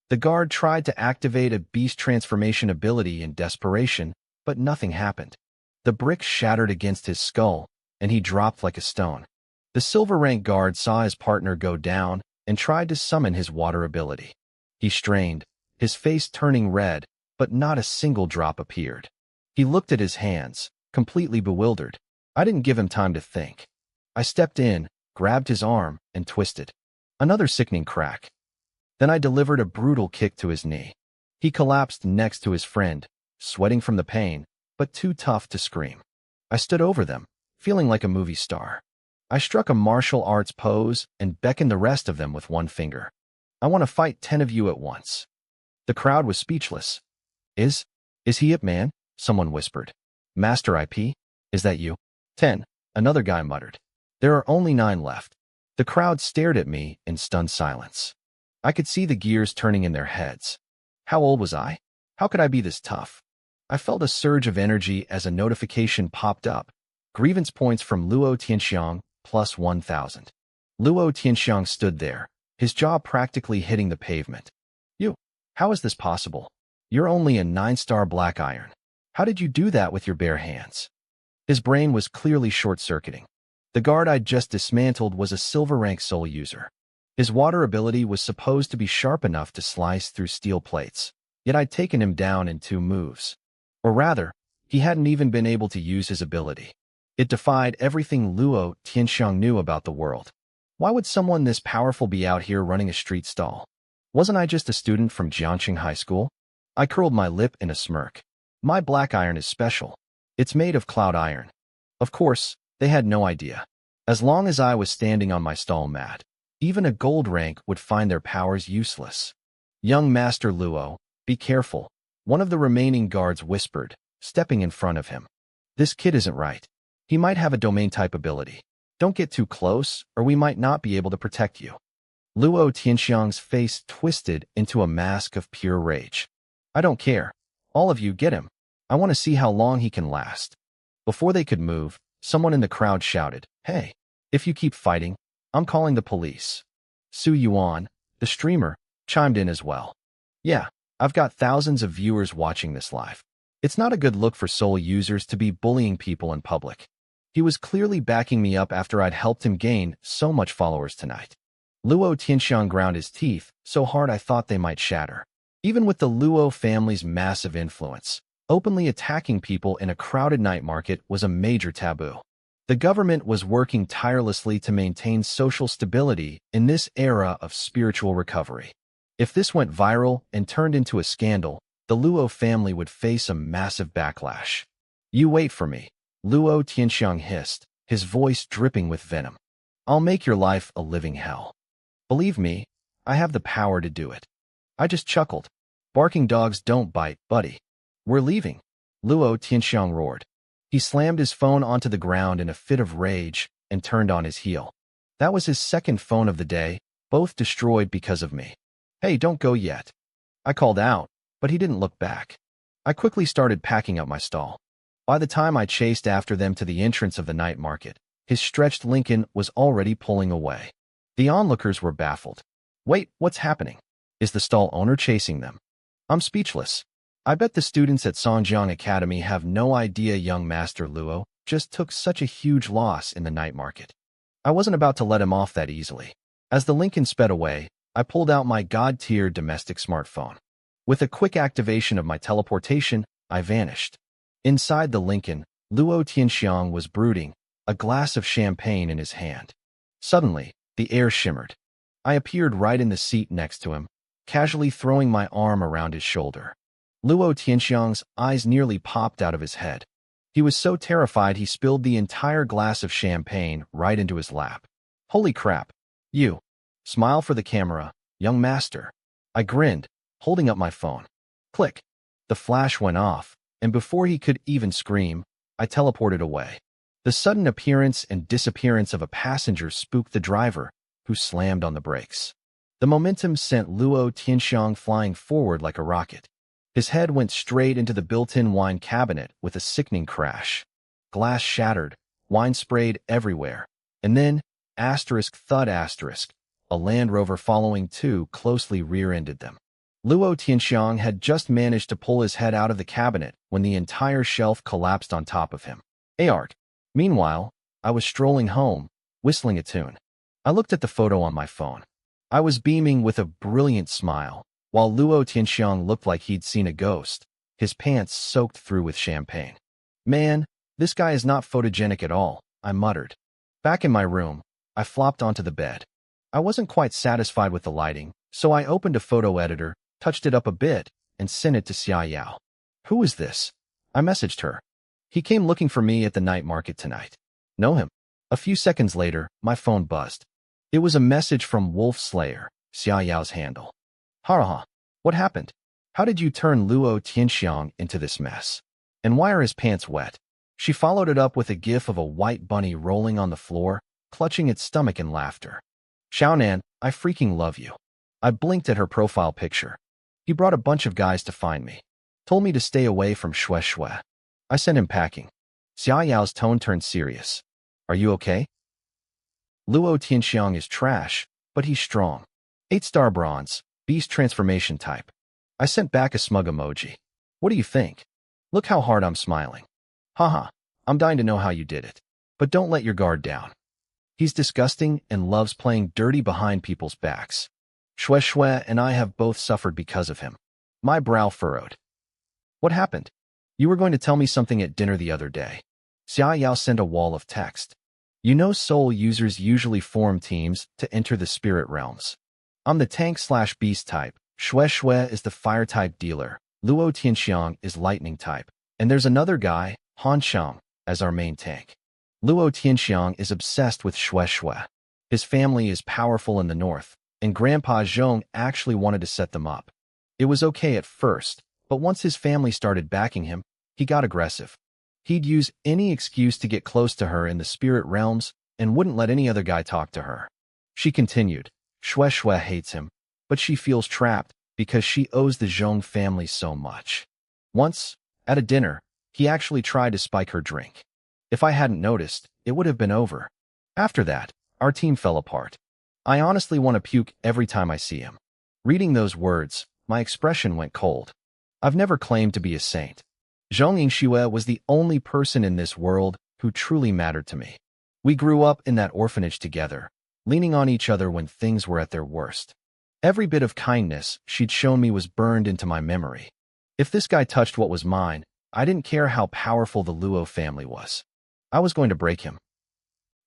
The guard tried to activate a beast transformation ability in desperation, but nothing happened. The brick shattered against his skull, and he dropped like a stone. The silver rank guard saw his partner go down and tried to summon his water ability. He strained, his face turning red, but not a single drop appeared. He looked at his hands, completely bewildered. I didn't give him time to think. I stepped in, grabbed his arm, and twisted. Another sickening crack. Then I delivered a brutal kick to his knee. He collapsed next to his friend, sweating from the pain, but too tough to scream. I stood over them, feeling like a movie star. I struck a martial arts pose and beckoned the rest of them with one finger. I want to fight 10 of you at once. The crowd was speechless. Is he Ip Man? Someone whispered. Master IP? Is that you? 10, another guy muttered. There are only 9 left. The crowd stared at me in stunned silence. I could see the gears turning in their heads. How old was I? How could I be this tough? I felt a surge of energy as a notification popped up. Grievance points from Luo Tianxiang plus 1,000. Luo Tianxiang stood there, his jaw practically hitting the pavement. How is this possible? You're only a 9-star black iron. How did you do that with your bare hands? His brain was clearly short-circuiting. The guard I'd just dismantled was a silver rank soul user. His water ability was supposed to be sharp enough to slice through steel plates, yet I'd taken him down in 2 moves. Or rather, he hadn't even been able to use his ability. It defied everything Luo Tianxiang knew about the world. Why would someone this powerful be out here running a street stall? Wasn't I just a student from Jiangqing High School? I curled my lip in a smirk. My black iron is special. It's made of cloud iron. Of course, they had no idea. As long as I was standing on my stall mat, even a gold rank would find their powers useless. Young Master Luo, be careful, one of the remaining guards whispered, stepping in front of him. This kid isn't right. He might have a domain-type ability. Don't get too close, or we might not be able to protect you. Luo Tianxiang's face twisted into a mask of pure rage. I don't care. All of you, get him. I want to see how long he can last. Before they could move, someone in the crowd shouted, Hey, if you keep fighting, I'm calling the police. Su Yuan, the streamer, chimed in as well. Yeah, I've got thousands of viewers watching this live. It's not a good look for soul users to be bullying people in public. He was clearly backing me up after I'd helped him gain so much followers tonight. Luo Tianxiang ground his teeth so hard I thought they might shatter. Even with the Luo family's massive influence, openly attacking people in a crowded night market was a major taboo. The government was working tirelessly to maintain social stability in this era of spiritual recovery. If this went viral and turned into a scandal, the Luo family would face a massive backlash. You wait for me, Luo Tianxiang hissed, his voice dripping with venom. I'll make your life a living hell. Believe me, I have the power to do it. I just chuckled. Barking dogs don't bite, buddy. We're leaving, Luo Tianxiang roared. He slammed his phone onto the ground in a fit of rage and turned on his heel. That was his second phone of the day, both destroyed because of me. Hey, don't go yet. I called out, but he didn't look back. I quickly started packing up my stall. By the time I chased after them to the entrance of the night market, his stretched Lincoln was already pulling away. The onlookers were baffled. Wait, what's happening? Is the stall owner chasing them? I'm speechless. I bet the students at Songjiang Academy have no idea young Master Luo just took such a huge loss in the night market. I wasn't about to let him off that easily. As the Lincoln sped away, I pulled out my god-tier domestic smartphone. With a quick activation of my teleportation, I vanished. Inside the Lincoln, Luo Tianxiang was brooding, a glass of champagne in his hand. Suddenly, the air shimmered. I appeared right in the seat next to him, casually throwing my arm around his shoulder. Luo Tianxiang's eyes nearly popped out of his head. He was so terrified he spilled the entire glass of champagne right into his lap. Holy crap. You. Smile for the camera, young master. I grinned, holding up my phone. Click. The flash went off, and before he could even scream, I teleported away. The sudden appearance and disappearance of a passenger spooked the driver, who slammed on the brakes. The momentum sent Luo Tianxiang flying forward like a rocket. His head went straight into the built-in wine cabinet with a sickening crash. Glass shattered, wine sprayed everywhere, and then, thud, a Land Rover following too closely rear-ended them. Luo Tianxiang had just managed to pull his head out of the cabinet when the entire shelf collapsed on top of him. Arg. Meanwhile, I was strolling home, whistling a tune. I looked at the photo on my phone. I was beaming with a brilliant smile, while Luo Tianxiang looked like he'd seen a ghost, his pants soaked through with champagne. Man, this guy is not photogenic at all, I muttered. Back in my room, I flopped onto the bed. I wasn't quite satisfied with the lighting, so I opened a photo editor, touched it up a bit, and sent it to Xia Yao. Who is this? I messaged her. He came looking for me at the night market tonight. Know him? A few seconds later, my phone buzzed. It was a message from Wolf Slayer, Xia Yao's handle. Haraha. What happened? How did you turn Luo Tianxiang into this mess? And why are his pants wet? She followed it up with a gif of a white bunny rolling on the floor, clutching its stomach in laughter. Xiaonan, I freaking love you. I blinked at her profile picture. He brought a bunch of guys to find me. Told me to stay away from Xue Xue. I sent him packing. Xia Yao's tone turned serious. Are you okay? Luo Tianxiang is trash, but he's strong. 8-star bronze, beast transformation type. I sent back a smug emoji. What do you think? Look how hard I'm smiling. Haha, I'm dying to know how you did it. But don't let your guard down. He's disgusting and loves playing dirty behind people's backs. Xue Xue and I have both suffered because of him. My brow furrowed. What happened? You were going to tell me something at dinner the other day. Xia Yao sent a wall of text. You know soul users usually form teams to enter the spirit realms. I'm the tank/beast type, Xue Xue is the fire type dealer, Luo Tianxiang is lightning type, and there's another guy, Han Xiang, as our main tank. Luo Tianxiang is obsessed with Xue Xue. His family is powerful in the north, and Grandpa Zhong actually wanted to set them up. It was okay at first, but once his family started backing him, he got aggressive. He'd use any excuse to get close to her in the spirit realms and wouldn't let any other guy talk to her. She continued, Xue Xue hates him, but she feels trapped because she owes the Zhong family so much. Once, at a dinner, he actually tried to spike her drink. If I hadn't noticed, it would have been over. After that, our team fell apart. I honestly want to puke every time I see him. Reading those words, my expression went cold. I've never claimed to be a saint. Zhong Yingxue was the only person in this world who truly mattered to me. We grew up in that orphanage together, leaning on each other when things were at their worst. Every bit of kindness she'd shown me was burned into my memory. If this guy touched what was mine, I didn't care how powerful the Luo family was. I was going to break him.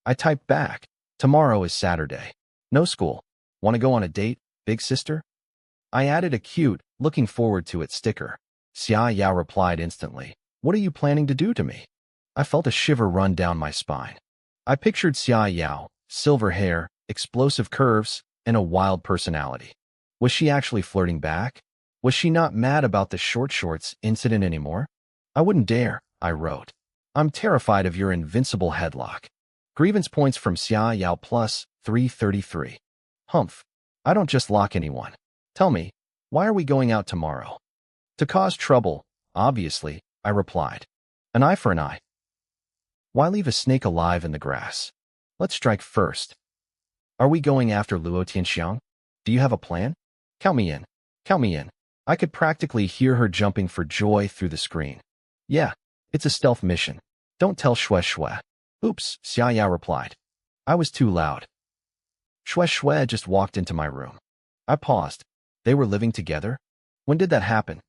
I typed back, tomorrow is Saturday. No school. Want to go on a date, big sister? I added a cute, looking forward to it sticker. Xia Yao replied instantly. What are you planning to do to me? I felt a shiver run down my spine. I pictured Xia Yao, silver hair, explosive curves, and a wild personality. Was she actually flirting back? Was she not mad about the short shorts incident anymore? I wouldn't dare, I wrote. I'm terrified of your invincible headlock. Grievance points from Xia Yao plus 333. Humph. I don't just lock anyone. Tell me, why are we going out tomorrow? To cause trouble, obviously, I replied. An eye for an eye. Why leave a snake alive in the grass? Let's strike first. Are we going after Luo Tianxiang? Do you have a plan? Count me in. Count me in. I could practically hear her jumping for joy through the screen. Yeah, it's a stealth mission. Don't tell Xue Xue. Oops, Xia Yao replied. I was too loud. Xue Xue just walked into my room. I paused. They were living together? When did that happen?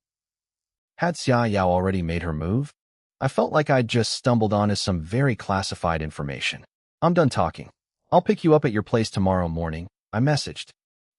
Had Xia Yao already made her move? I felt like I'd just stumbled onto some very classified information. I'm done talking. I'll pick you up at your place tomorrow morning, I messaged.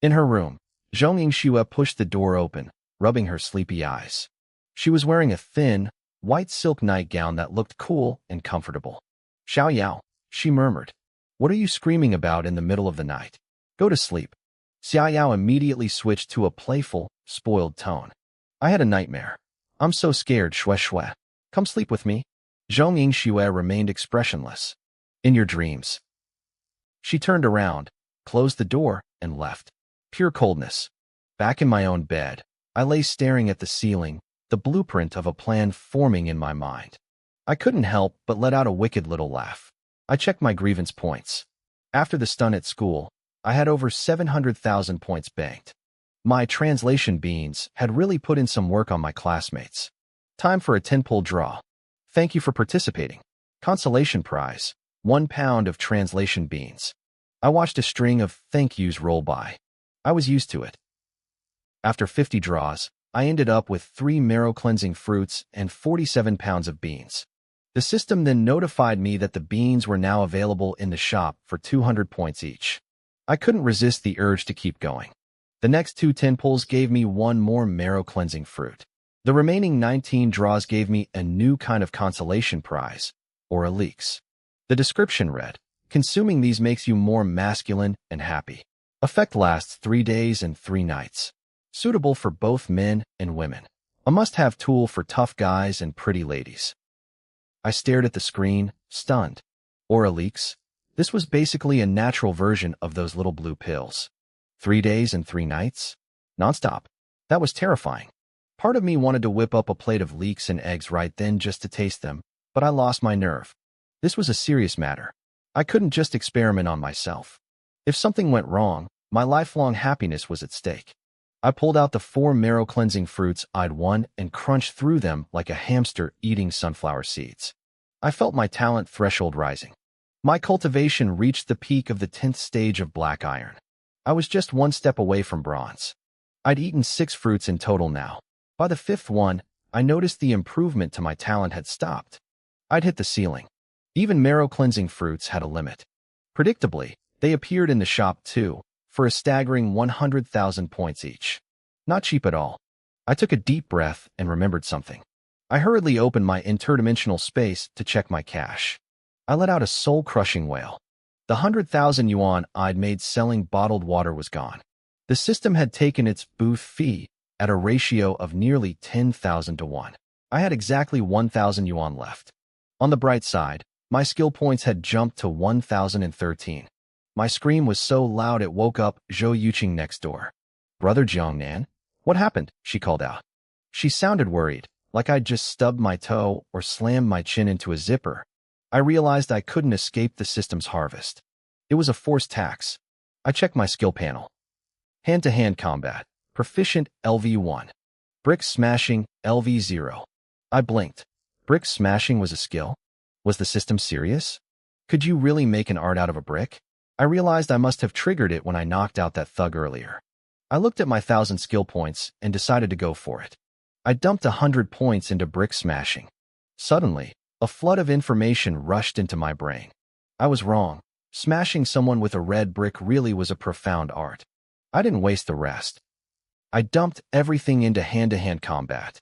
In her room, Zhong Yingxue pushed the door open, rubbing her sleepy eyes. She was wearing a thin, white silk nightgown that looked cool and comfortable. Xiao Yao, she murmured. What are you screaming about in the middle of the night? Go to sleep. Xia Yao immediately switched to a playful, spoiled tone. I had a nightmare. I'm so scared, Xue Xue. Come sleep with me. Zhong Yingxue remained expressionless. In your dreams. She turned around, closed the door, and left. Pure coldness. Back in my own bed, I lay staring at the ceiling, the blueprint of a plan forming in my mind. I couldn't help but let out a wicked little laugh. I checked my grievance points. After the stun at school, I had over 700,000 points banked. My translation beans had really put in some work on my classmates. Time for a 10-pull draw. Thank you for participating. Consolation prize, 1 pound of translation beans. I watched a string of thank yous roll by. I was used to it. After 50 draws, I ended up with 3 marrow-cleansing fruits and 47 pounds of beans. The system then notified me that the beans were now available in the shop for 200 points each. I couldn't resist the urge to keep going. The next 2 10 pulls gave me 1 more marrow-cleansing fruit. The remaining 19 draws gave me a new kind of consolation prize, or a leeks. The description read, consuming these makes you more masculine and happy. Effect lasts 3 days and 3 nights. Suitable for both men and women. A must-have tool for tough guys and pretty ladies. I stared at the screen, stunned. Aura leaks? This was basically a natural version of those little blue pills. 3 days and 3 nights? Nonstop. That was terrifying. Part of me wanted to whip up a plate of leeks and eggs right then just to taste them, but I lost my nerve. This was a serious matter. I couldn't just experiment on myself. If something went wrong, my lifelong happiness was at stake. I pulled out the 4 marrow-cleansing fruits I'd won and crunched through them like a hamster eating sunflower seeds. I felt my talent threshold rising. My cultivation reached the peak of the 10th stage of black iron. I was just 1 step away from bronze. I'd eaten 6 fruits in total now. By the 5th one, I noticed the improvement to my talent had stopped. I'd hit the ceiling. Even marrow-cleansing fruits had a limit. Predictably, they appeared in the shop too, for a staggering 100,000 points each. Not cheap at all. I took a deep breath and remembered something. I hurriedly opened my interdimensional space to check my cash. I let out a soul-crushing wail. The 100,000 yuan I'd made selling bottled water was gone. The system had taken its booth fee at a ratio of nearly 10,000 to 1. I had exactly 1,000 yuan left. On the bright side, my skill points had jumped to 1,013. My scream was so loud it woke up Zhou Yuqing next door. Brother Jiangnan? What happened? She called out. She sounded worried, like I'd just stubbed my toe or slammed my chin into a zipper. I realized I couldn't escape the system's harvest. It was a forced tax. I checked my skill panel. Hand-to-hand combat. Proficient LV1. Brick smashing LV0. I blinked. Brick smashing was a skill? Was the system serious? Could you really make an art out of a brick? I realized I must have triggered it when I knocked out that thug earlier. I looked at my 1,000 skill points and decided to go for it. I dumped 100 points into brick smashing. Suddenly, a flood of information rushed into my brain. I was wrong. Smashing someone with a red brick really was a profound art. I didn't waste the rest. I dumped everything into hand-to-hand combat.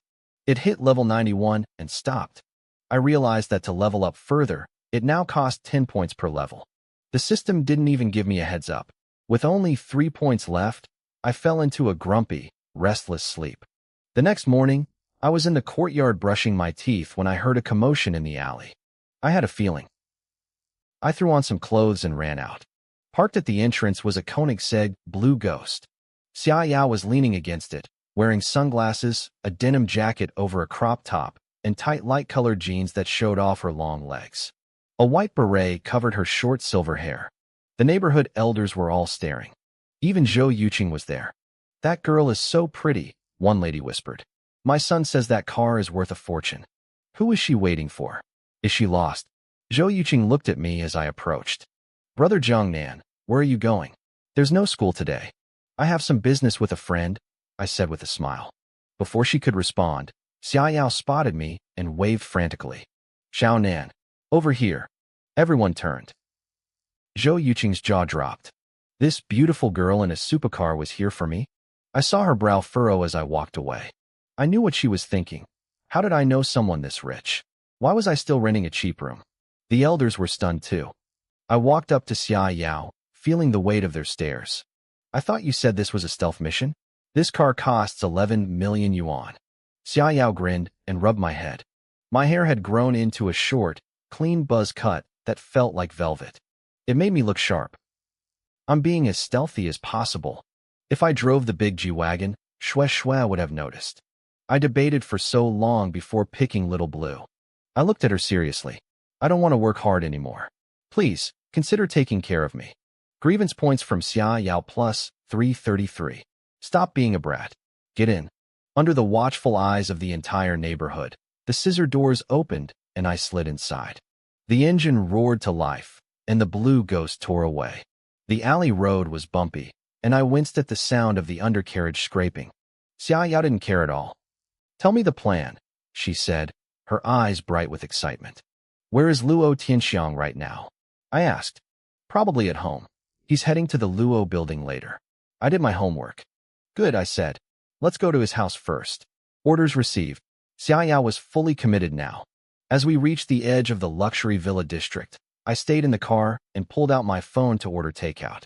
It hit level 91 and stopped. I realized that to level up further, it now cost 10 points per level. The system didn't even give me a heads up. With only 3 points left, I fell into a grumpy, restless sleep. The next morning, I was in the courtyard brushing my teeth when I heard a commotion in the alley. I had a feeling. I threw on some clothes and ran out. Parked at the entrance was a Koenigsegg blue Ghost. Xia Yao was leaning against it, wearing sunglasses, a denim jacket over a crop top, and tight light-colored jeans that showed off her long legs. A white beret covered her short silver hair. The neighborhood elders were all staring. Even Zhou Yuqing was there. "That girl is so pretty," one lady whispered. "My son says that car is worth a fortune. Who is she waiting for? Is she lost?" Zhou Yuqing looked at me as I approached. "Brother Jiangnan, where are you going?" "There's no school today. I have some business with a friend," I said with a smile. Before she could respond, Xia Yao spotted me and waved frantically. "Xiaonan, over here." Everyone turned. Zhou Yuqing's jaw dropped. This beautiful girl in a supercar was here for me? I saw her brow furrow as I walked away. I knew what she was thinking. How did I know someone this rich? Why was I still renting a cheap room? The elders were stunned too. I walked up to Xia Yao, feeling the weight of their stares. "I thought you said this was a stealth mission? This car costs 11 million yuan. Xia Yao grinned and rubbed my head. My hair had grown into a short, clean buzz cut that felt like velvet. It made me look sharp. I'm being as stealthy as possible. If I drove the big G-Wagon, Shue would have noticed. I debated for so long before picking Little Blue. I looked at her seriously. "I don't want to work hard anymore. Please, consider taking care of me." Grievance points from Xia Yao plus 333. "Stop being a brat. Get in." Under the watchful eyes of the entire neighborhood, the scissor doors opened and I slid inside. The engine roared to life, and the blue Ghost tore away. The alley road was bumpy, and I winced at the sound of the undercarriage scraping. Xia Yao didn't care at all. "Tell me the plan," she said, her eyes bright with excitement. "Where is Luo Tianxiang right now?" I asked. "Probably at home. He's heading to the Luo building later." I did my homework. "Good," I said. "Let's go to his house first." Orders received. Xia Yao was fully committed now. As we reached the edge of the luxury villa district, I stayed in the car and pulled out my phone to order takeout.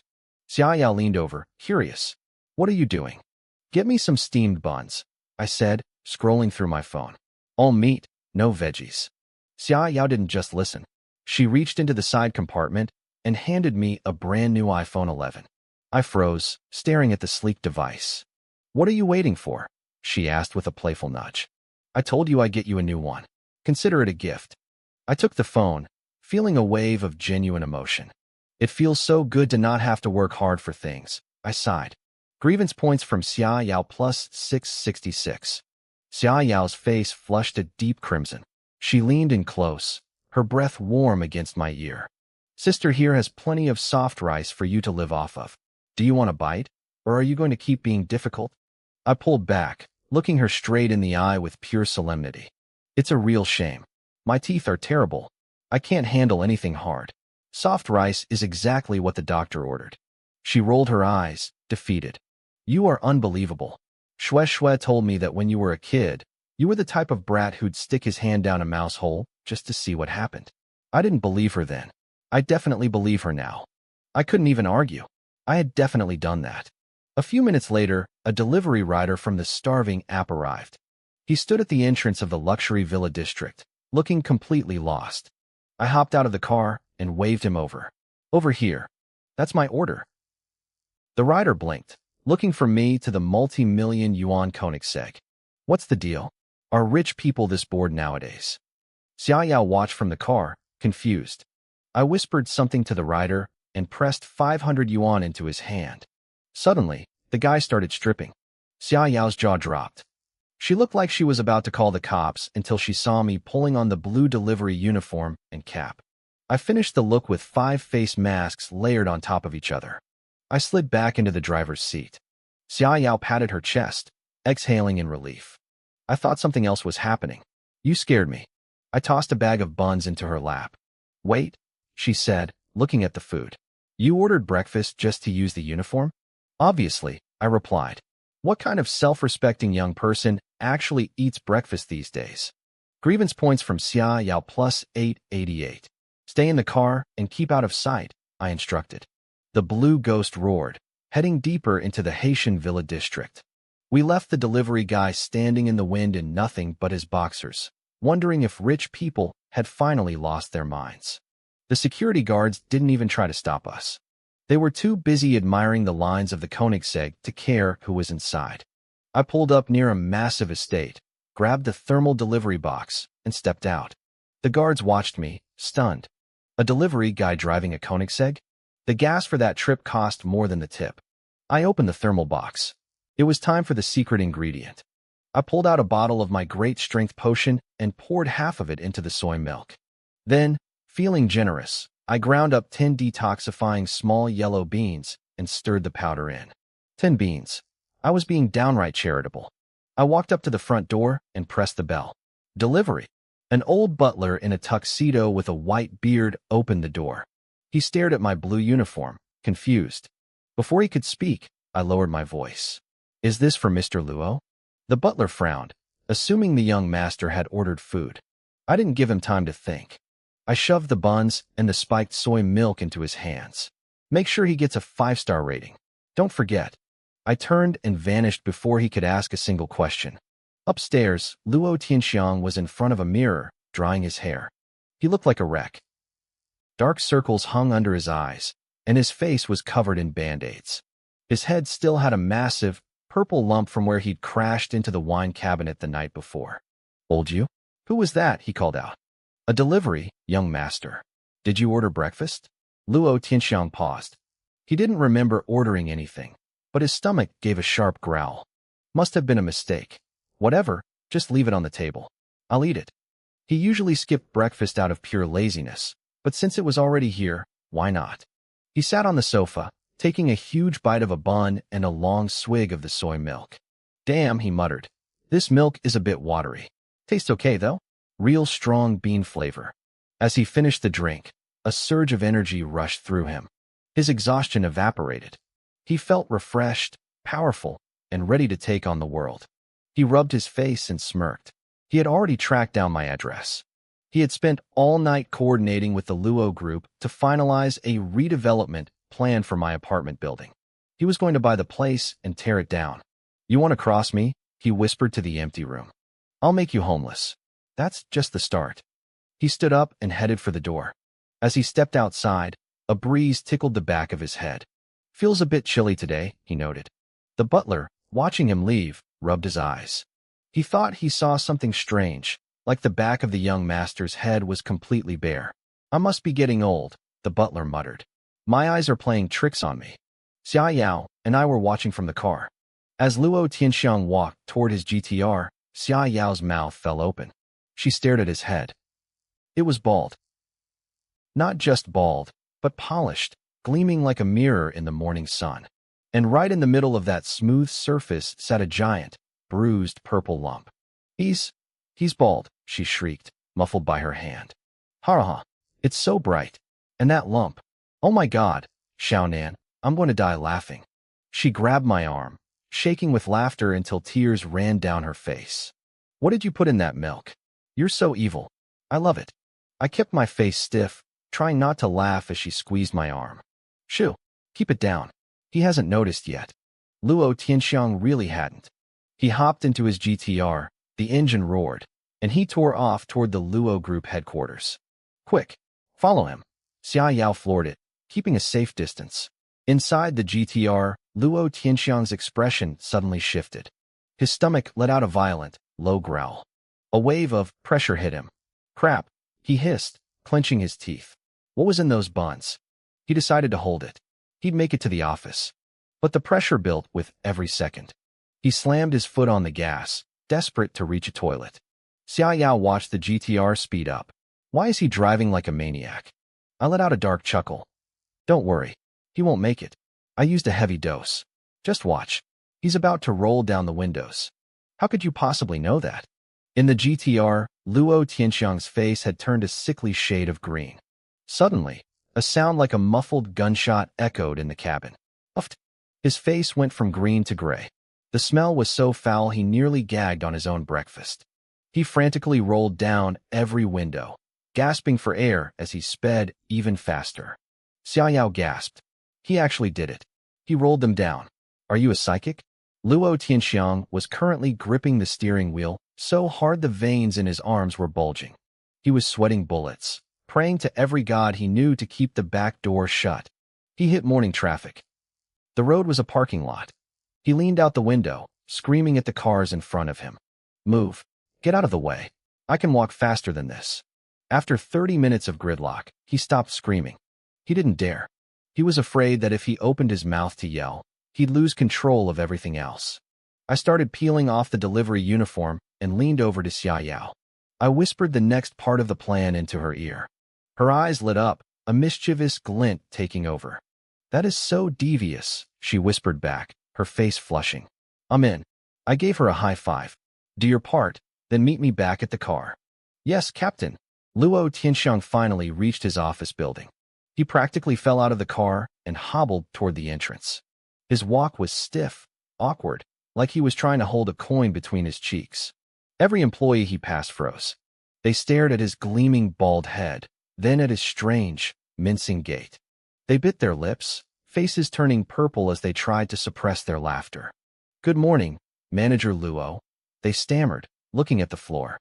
Xia Yao leaned over, curious. "What are you doing?" "Get me some steamed buns," I said, scrolling through my phone. "All meat, no veggies." Xia Yao didn't just listen. She reached into the side compartment and handed me a brand new iPhone 11. I froze, staring at the sleek device. "What are you waiting for?" she asked with a playful nudge. "I told you I'd get you a new one. Consider it a gift." I took the phone, feeling a wave of genuine emotion. "It feels so good to not have to work hard for things," I sighed. Grievance points from Xia Yao plus 666. Xia Yao's face flushed a deep crimson. She leaned in close, her breath warm against my ear. "Sister here has plenty of soft rice for you to live off of. Do you want a bite, or are you going to keep being difficult?" I pulled back, looking her straight in the eye with pure solemnity. "It's a real shame. My teeth are terrible. I can't handle anything hard. Soft rice is exactly what the doctor ordered." She rolled her eyes, defeated. "You are unbelievable. Shue told me that when you were a kid, you were the type of brat who'd stick his hand down a mouse hole just to see what happened." I didn't believe her then. I definitely believe her now. I couldn't even argue. I had definitely done that. A few minutes later, a delivery rider from the starving app arrived. He stood at the entrance of the luxury villa district, looking completely lost. I hopped out of the car and waved him over. "Over here. That's my order." The rider blinked, looking from me to the multi-million yuan Koenigsegg. "What's the deal? Are rich people this bored nowadays?" Xia Yao watched from the car, confused. I whispered something to the rider and pressed 500 yuan into his hand. Suddenly, the guy started stripping. Xia Yao's jaw dropped. She looked like she was about to call the cops until she saw me pulling on the blue delivery uniform and cap. I finished the look with 5 face masks layered on top of each other. I slid back into the driver's seat. Xia Yao patted her chest, exhaling in relief. I thought something else was happening. "You scared me." I tossed a bag of buns into her lap. "Wait," she said, looking at the food. "You ordered breakfast just to use the uniform?" "Obviously," I replied. "What kind of self-respecting young person actually eats breakfast these days. Grievance points from Xia Yao plus 888. Stay in the car and keep out of sight, I instructed. The blue ghost roared, heading deeper into the Haitian Villa district. We left the delivery guy standing in the wind in nothing but his boxers, wondering if rich people had finally lost their minds. The security guards didn't even try to stop us. They were too busy admiring the lines of the Koenigsegg to care who was inside. I pulled up near a massive estate, grabbed the thermal delivery box, and stepped out. The guards watched me, stunned. A delivery guy driving a Koenigsegg? The gas for that trip cost more than the tip. I opened the thermal box. It was time for the secret ingredient. I pulled out a bottle of my great strength potion and poured half of it into the soy milk. Then, feeling generous, I ground up 10 detoxifying small yellow beans and stirred the powder in. 10 beans. I was being downright charitable. I walked up to the front door and pressed the bell. Delivery. An old butler in a tuxedo with a white beard opened the door. He stared at my blue uniform, confused. Before he could speak, I lowered my voice. Is this for Mr. Luo? The butler frowned, assuming the young master had ordered food. I didn't give him time to think. I shoved the buns and the spiked soy milk into his hands. Make sure he gets a 5-star rating. Don't forget. I turned and vanished before he could ask a single question. Upstairs, Luo Tianxiang was in front of a mirror, drying his hair. He looked like a wreck. Dark circles hung under his eyes, and his face was covered in band-aids. His head still had a massive, purple lump from where he'd crashed into the wine cabinet the night before. Old you? Who was that? He called out. A delivery, young master. Did you order breakfast? Luo Tianxiang paused. He didn't remember ordering anything, but his stomach gave a sharp growl. Must have been a mistake. Whatever, just leave it on the table. I'll eat it. He usually skipped breakfast out of pure laziness, but since it was already here, why not? He sat on the sofa, taking a huge bite of a bun and a long swig of the soy milk. Damn, he muttered. This milk is a bit watery. Tastes okay, though. Real strong bean flavor. As he finished the drink, a surge of energy rushed through him. His exhaustion evaporated. He felt refreshed, powerful, and ready to take on the world. He rubbed his face and smirked. He had already tracked down my address. He had spent all night coordinating with the Luo group to finalize a redevelopment plan for my apartment building. He was going to buy the place and tear it down. You want to cross me? He whispered to the empty room. I'll make you homeless. That's just the start. He stood up and headed for the door. As he stepped outside, a breeze tickled the back of his head. Feels a bit chilly today, he noted. The butler, watching him leave, rubbed his eyes. He thought he saw something strange, like the back of the young master's head was completely bare. I must be getting old, the butler muttered. My eyes are playing tricks on me. Xia Yao and I were watching from the car. As Luo Tianxiang walked toward his GTR, Xia Yao's mouth fell open. She stared at his head. It was bald. Not just bald, but polished, gleaming like a mirror in the morning sun. And right in the middle of that smooth surface sat a giant, bruised purple lump. He's bald, she shrieked, muffled by her hand. Ha! It's so bright. And that lump. Oh my God, Xiaonan, I'm going to die laughing. She grabbed my arm, shaking with laughter until tears ran down her face. What did you put in that milk? You're so evil. I love it. I kept my face stiff, trying not to laugh as she squeezed my arm. Shoo, keep it down. He hasn't noticed yet. Luo Tianxiang really hadn't. He hopped into his GTR, the engine roared, and he tore off toward the Luo group headquarters. Quick, follow him. Xia Yao floored it, keeping a safe distance. Inside the GTR, Luo Tianxiang's expression suddenly shifted. His stomach let out a violent, low growl. A wave of pressure hit him. Crap, he hissed, clenching his teeth. What was in those buns? He decided to hold it. He'd make it to the office. But the pressure built with every second. He slammed his foot on the gas, desperate to reach a toilet. Xia Yao watched the GTR speed up. Why is he driving like a maniac? I let out a dark chuckle. Don't worry. He won't make it. I used a heavy dose. Just watch. He's about to roll down the windows. How could you possibly know that? In the GTR, Luo Tianxiang's face had turned a sickly shade of green. Suddenly, a sound like a muffled gunshot echoed in the cabin. Uffed. His face went from green to gray. The smell was so foul he nearly gagged on his own breakfast. He frantically rolled down every window, gasping for air as he sped even faster. Xiaoyao gasped. He actually did it. He rolled them down. Are you a psychic? Luo Tianxiang was currently gripping the steering wheel so hard the veins in his arms were bulging. He was sweating bullets, praying to every god he knew to keep the back door shut. He hit morning traffic. The road was a parking lot. He leaned out the window, screaming at the cars in front of him. Move. Get out of the way. I can walk faster than this. After 30 minutes of gridlock, he stopped screaming. He didn't dare. He was afraid that if he opened his mouth to yell, he'd lose control of everything else. I started peeling off the delivery uniform and leaned over to Xiaoyao. I whispered the next part of the plan into her ear. Her eyes lit up, a mischievous glint taking over. That is so devious, she whispered back, her face flushing. I'm in. I gave her a high five. Do your part, then meet me back at the car. Yes, Captain. Luo Tianxiang finally reached his office building. He practically fell out of the car and hobbled toward the entrance. His walk was stiff, awkward, like he was trying to hold a coin between his cheeks. Every employee he passed froze. They stared at his gleaming bald head, then at his strange, mincing gait. They bit their lips, faces turning purple as they tried to suppress their laughter. Good morning, Manager Luo. They stammered, looking at the floor.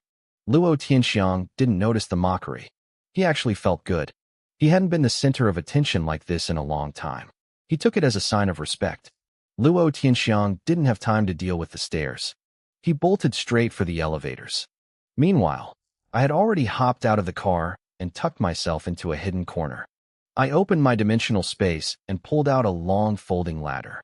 Luo Tianxiang didn't notice the mockery. He actually felt good. He hadn't been the center of attention like this in a long time. He took it as a sign of respect. Luo Tianxiang didn't have time to deal with the stairs. He bolted straight for the elevators. Meanwhile, I had already hopped out of the car and tucked myself into a hidden corner. I opened my dimensional space and pulled out a long folding ladder.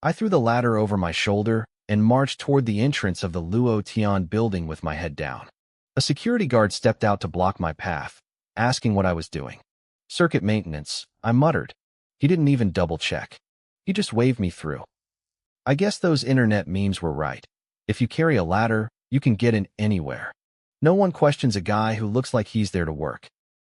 I threw the ladder over my shoulder and marched toward the entrance of the Luo Tian building with my head down. A security guard stepped out to block my path, asking what I was doing. Circuit maintenance, I muttered. He didn't even double-check. He just waved me through. I guess those internet memes were right. If you carry a ladder, you can get in anywhere. No one questions a guy who looks like he's there to work.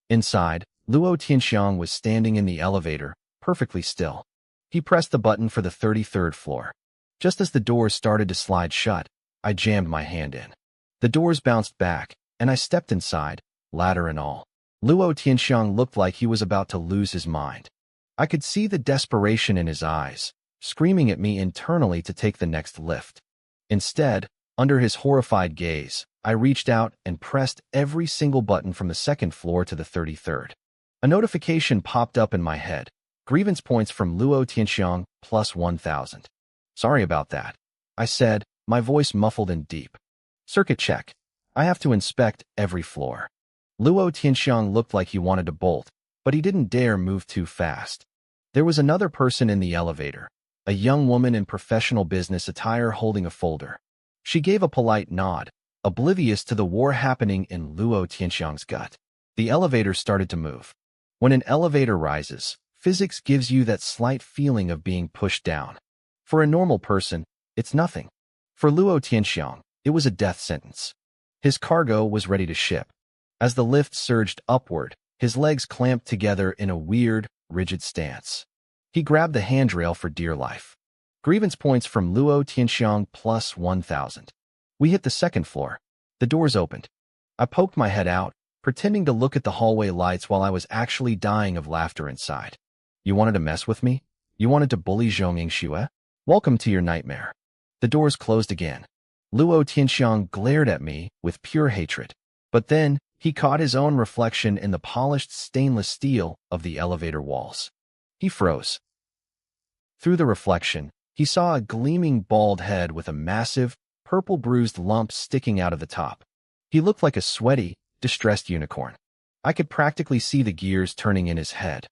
Inside, Luo Tianxiang was standing in the elevator, perfectly still. He pressed the button for the 33rd floor. Just as the doors started to slide shut, I jammed my hand in. The doors bounced back, and I stepped inside, ladder and all. Luo Tianxiang looked like he was about to lose his mind. I could see the desperation in his eyes, screaming at me internally to take the next lift. Instead, under his horrified gaze, I reached out and pressed every single button from the 2nd floor to the 33rd. A notification popped up in my head. Grievance points from Luo Tianxiang plus 1,000. Sorry about that, I said, my voice muffled and deep. Circuit check. I have to inspect every floor. Luo Tianxiang looked like he wanted to bolt, but he didn't dare move too fast. There was another person in the elevator, a young woman in professional business attire holding a folder. She gave a polite nod, oblivious to the war happening in Luo Tianxiang's gut. The elevator started to move. When an elevator rises, physics gives you that slight feeling of being pushed down. For a normal person, it's nothing. For Luo Tianxiang, it was a death sentence. His cargo was ready to ship. As the lift surged upward, his legs clamped together in a weird, rigid stance. He grabbed the handrail for dear life. Grievance points from Luo Tianxiang plus 1,000. We hit the 2nd floor. The doors opened. I poked my head out, pretending to look at the hallway lights while I was actually dying of laughter inside. You wanted to mess with me? You wanted to bully Zhongying Xue? Welcome to your nightmare. The doors closed again. Luo Tianxiang glared at me with pure hatred. But then, he caught his own reflection in the polished stainless steel of the elevator walls. He froze. Through the reflection, he saw a gleaming bald head with a massive, purple bruised lump sticking out of the top. He looked like a sweaty, distressed unicorn. I could practically see the gears turning in his head.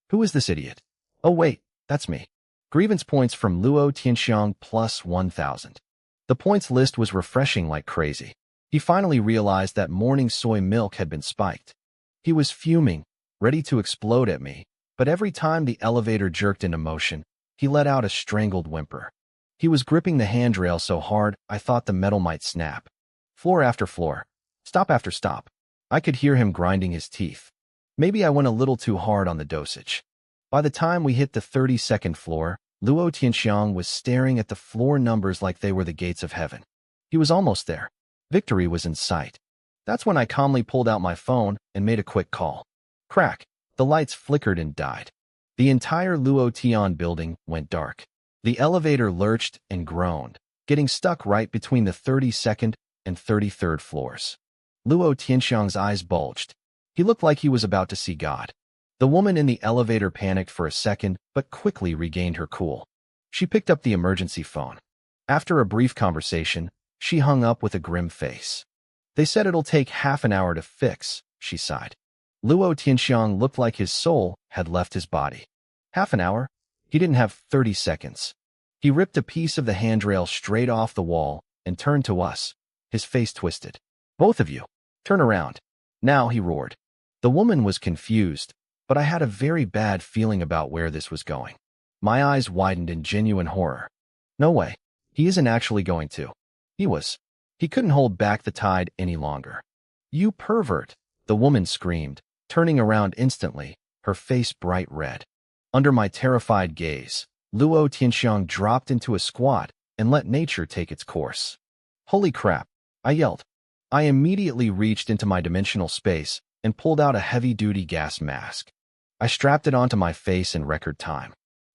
Who is this idiot? Oh wait, that's me. Grievance points from Luo Tianxiang plus 1,000. The points list was refreshing like crazy. He finally realized that morning soy milk had been spiked. He was fuming, ready to explode at me, but every time the elevator jerked into motion, he let out a strangled whimper. He was gripping the handrail so hard I thought the metal might snap. Floor after floor, stop after stop. I could hear him grinding his teeth. Maybe I went a little too hard on the dosage. By the time we hit the 32nd floor, Luo Tianxiang was staring at the floor numbers like they were the gates of heaven. He was almost there. Victory was in sight. That's when I calmly pulled out my phone and made a quick call. Crack. The lights flickered and died. The entire Luo Tian building went dark. The elevator lurched and groaned, getting stuck right between the 32nd and 33rd floors. Luo Tianxiang's eyes bulged. He looked like he was about to see God. The woman in the elevator panicked for a second, but quickly regained her cool. She picked up the emergency phone. After a brief conversation, she hung up with a grim face. They said it'll take half an hour to fix, she sighed. Luo Tianxiang looked like his soul had left his body. Half an hour? He didn't have 30 seconds. He ripped a piece of the handrail straight off the wall and turned to us, his face twisted. Both of you, turn around. Now, he roared. The woman was confused, but I had a very bad feeling about where this was going. My eyes widened in genuine horror. No way. He isn't actually going to. He was. He couldn't hold back the tide any longer. You pervert, the woman screamed, turning around instantly, her face bright red. Under my terrified gaze, Luo Tianxiang dropped into a squat and let nature take its course. Holy crap, I yelled. I immediately reached into my dimensional space and pulled out a heavy-duty gas mask. I strapped it onto my face in record time.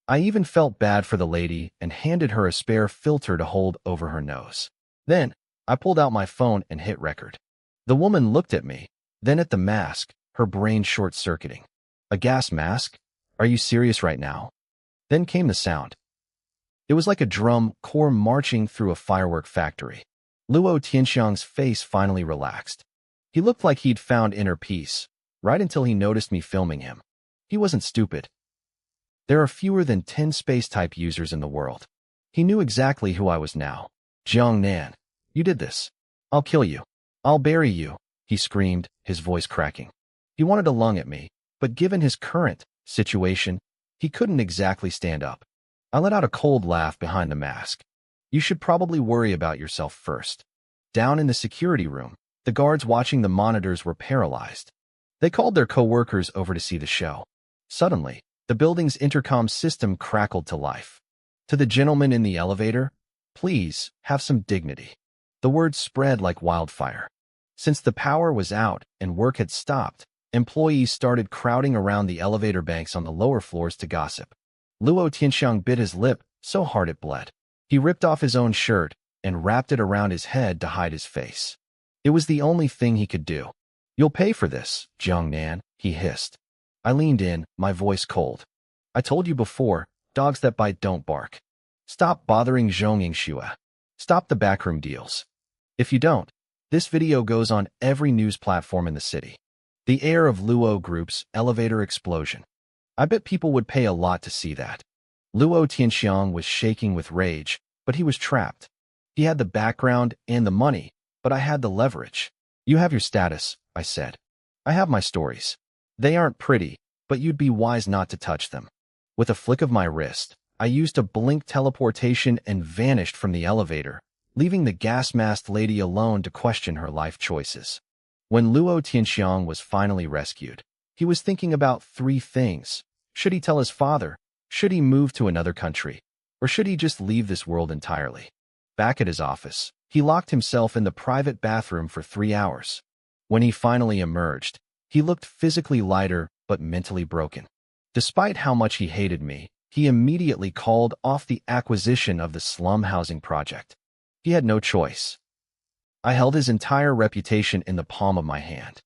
I even felt bad for the lady and handed her a spare filter to hold over her nose. Then, I pulled out my phone and hit record. The woman looked at me, then at the mask, her brain short-circuiting. A gas mask? Are you serious right now? Then came the sound. It was like a drum corps marching through a firework factory. Luo Tianxiang's face finally relaxed. He looked like he'd found inner peace, right until he noticed me filming him. He wasn't stupid. There are fewer than 10 space-type users in the world. He knew exactly who I was now. Jiang Nan, you did this. I'll kill you. I'll bury you, he screamed, his voice cracking. He wanted to lung at me, but given his current situation, he couldn't exactly stand up. I let out a cold laugh behind the mask. You should probably worry about yourself first. Down in the security room, the guards watching the monitors were paralyzed. They called their co-workers over to see the show. Suddenly, the building's intercom system crackled to life. To the gentleman in the elevator, please, have some dignity. The word spread like wildfire. Since the power was out and work had stopped, employees started crowding around the elevator banks on the lower floors to gossip. Luo Tianxiang bit his lip so hard it bled. He ripped off his own shirt and wrapped it around his head to hide his face. It was the only thing he could do. You'll pay for this, Jiang Nan, he hissed. I leaned in, my voice cold. I told you before, dogs that bite don't bark. Stop bothering Zhong Yingxue. Stop the backroom deals. If you don't, this video goes on every news platform in the city. The heir of Luo Group's elevator explosion. I bet people would pay a lot to see that. Luo Tianxiang was shaking with rage, but he was trapped. He had the background and the money, but I had the leverage. You have your status, I said. I have my stories. They aren't pretty, but you'd be wise not to touch them. With a flick of my wrist, I used a blink teleportation and vanished from the elevator, leaving the gas-masked lady alone to question her life choices. When Luo Tianxiang was finally rescued, he was thinking about 3 things. Should he tell his father? Should he move to another country? Or should he just leave this world entirely? Back at his office, he locked himself in the private bathroom for 3 hours. When he finally emerged, he looked physically lighter but mentally broken. Despite how much he hated me, he immediately called off the acquisition of the slum housing project. He had no choice. I held his entire reputation in the palm of my hand.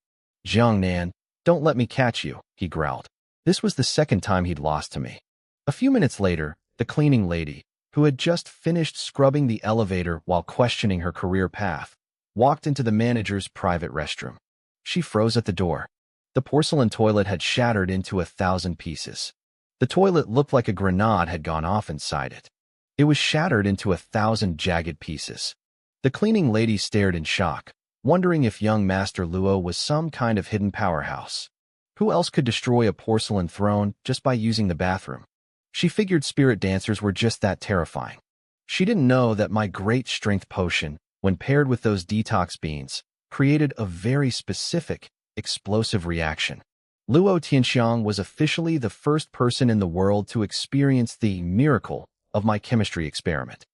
Jiang Nan, don't let me catch you, he growled. This was the second time he'd lost to me. A few minutes later, the cleaning lady, who had just finished scrubbing the elevator while questioning her career path, walked into the manager's private restroom. She froze at the door. The porcelain toilet had shattered into 1,000 pieces. The toilet looked like a grenade had gone off inside it. It was shattered into 1,000 jagged pieces. The cleaning lady stared in shock, wondering if young Master Luo was some kind of hidden powerhouse. Who else could destroy a porcelain throne just by using the bathroom? She figured spirit dancers were just that terrifying. She didn't know that my great strength potion, when paired with those detox beans, created a very specific, explosive reaction. Luo Tianxiang was officially the first person in the world to experience the miracle of my chemistry experiment.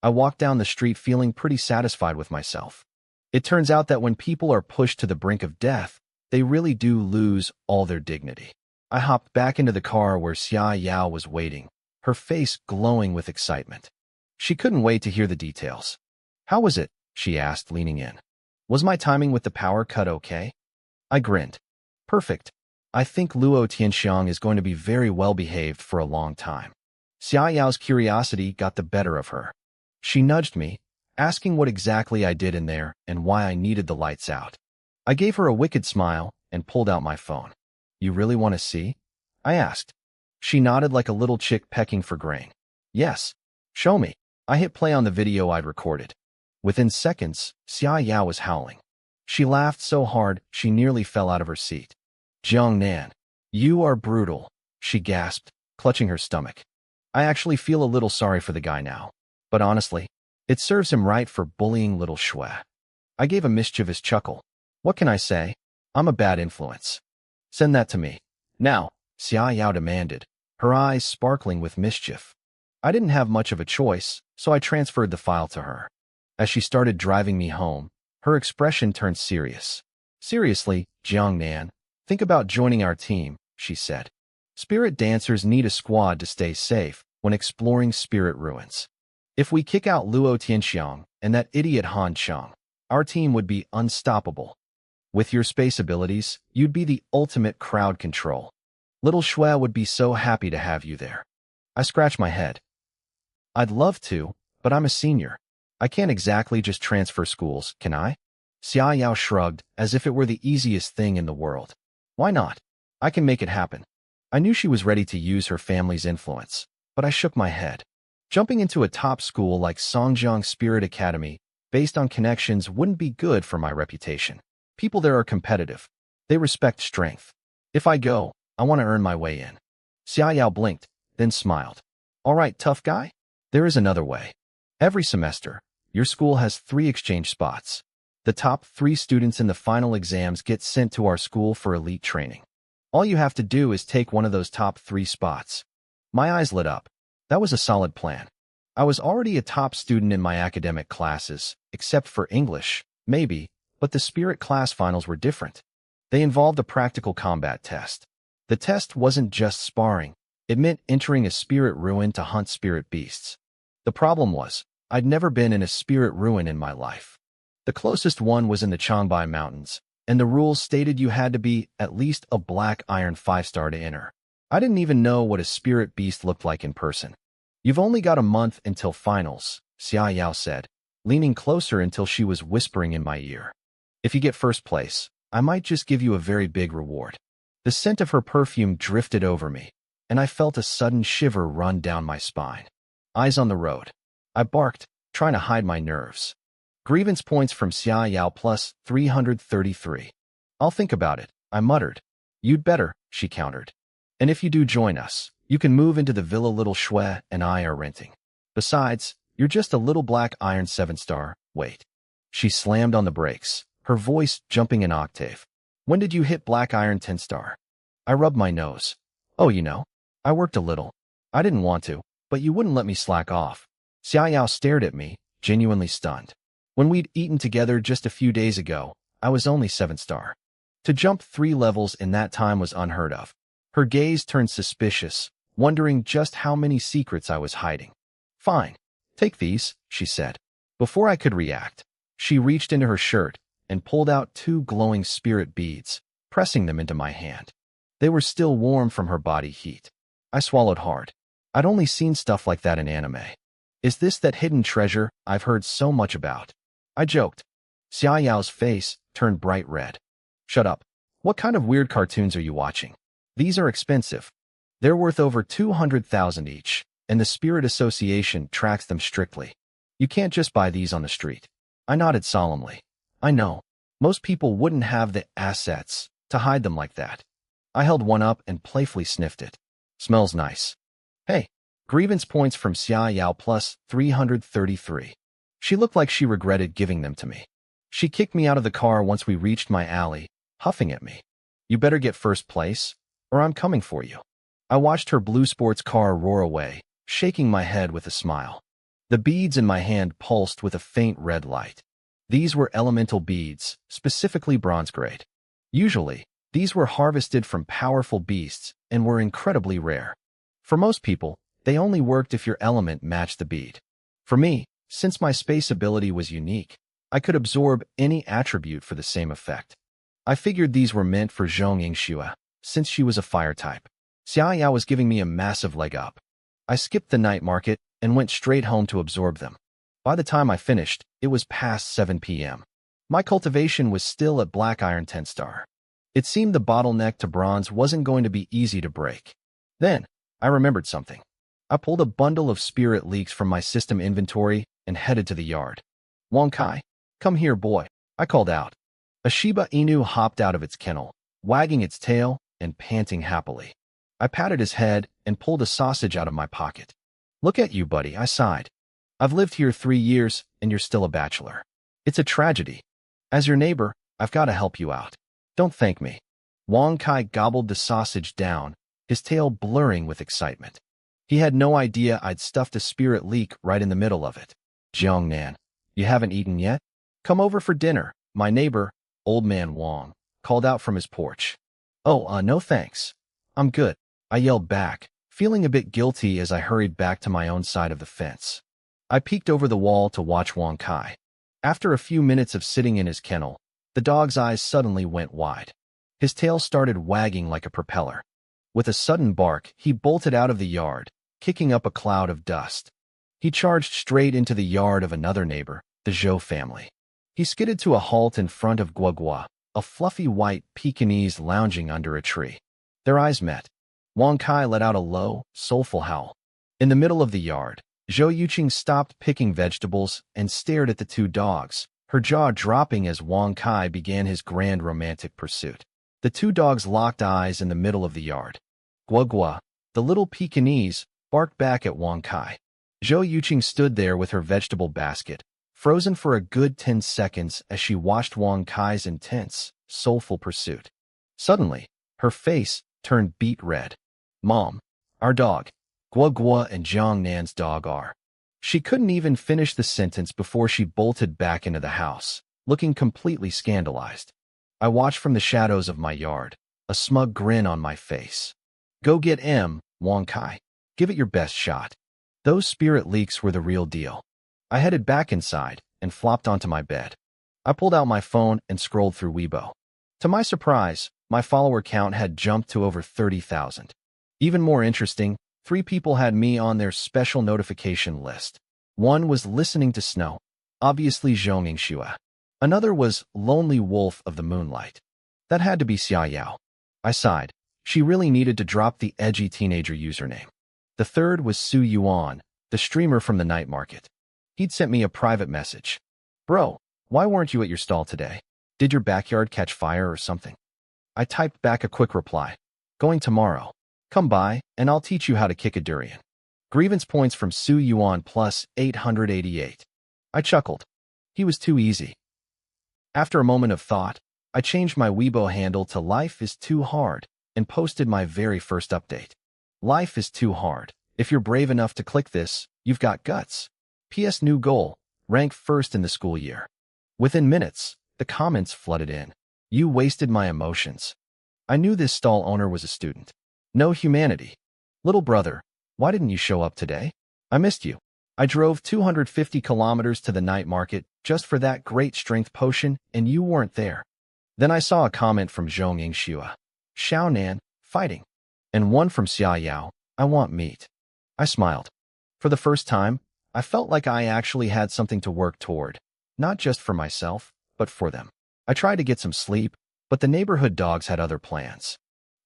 I walked down the street feeling pretty satisfied with myself. It turns out that when people are pushed to the brink of death, they really do lose all their dignity. I hopped back into the car where Xia Yao was waiting, her face glowing with excitement. She couldn't wait to hear the details. "How was it?" she asked, leaning in. "Was my timing with the power cut okay?" I grinned. "Perfect. I think Luo Tianxiang is going to be very well behaved for a long time." Xia Yao's curiosity got the better of her. She nudged me, asking what exactly I did in there and why I needed the lights out. I gave her a wicked smile and pulled out my phone. "You really want to see?" I asked. She nodded like a little chick pecking for grain. "Yes. Show me." I hit play on the video I'd recorded. Within seconds, Xia Yao was howling. She laughed so hard she nearly fell out of her seat. "Jiang Nan, you are brutal," she gasped, clutching her stomach. I actually feel a little sorry for the guy now. But honestly, it serves him right for bullying little Shui. I gave a mischievous chuckle. What can I say? I'm a bad influence. "Send that to me. Now," Xia Yao demanded, her eyes sparkling with mischief. I didn't have much of a choice, so I transferred the file to her. As she started driving me home, her expression turned serious. "Seriously, Jiang Nan, think about joining our team," she said. "Spirit dancers need a squad to stay safe when exploring spirit ruins. If we kick out Luo Tianxiang and that idiot Han Chang, our team would be unstoppable. With your space abilities, you'd be the ultimate crowd control. Little Shui would be so happy to have you there." I scratched my head. "I'd love to, but I'm a senior. I can't exactly just transfer schools, can I?" Xia Yao shrugged, as if it were the easiest thing in the world. "Why not? I can make it happen." I knew she was ready to use her family's influence, but I shook my head. Jumping into a top school like Songjiang Spirit Academy, based on connections, wouldn't be good for my reputation. People there are competitive. They respect strength. If I go, I want to earn my way in. Xia Yao blinked, then smiled. "All right, tough guy. There is another way. Every semester, your school has 3 exchange spots. The top 3 students in the final exams get sent to our school for elite training. All you have to do is take one of those top 3 spots." My eyes lit up. That was a solid plan. I was already a top student in my academic classes, except for English, maybe, but the spirit class finals were different. They involved a practical combat test. The test wasn't just sparring. It meant entering a spirit ruin to hunt spirit beasts. The problem was, I'd never been in a spirit ruin in my life. The closest one was in the Changbai Mountains, and the rules stated you had to be at least a black iron 5-star to enter. I didn't even know what a spirit beast looked like in person. "You've only got a month until finals," Xia Yao said, leaning closer until she was whispering in my ear. "If you get first place, I might just give you a very big reward." The scent of her perfume drifted over me, and I felt a sudden shiver run down my spine. Eyes on the road. I barked, trying to hide my nerves. "Grievance points from Xia Yao plus 333. "I'll think about it," I muttered. "You'd better," she countered. "And if you do join us, you can move into the villa little Shui and I are renting. Besides, you're just a little black iron 7-star. Wait." She slammed on the brakes, her voice jumping an octave. "When did you hit black iron 10-star? I rubbed my nose. "Oh, I worked a little. I didn't want to, but you wouldn't let me slack off." Xia Yao stared at me, genuinely stunned. When we'd eaten together just a few days ago, I was only 7-star. To jump 3 levels in that time was unheard of. Her gaze turned suspicious, wondering just how many secrets I was hiding. "Fine. Take these," she said. Before I could react, she reached into her shirt and pulled out 2 glowing spirit beads, pressing them into my hand. They were still warm from her body heat. I swallowed hard. I'd only seen stuff like that in anime. Is this that hidden treasure I've heard so much about? I joked. Xia Yao's face turned bright red. "Shut up. What kind of weird cartoons are you watching? These are expensive. They're worth over 200,000 each, and the Spirit Association tracks them strictly. You can't just buy these on the street." I nodded solemnly. "I know. Most people wouldn't have the assets to hide them like that." I held one up and playfully sniffed it. "Smells nice." "Hey." Grievance points from Xia Yao plus 333. She looked like she regretted giving them to me. She kicked me out of the car once we reached my alley, huffing at me. You better get first place, or I'm coming for you. I watched her blue sports car roar away, shaking my head with a smile. The beads in my hand pulsed with a faint red light. These were elemental beads, specifically bronze grade. Usually, these were harvested from powerful beasts and were incredibly rare. For most people, they only worked if your element matched the bead. For me, since my space ability was unique, I could absorb any attribute for the same effect. I figured these were meant for Zhong Yingxue, since she was a fire type. Xia Yao was giving me a massive leg up. I skipped the night market and went straight home to absorb them. By the time I finished, it was past 7 p.m. My cultivation was still at Black Iron 10-star. It seemed the bottleneck to bronze wasn't going to be easy to break. Then, I remembered something. I pulled a bundle of spirit leaks from my system inventory and headed to the yard. Wang Kai, come here, boy, I called out. A Shiba Inu hopped out of its kennel, wagging its tail and panting happily. I patted his head and pulled a sausage out of my pocket. Look at you, buddy, I sighed. I've lived here 3 years, and you're still a bachelor. It's a tragedy. As your neighbor, I've got to help you out. Don't thank me. Wang Kai gobbled the sausage down, his tail blurring with excitement. He had no idea I'd stuffed a spirit leak right in the middle of it. Jiangnan, you haven't eaten yet? Come over for dinner, my neighbor, Old Man Wang, called out from his porch. Oh, no thanks. I'm good, I yelled back, feeling a bit guilty as I hurried back to my own side of the fence. I peeked over the wall to watch Wang Kai. After a few minutes of sitting in his kennel, the dog's eyes suddenly went wide. His tail started wagging like a propeller. With a sudden bark, he bolted out of the yard, kicking up a cloud of dust. He charged straight into the yard of another neighbor, the Zhou family. He skidded to a halt in front of Guogua, a fluffy white Pekingese lounging under a tree. Their eyes met. Wang Kai let out a low, soulful howl. In the middle of the yard, Zhou Yuqing stopped picking vegetables and stared at the two dogs, her jaw dropping as Wang Kai began his grand romantic pursuit. The two dogs locked eyes in the middle of the yard. Guogua, the little Pekingese, barked back at Wang Kai. Zhou Yuqing stood there with her vegetable basket, frozen for a good 10 seconds as she watched Wang Kai's intense, soulful pursuit. Suddenly, her face turned beet red. Mom, our dog, Guogua and Jiangnan's dog are. She couldn't even finish the sentence before she bolted back into the house, looking completely scandalized. I watched from the shadows of my yard, a smug grin on my face. Go get M, Wang Kai. Give it your best shot. Those spirit leaks were the real deal. I headed back inside and flopped onto my bed. I pulled out my phone and scrolled through Weibo. To my surprise, my follower count had jumped to over 30,000. Even more interesting, 3 people had me on their special notification list. One was listening to snow, obviously Zhong Yingxue. Another was Lonely Wolf of the Moonlight. That had to be Xia Yao. I sighed. She really needed to drop the edgy teenager username. The third was Su Yuan, the streamer from the night market. He'd sent me a private message. Bro, why weren't you at your stall today? Did your backyard catch fire or something? I typed back a quick reply. Going tomorrow. Come by, and I'll teach you how to kick a durian. Grievance points from Su Yuan plus 888. I chuckled. He was too easy. After a moment of thought, I changed my Weibo handle to Life is Too Hard and posted my very first update. Life is too hard. If you're brave enough to click this, you've got guts. P.S. New goal, rank first in the school year. Within minutes, the comments flooded in. You wasted my emotions. I knew this stall owner was a student. No humanity. Little brother, why didn't you show up today? I missed you. I drove 250 kilometers to the night market just for that great strength potion, and you weren't there. Then I saw a comment from Zhong Yingxue. Xiaonan, fighting. And one from Xia Yao, I want meat. I smiled. For the first time, I felt like I actually had something to work toward, not just for myself, but for them. I tried to get some sleep, but the neighborhood dogs had other plans.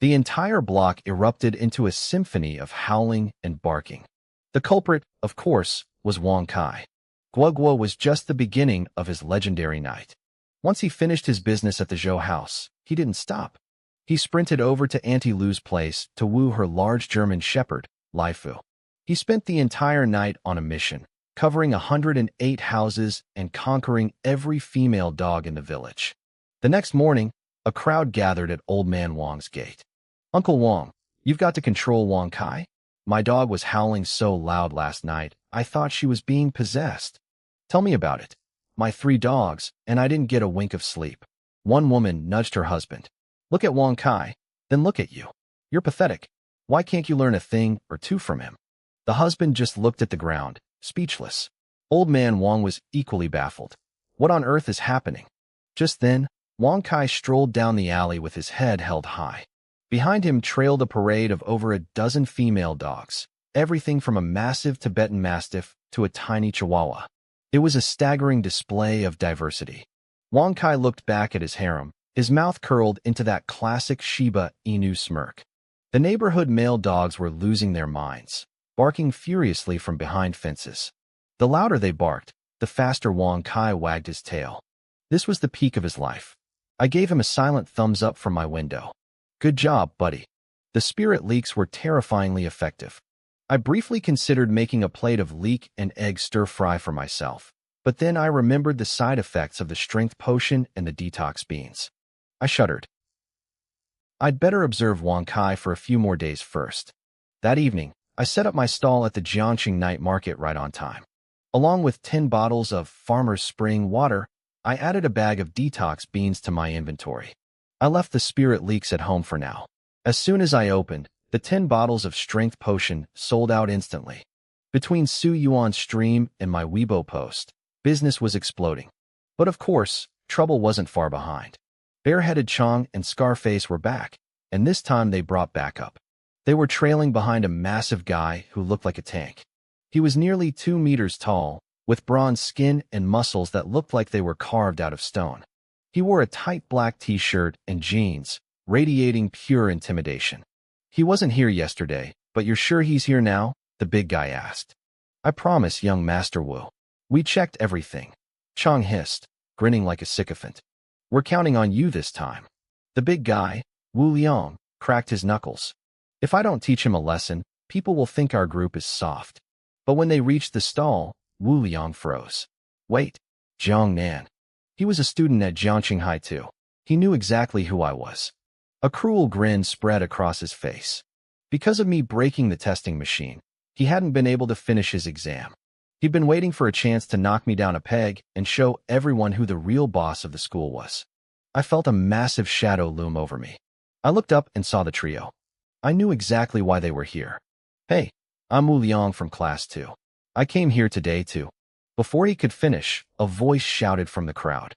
The entire block erupted into a symphony of howling and barking. The culprit, of course, was Wang Kai. Guogua was just the beginning of his legendary night. Once he finished his business at the Zhou house, he didn't stop. He sprinted over to Auntie Lu's place to woo her large German shepherd, Lai Fu. He spent the entire night on a mission, covering 108 houses and conquering every female dog in the village. The next morning, A crowd gathered at Old Man Wang's gate. Uncle Wang, you've got to control Wang Kai? My dog was howling so loud last night, I thought she was being possessed. Tell me about it. My 3 dogs, and I didn't get a wink of sleep. One woman nudged her husband. Look at Wang Kai, then look at you. You're pathetic. Why can't you learn a thing or two from him? The husband just looked at the ground, speechless. Old Man Wang was equally baffled. What on earth is happening? Just then, Wang Kai strolled down the alley with his head held high. Behind him trailed a parade of over a dozen female dogs, everything from a massive Tibetan Mastiff to a tiny Chihuahua. It was a staggering display of diversity. Wang Kai looked back at his harem, his mouth curled into that classic Shiba Inu smirk. The neighborhood male dogs were losing their minds, barking furiously from behind fences. The louder they barked, the faster Wang Kai wagged his tail. This was the peak of his life. I gave him a silent thumbs up from my window. Good job, buddy. The spirit leeks were terrifyingly effective. I briefly considered making a plate of leek and egg stir-fry for myself, but then I remembered the side effects of the strength potion and the detox beans. I shuddered. I'd better observe Wang Kai for a few more days first. That evening, I set up my stall at the Jiangxing night market right on time. Along with 10 bottles of Farmer's Spring water, I added a bag of detox beans to my inventory. I left the spirit leeks at home for now. As soon as I opened, the 10 bottles of strength potion sold out instantly. Between Su Yuan's stream and my Weibo post, business was exploding. But of course, trouble wasn't far behind. Bareheaded Chong and Scarface were back, and this time they brought backup. They were trailing behind a massive guy who looked like a tank. He was nearly 2 meters tall, with bronze skin and muscles that looked like they were carved out of stone. He wore a tight black t-shirt and jeans, radiating pure intimidation. He wasn't here yesterday, but you're sure he's here now? The big guy asked. I promise, young Master Wu. We checked everything. Chong hissed, grinning like a sycophant. We're counting on you this time. The big guy, Wu Liang, cracked his knuckles. If I don't teach him a lesson, people will think our group is soft. But when they reached the stall, Wu Liang froze. Wait, Jiang Nan. He was a student at Jiangxing High too. He knew exactly who I was. A cruel grin spread across his face. Because of me breaking the testing machine, he hadn't been able to finish his exam. He'd been waiting for a chance to knock me down a peg and show everyone who the real boss of the school was. I felt a massive shadow loom over me. I looked up and saw the trio. I knew exactly why they were here. Hey, I'm Wu Liang from Class 2. I came here today too. Before he could finish, a voice shouted from the crowd.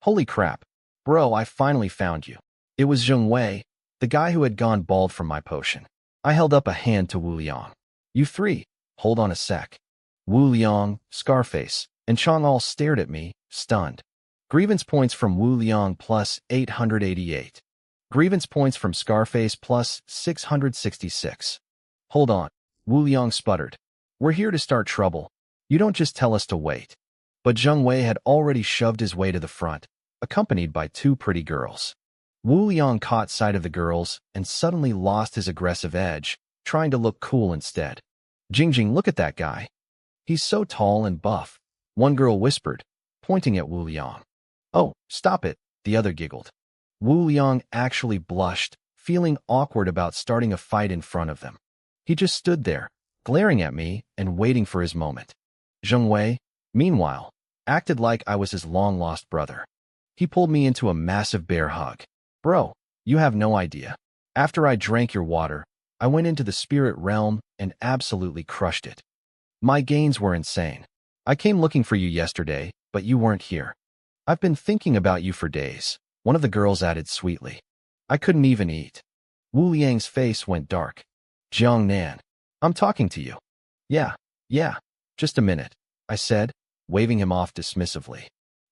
Holy crap. Bro, I finally found you. It was Zheng Wei, the guy who had gone bald from my potion. I held up a hand to Wu Liang. You 3, hold on a sec. Wu Liang, Scarface, and Chong all stared at me, stunned. Grievance points from Wu Liang plus 888. Grievance points from Scarface plus 666. Hold on, Wu Liang sputtered. We're here to start trouble. You don't just tell us to wait. But Zheng Wei had already shoved his way to the front, accompanied by 2 pretty girls. Wu Liang caught sight of the girls and suddenly lost his aggressive edge, trying to look cool instead. Jingjing, look at that guy. He's so tall and buff, one girl whispered, pointing at Wu Liang. Oh, stop it, the other giggled. Wu Liang actually blushed, feeling awkward about starting a fight in front of them. He just stood there, glaring at me and waiting for his moment. Zheng Wei, meanwhile, acted like I was his long-lost brother. He pulled me into a massive bear hug. Bro, you have no idea. After I drank your water, I went into the spirit realm and absolutely crushed it. My gains were insane. I came looking for you yesterday, but you weren't here. I've been thinking about you for days, one of the girls added sweetly. I couldn't even eat. Wu Liang's face went dark. Jiang Nan, I'm talking to you. Yeah, just a minute, I said, waving him off dismissively.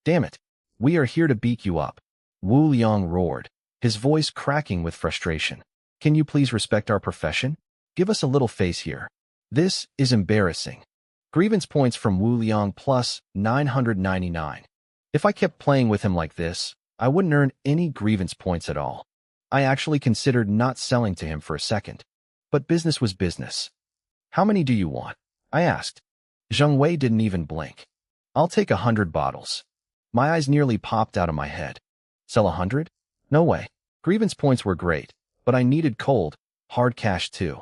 Damn it, we are here to beat you up. Wu Liang roared, his voice cracking with frustration. Can you please respect our profession? Give us a little face here. This is embarrassing. Grievance points from Wu Liang plus 999. If I kept playing with him like this, I wouldn't earn any grievance points at all. I actually considered not selling to him for a second. But business was business. How many do you want? I asked. Zheng Wei didn't even blink. I'll take 100 bottles. My eyes nearly popped out of my head. Sell 100? No way. Grievance points were great, but I needed cold, hard cash too.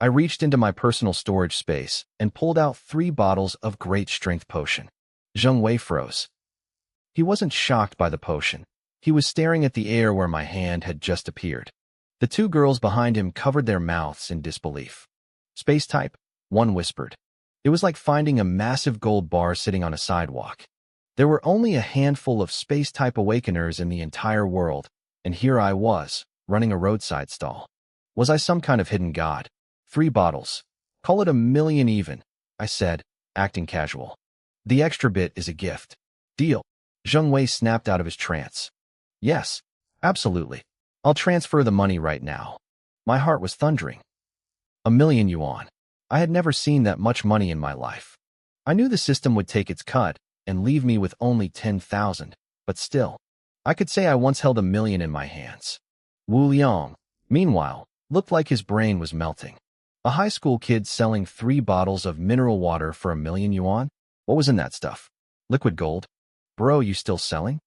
I reached into my personal storage space and pulled out 3 bottles of great strength potion. Zheng Wei froze. He wasn't shocked by the potion. He was staring at the air where my hand had just appeared. The 2 girls behind him covered their mouths in disbelief. Space type? One whispered. It was like finding a massive gold bar sitting on a sidewalk. There were only a handful of space-type awakeners in the entire world, and here I was, running a roadside stall. Was I some kind of hidden god? 3 bottles. Call it 1,000,000 even, I said, acting casual. The extra bit is a gift. Deal. Zheng Wei snapped out of his trance. Yes, absolutely. I'll transfer the money right now. My heart was thundering. 1,000,000 yuan. I had never seen that much money in my life. I knew the system would take its cut and leave me with only 10,000, but still, I could say I once held 1,000,000 in my hands. Wu Liang, meanwhile, looked like his brain was melting. A high school kid selling 3 bottles of mineral water for 1,000,000 yuan? What was in that stuff? Liquid gold? Bro, you still selling?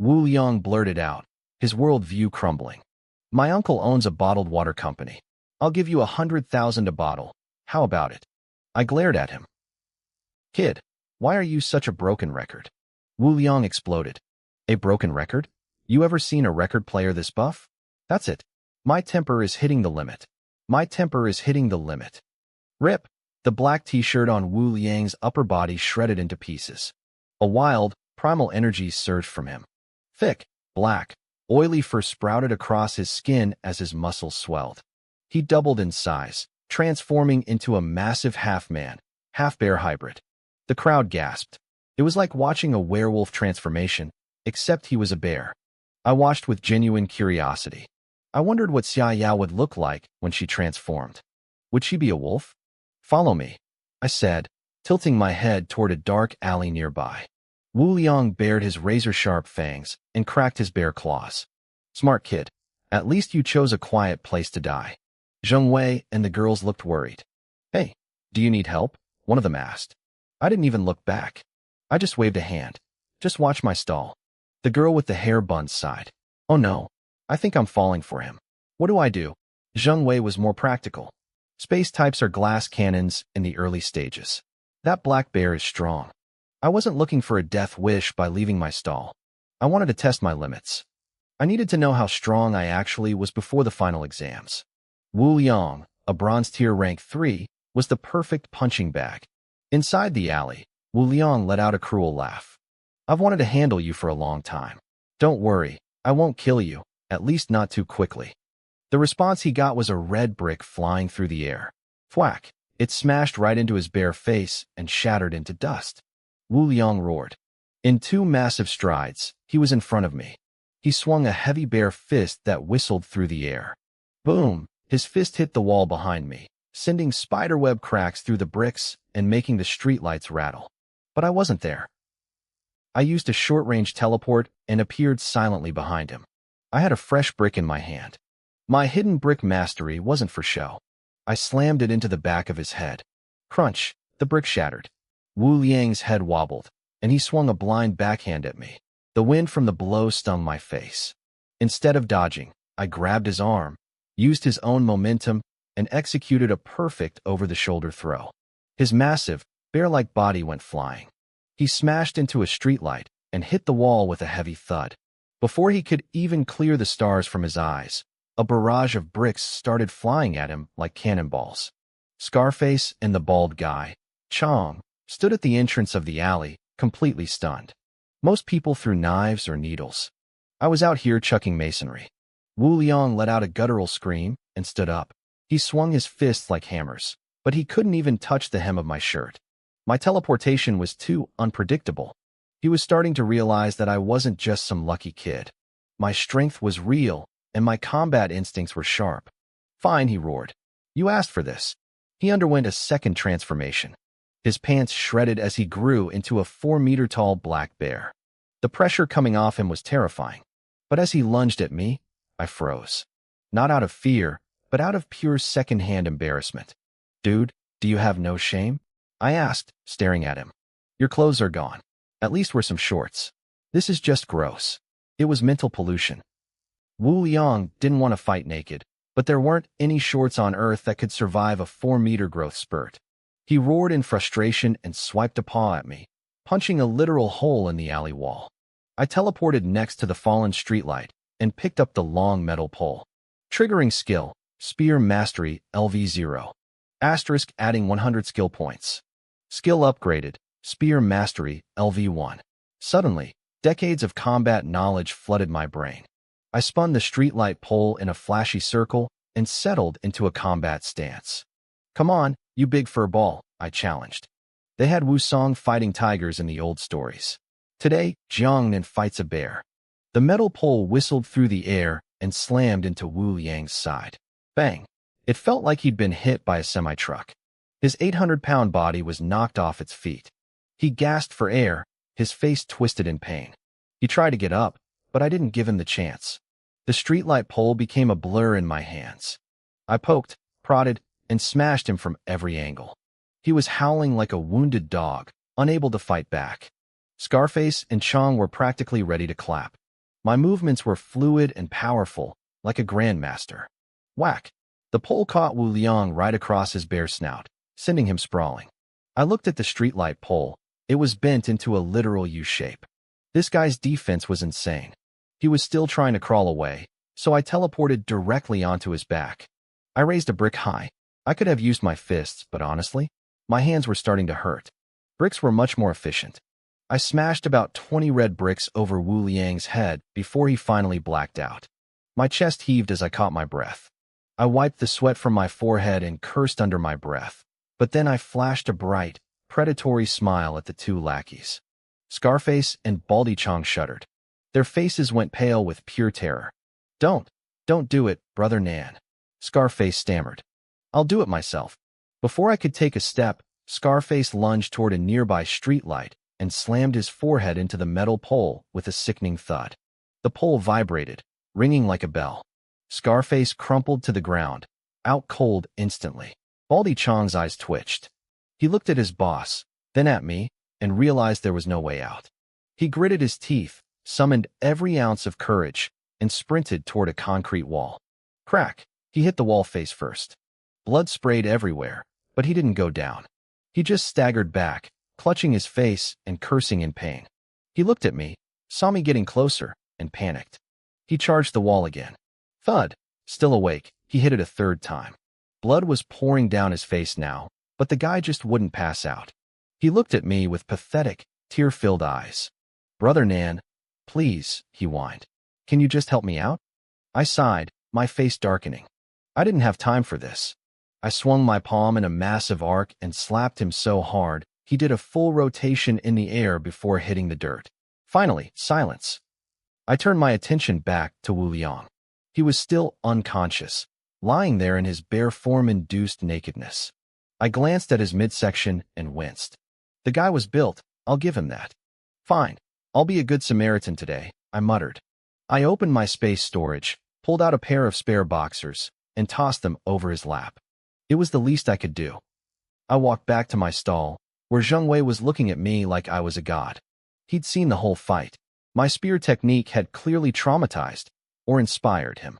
Wu Liang blurted out, his worldview crumbling. My uncle owns a bottled water company. I'll give you 100,000 a bottle. How about it? I glared at him. Kid, why are you such a broken record? Wu Liang exploded. A broken record? You ever seen a record player this buff? That's it. My temper is hitting the limit. My temper is hitting the limit. Rip. The black t-shirt on Wu Liang's upper body shredded into pieces. A wild, primal energy surged from him. Thick, black, oily fur sprouted across his skin as his muscles swelled. He doubled in size, transforming into a massive half-man, half-bear hybrid. The crowd gasped. It was like watching a werewolf transformation, except he was a bear. I watched with genuine curiosity. I wondered what Xia Yao would look like when she transformed. Would she be a wolf? Follow me, I said, tilting my head toward a dark alley nearby. Wu Liang bared his razor-sharp fangs and cracked his bare claws. Smart kid. At least you chose a quiet place to die. Zheng Wei and the girls looked worried. Hey, do you need help? One of them asked. I didn't even look back. I just waved a hand. Just watch my stall. The girl with the hair buns sighed. Oh no, I think I'm falling for him. What do I do? Zheng Wei was more practical. Space types are glass cannons in the early stages. That black bear is strong. I wasn't looking for a death wish by leaving my stall. I wanted to test my limits. I needed to know how strong I actually was before the final exams. Wu Liang, a bronze tier rank 3, was the perfect punching bag. Inside the alley, Wu Liang let out a cruel laugh. I've wanted to handle you for a long time. Don't worry, I won't kill you, at least not too quickly. The response he got was a red brick flying through the air. Thwack! It smashed right into his bare face and shattered into dust. Wu Liang roared. In 2 massive strides, he was in front of me. He swung a heavy bare fist that whistled through the air. Boom! His fist hit the wall behind me, sending spiderweb cracks through the bricks and making the streetlights rattle. But I wasn't there. I used a short-range teleport and appeared silently behind him. I had a fresh brick in my hand. My hidden brick mastery wasn't for show. I slammed it into the back of his head. Crunch! The brick shattered. Wu Liang's head wobbled, and he swung a blind backhand at me. The wind from the blow stung my face. Instead of dodging, I grabbed his arm, used his own momentum, and executed a perfect over-the-shoulder throw. His massive, bear-like body went flying. He smashed into a streetlight and hit the wall with a heavy thud. Before he could even clear the stars from his eyes, a barrage of bricks started flying at him like cannonballs. Scarface and the bald guy, Chong, stood at the entrance of the alley, completely stunned. Most people threw knives or needles. I was out here chucking masonry. Wu Liang let out a guttural scream and stood up. He swung his fists like hammers, but he couldn't even touch the hem of my shirt. My teleportation was too unpredictable. He was starting to realize that I wasn't just some lucky kid. My strength was real, and my combat instincts were sharp. Fine, he roared. You asked for this. He underwent a second transformation. His pants shredded as he grew into a 4-meter-tall black bear. The pressure coming off him was terrifying. But as he lunged at me, I froze. Not out of fear, but out of pure second-hand embarrassment. Dude, do you have no shame? I asked, staring at him. Your clothes are gone. At least wear some shorts. This is just gross. It was mental pollution. Wu Liang didn't want to fight naked, but there weren't any shorts on Earth that could survive a 4-meter growth spurt. He roared in frustration and swiped a paw at me, punching a literal hole in the alley wall. I teleported next to the fallen streetlight and picked up the long metal pole. Triggering skill, Spear Mastery LV0. Asterisk adding 100 skill points. Skill upgraded, Spear Mastery LV1. Suddenly, decades of combat knowledge flooded my brain. I spun the streetlight pole in a flashy circle and settled into a combat stance. Come on, you big fur ball, I challenged. They had Wusong fighting tigers in the old stories. Today, Jiangnan fights a bear. The metal pole whistled through the air and slammed into Wu Liang's side. Bang! It felt like he'd been hit by a semi-truck. His 800-pound body was knocked off its feet. He gasped for air, his face twisted in pain. He tried to get up, but I didn't give him the chance. The streetlight pole became a blur in my hands. I poked, prodded, and smashed him from every angle. He was howling like a wounded dog, unable to fight back. Scarface and Chong were practically ready to clap. My movements were fluid and powerful, like a grandmaster. Whack! The pole caught Wu Liang right across his bare snout, sending him sprawling. I looked at the streetlight pole. It was bent into a literal U-shape. This guy's defense was insane. He was still trying to crawl away, so I teleported directly onto his back. I raised a brick high. I could have used my fists, but honestly, my hands were starting to hurt. Bricks were much more efficient. I smashed about 20 red bricks over Wu Liang's head before he finally blacked out. My chest heaved as I caught my breath. I wiped the sweat from my forehead and cursed under my breath, but then I flashed a bright, predatory smile at the two lackeys. Scarface and Baldy Chong shuddered. Their faces went pale with pure terror. Don't do it, Brother Nan. Scarface stammered. I'll do it myself. Before I could take a step, Scarface lunged toward a nearby streetlight and slammed his forehead into the metal pole with a sickening thud. The pole vibrated, ringing like a bell. Scarface crumpled to the ground, out cold instantly. Baldy Chong's eyes twitched. He looked at his boss, then at me, and realized there was no way out. He gritted his teeth, summoned every ounce of courage, and sprinted toward a concrete wall. Crack! He hit the wall face first. Blood sprayed everywhere, but he didn't go down. He just staggered back, clutching his face and cursing in pain. He looked at me, saw me getting closer, and panicked. He charged the wall again. Thud! Still awake, he hit it a third time. Blood was pouring down his face now, but the guy just wouldn't pass out. He looked at me with pathetic, tear-filled eyes. Brother Nan, please, he whined. Can you just help me out? I sighed, my face darkening. I didn't have time for this. I swung my palm in a massive arc and slapped him so hard, he did a full rotation in the air before hitting the dirt. Finally, silence. I turned my attention back to Wu Liang. He was still unconscious, lying there in his bare form-induced nakedness. I glanced at his midsection and winced. The guy was built, I'll give him that. Fine, I'll be a good Samaritan today, I muttered. I opened my space storage, pulled out a pair of spare boxers, and tossed them over his lap. It was the least I could do. I walked back to my stall, where Zheng Wei was looking at me like I was a god. He'd seen the whole fight. My spear technique had clearly traumatized or inspired him.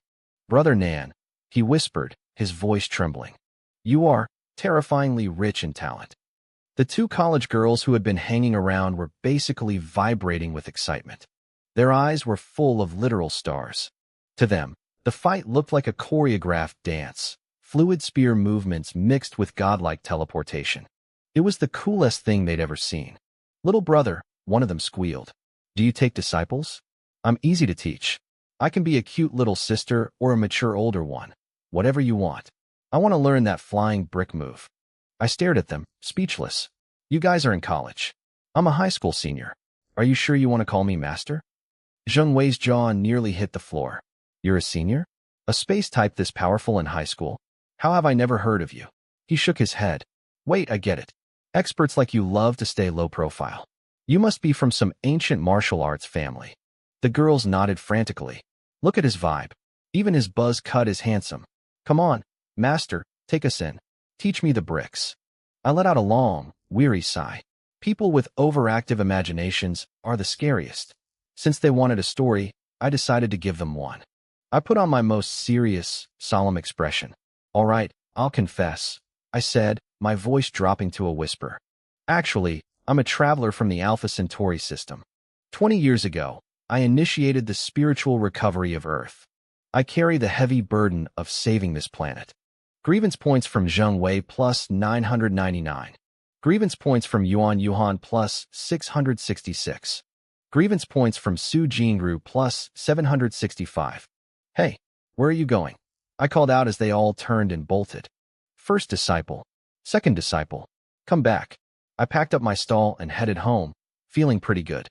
Brother Nan, he whispered, his voice trembling. You are terrifyingly rich in talent. The two college girls who had been hanging around were basically vibrating with excitement. Their eyes were full of literal stars. To them, the fight looked like a choreographed dance, fluid spear movements mixed with godlike teleportation. It was the coolest thing they'd ever seen. Little brother, one of them squealed. Do you take disciples? I'm easy to teach. I can be a cute little sister or a mature older one. Whatever you want. I want to learn that flying brick move. I stared at them, speechless. You guys are in college. I'm a high school senior. Are you sure you want to call me master? Zheng Wei's jaw nearly hit the floor. You're a senior? A space type this powerful in high school? How have I never heard of you? He shook his head. Wait, I get it. Experts like you love to stay low profile. You must be from some ancient martial arts family. The girls nodded frantically. Look at his vibe. Even his buzz cut is handsome. Come on, master, take us in. Teach me the bricks. I let out a long, weary sigh. People with overactive imaginations are the scariest. Since they wanted a story, I decided to give them one. I put on my most serious, solemn expression. All right, I'll confess, I said, my voice dropping to a whisper. Actually, I'm a traveler from the Alpha Centauri system. 20 years ago, I initiated the spiritual recovery of Earth. I carry the heavy burden of saving this planet. Grievance points from Zheng Wei plus 999. Grievance points from Yuan plus 666. Grievance points from Su Jingru plus 765. Hey, where are you going? I called out as they all turned and bolted. First disciple. Second disciple. Come back. I packed up my stall and headed home, feeling pretty good.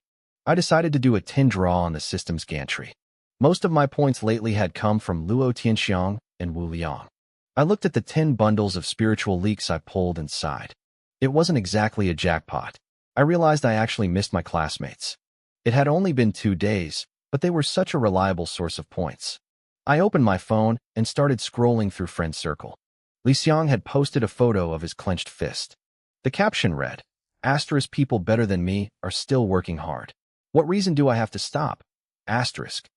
I decided to do a 10 draw on the system's gantry. Most of my points lately had come from Luo Tianxiang and Wu Liang. I looked at the 10 bundles of spiritual leaks I pulled and sighed. It wasn't exactly a jackpot. I realized I actually missed my classmates. It had only been 2 days, but they were such a reliable source of points. I opened my phone and started scrolling through Friend Circle. Li Xiang had posted a photo of his clenched fist. The caption read, "Asterisk people better than me are still working hard. What reason do I have to stop?" Asterisk.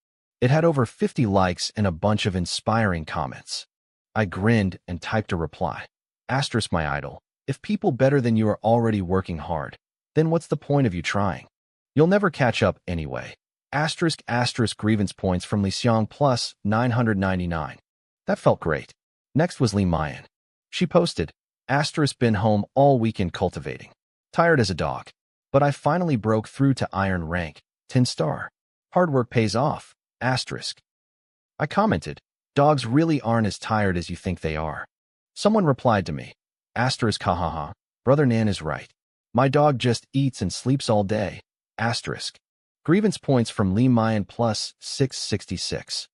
It had over 50 likes and a bunch of inspiring comments. I grinned and typed a reply. Asterisk my idol. If people better than you are already working hard, then what's the point of you trying? You'll never catch up anyway. Asterisk grievance points from Li Xiang plus 999. That felt great. Next was Li Mayan. She posted, asterisk been home all weekend cultivating. Tired as a dog. But I finally broke through to iron rank, 10 star. Hard work pays off. Asterisk. I commented, dogs really aren't as tired as you think they are. Someone replied to me, asterisk hahaha, brother Nan is right. My dog just eats and sleeps all day. Asterisk. Grievance points from Li Mayan plus 666.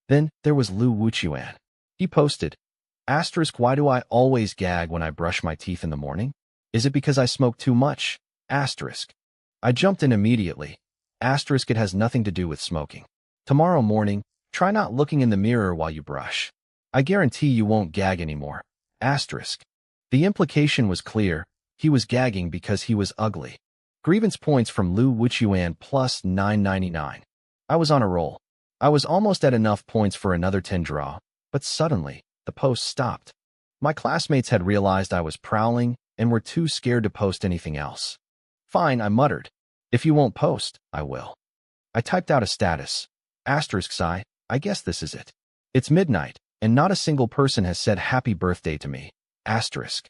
Then there was Lu Wuchuan. He posted, asterisk why do I always gag when I brush my teeth in the morning? Is it because I smoke too much? Asterisk. I jumped in immediately. Asterisk it has nothing to do with smoking. Tomorrow morning, try not looking in the mirror while you brush. I guarantee you won't gag anymore. Asterisk. The implication was clear. He was gagging because he was ugly. Grievance points from Lu Wuchuan plus 999. I was on a roll. I was almost at enough points for another 10 draw, but suddenly, the post stopped. My classmates had realized I was prowling and were too scared to post anything else. Fine, I muttered. If you won't post, I will. I typed out a status. Asterisk sigh, I guess this is it. It's midnight, and not a single person has said happy birthday to me. Asterisk.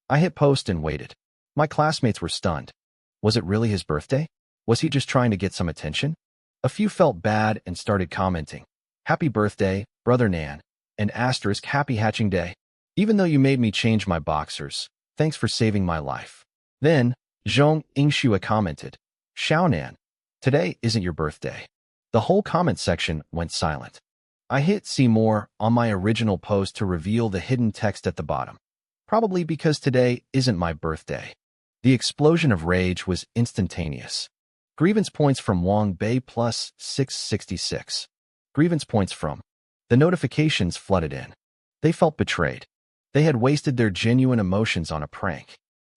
I hit post and waited. My classmates were stunned. Was it really his birthday? Was he just trying to get some attention? A few felt bad and started commenting. Happy birthday, brother Nan, and asterisk happy hatching day. Even though you made me change my boxers, thanks for saving my life. Then, Zhong Ingxue commented, Xiaonan, today isn't your birthday. The whole comment section went silent. I hit see more on my original post to reveal the hidden text at the bottom. Probably because today isn't my birthday. The explosion of rage was instantaneous. Grievance points from Wang Bei plus 666. Grievance points from. The notifications flooded in. They felt betrayed. They had wasted their genuine emotions on a prank.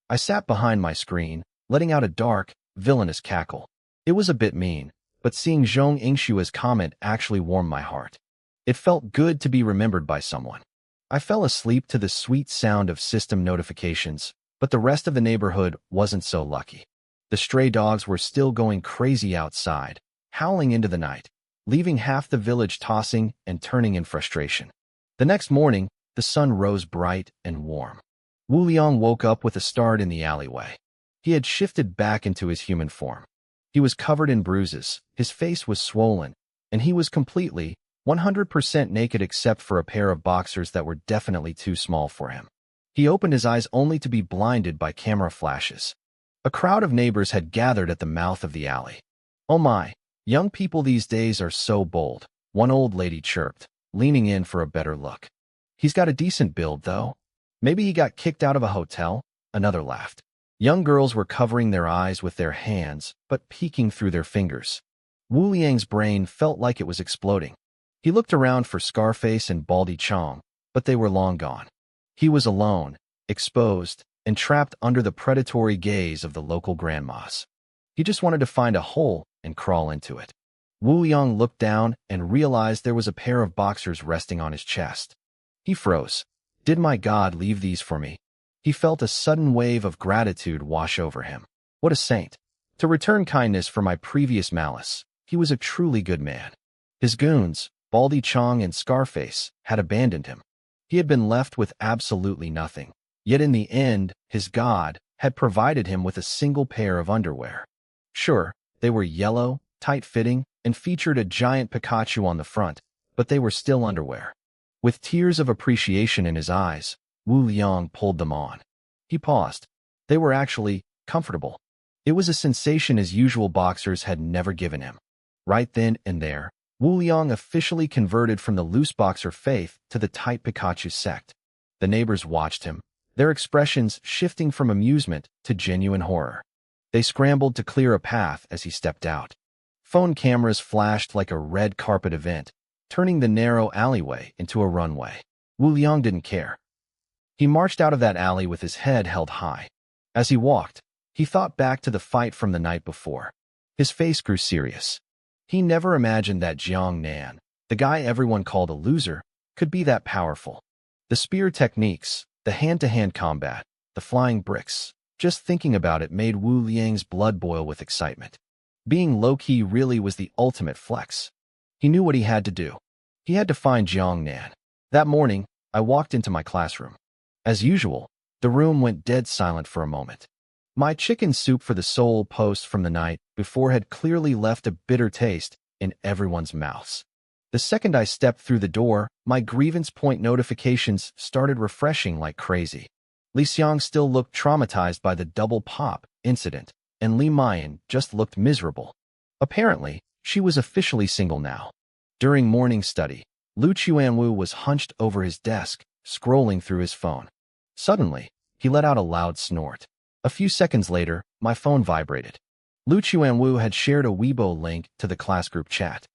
I sat behind my screen, letting out a dark, villainous cackle. It was a bit mean, but seeing Zhong Ingxue's comment actually warmed my heart. It felt good to be remembered by someone. I fell asleep to the sweet sound of system notifications, but the rest of the neighborhood wasn't so lucky. The stray dogs were still going crazy outside, howling into the night, leaving half the village tossing and turning in frustration. The next morning, the sun rose bright and warm. Wu Liang woke up with a start in the alleyway. He had shifted back into his human form. He was covered in bruises, his face was swollen, and he was completely, 100% naked except for a pair of boxers that were definitely too small for him. He opened his eyes only to be blinded by camera flashes. A crowd of neighbors had gathered at the mouth of the alley. Oh my, young people these days are so bold, one old lady chirped, leaning in for a better look. He's got a decent build, though. Maybe he got kicked out of a hotel, another laughed. Young girls were covering their eyes with their hands, but peeking through their fingers. Wu Liang's brain felt like it was exploding. He looked around for Scarface and Baldy Chong, but they were long gone. He was alone, exposed, and trapped under the predatory gaze of the local grandmas. He just wanted to find a hole and crawl into it. Wu Liang looked down and realized there was a pair of boxers resting on his chest. He froze. Did my God leave these for me? He felt a sudden wave of gratitude wash over him. What a saint. To return kindness for my previous malice. He was a truly good man. His goons, Baldy Chong and Scarface, had abandoned him. He had been left with absolutely nothing. Yet in the end, his God had provided him with a single pair of underwear. Sure, they were yellow, tight-fitting, and featured a giant Pikachu on the front, but they were still underwear. With tears of appreciation in his eyes, Wu Liang pulled them on. He paused. They were actually comfortable. It was a sensation his usual boxers had never given him. Right then and there, Wu Liang officially converted from the loose boxer faith to the tight Pikachu sect. The neighbors watched him, their expressions shifting from amusement to genuine horror. They scrambled to clear a path as he stepped out. Phone cameras flashed like a red carpet event, turning the narrow alleyway into a runway. Wu Liang didn't care. He marched out of that alley with his head held high. As he walked, he thought back to the fight from the night before. His face grew serious. He never imagined that Jiang Nan, the guy everyone called a loser, could be that powerful. The spear techniques, the hand-to-hand combat, the flying bricks. Just thinking about it made Wu Liang's blood boil with excitement. Being low-key really was the ultimate flex. He knew what he had to do. He had to find Jiang Nan. That morning, I walked into my classroom. As usual, the room went dead silent for a moment. My chicken soup for the soul post from the night before had clearly left a bitter taste in everyone's mouths. The second I stepped through the door, my grievance point notifications started refreshing like crazy. Li Xiang still looked traumatized by the double pop incident, and Li Mayan just looked miserable. Apparently, she was officially single now. During morning study, Lu Chuanwu was hunched over his desk, scrolling through his phone. Suddenly, he let out a loud snort. A few seconds later, my phone vibrated. Lu Chuanwu had shared a Weibo link to the class group chat.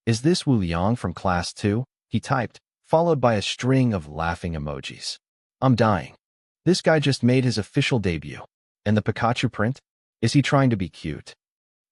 "Is this Wu Liang from class 2? He typed, followed by a string of laughing emojis. "I'm dying. This guy just made his official debut. And the Pikachu print? Is he trying to be cute?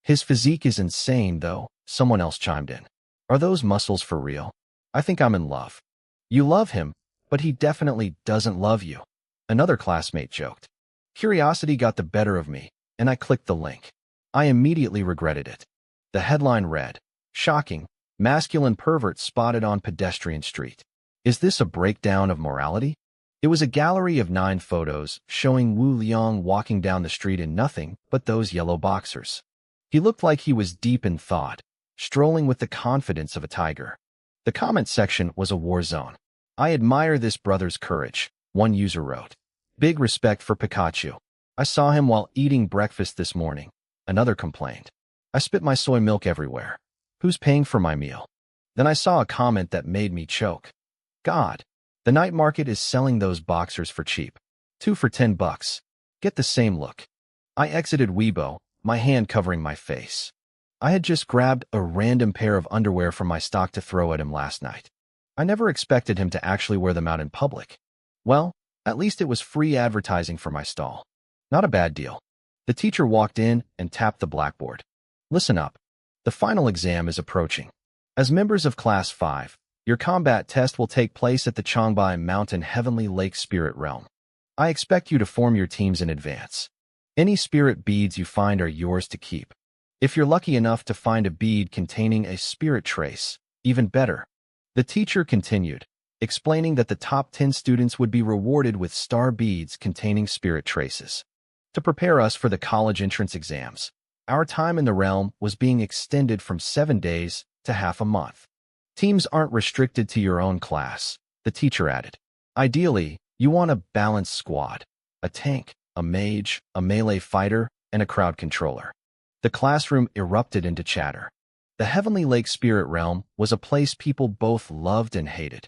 His physique is insane, though," someone else chimed in. "Are those muscles for real? I think I'm in love." "You love him, but he definitely doesn't love you," another classmate joked. Curiosity got the better of me, and I clicked the link. I immediately regretted it. The headline read, "Shocking, masculine pervert spotted on pedestrian street. Is this a breakdown of morality?" It was a gallery of 9 photos showing Wu Liang walking down the street in nothing but those yellow boxers. He looked like he was deep in thought, strolling with the confidence of a tiger. The comment section was a war zone. "I admire this brother's courage," one user wrote. "Big respect for Pikachu. I saw him while eating breakfast this morning," another complained. "I spit my soy milk everywhere. Who's paying for my meal?" Then I saw a comment that made me choke. "God, the night market is selling those boxers for cheap. 2 for $10. Get the same look." I exited Weibo, my hand covering my face. I had just grabbed a random pair of underwear from my stock to throw at him last night. I never expected him to actually wear them out in public. Well, at least it was free advertising for my stall. Not a bad deal. The teacher walked in and tapped the blackboard. "Listen up. The final exam is approaching. As members of Class 5, your combat test will take place at the Changbai Mountain Heavenly Lake Spirit Realm. I expect you to form your teams in advance. Any spirit beads you find are yours to keep. If you're lucky enough to find a bead containing a spirit trace, even better." The teacher continued, explaining that the top 10 students would be rewarded with star beads containing spirit traces. To prepare us for the college entrance exams, our time in the realm was being extended from 7 days to half a month. Teams aren't restricted to your own class, the teacher added. Ideally, you want a balanced squad, a tank, a mage, a melee fighter, and a crowd controller. The classroom erupted into chatter. The Heavenly Lake Spirit Realm was a place people both loved and hated.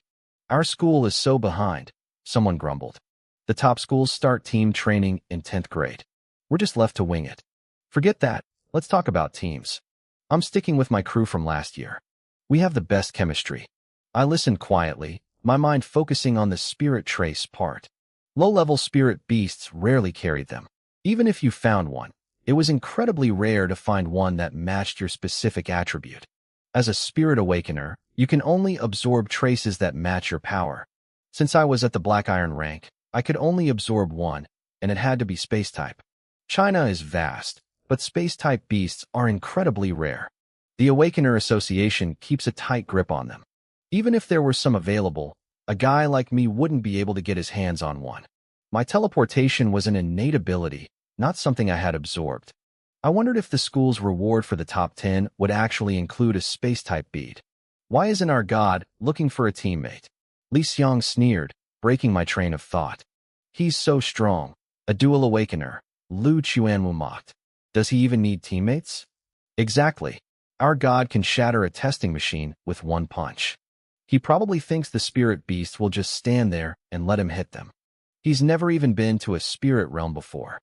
"Our school is so behind," someone grumbled. "The top schools start team training in 10th grade. We're just left to wing it." "Forget that. Let's talk about teams. I'm sticking with my crew from last year. We have the best chemistry." I listened quietly, my mind focusing on the spirit trace part. Low-level spirit beasts rarely carried them. Even if you found one, it was incredibly rare to find one that matched your specific attribute. As a spirit awakener, you can only absorb traces that match your power. Since I was at the Black Iron rank, I could only absorb one, and it had to be space-type. China is vast, but space-type beasts are incredibly rare. The Awakener Association keeps a tight grip on them. Even if there were some available, a guy like me wouldn't be able to get his hands on one. My teleportation was an innate ability, not something I had absorbed. I wondered if the school's reward for the top 10 would actually include a space-type bead. Why isn't our god looking for a teammate? Li Xiang sneered, breaking my train of thought. He's so strong, a dual awakener, Lu Chuanwu mocked. Does he even need teammates? Exactly. Our god can shatter a testing machine with one punch. He probably thinks the spirit beast will just stand there and let him hit them. He's never even been to a spirit realm before.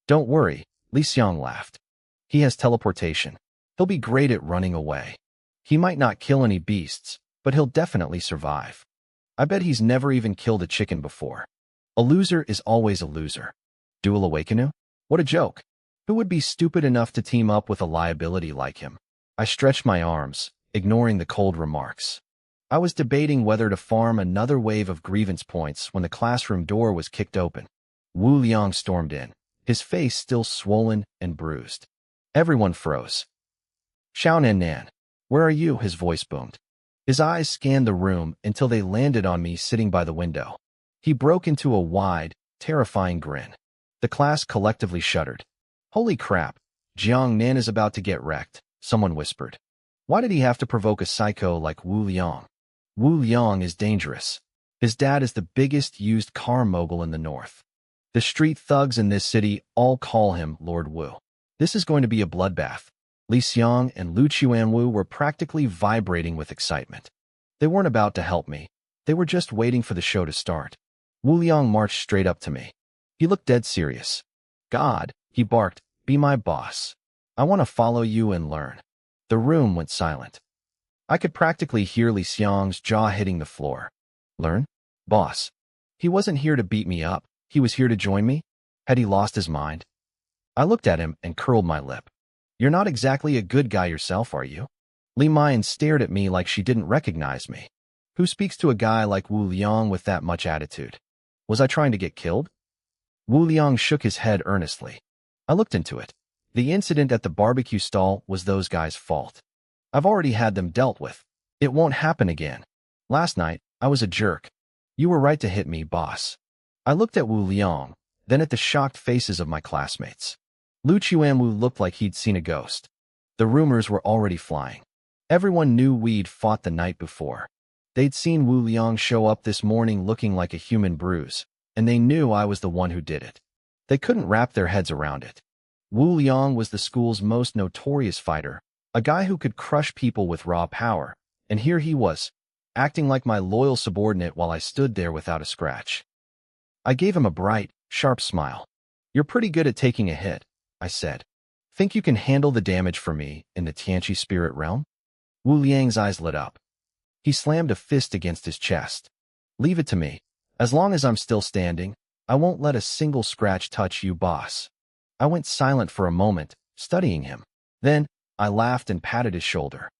Don't worry, Li Xiang laughed. He has teleportation. He'll be great at running away. He might not kill any beasts, but he'll definitely survive. I bet he's never even killed a chicken before. A loser is always a loser. Dual Awakener? What a joke. Who would be stupid enough to team up with a liability like him? I stretched my arms, ignoring the cold remarks. I was debating whether to farm another wave of grievance points when the classroom door was kicked open. Wu Liang stormed in, his face still swollen and bruised. Everyone froze. Xiao Nan Nan, where are you? His voice boomed. His eyes scanned the room until they landed on me sitting by the window. He broke into a wide, terrifying grin. The class collectively shuddered. Holy crap, Jiang Nan is about to get wrecked, someone whispered. Why did he have to provoke a psycho like Wu Liang? Wu Liang is dangerous. His dad is the biggest used car mogul in the north. The street thugs in this city all call him Lord Wu. This is going to be a bloodbath. Li Xiang and Lu Chuanwu were practically vibrating with excitement. They weren't about to help me. They were just waiting for the show to start. Wu Liang marched straight up to me. He looked dead serious. God, he barked, be my boss. I want to follow you and learn. The room went silent. I could practically hear Li Xiang's jaw hitting the floor. Learn? Boss. He wasn't here to beat me up. He was here to join me? Had he lost his mind? I looked at him and curled my lip. You're not exactly a good guy yourself, are you? Li Mayan stared at me like she didn't recognize me. Who speaks to a guy like Wu Liang with that much attitude? Was I trying to get killed? Wu Liang shook his head earnestly. I looked into it. The incident at the barbecue stall was those guys' fault. I've already had them dealt with. It won't happen again. Last night, I was a jerk. You were right to hit me, boss. I looked at Wu Liang, then at the shocked faces of my classmates. Lu Chuanwu looked like he'd seen a ghost. The rumors were already flying. Everyone knew we'd fought the night before. They'd seen Wu Liang show up this morning looking like a human bruise, and they knew I was the one who did it. They couldn't wrap their heads around it. Wu Liang was the school's most notorious fighter, a guy who could crush people with raw power, and here he was, acting like my loyal subordinate while I stood there without a scratch. I gave him a bright, sharp smile. You're pretty good at taking a hit, I said. Think you can handle the damage for me in the Tianqi spirit realm? Wu Liang's eyes lit up. He slammed a fist against his chest. Leave it to me. As long as I'm still standing, I won't let a single scratch touch you, boss. I went silent for a moment, studying him. Then, I laughed and patted his shoulder.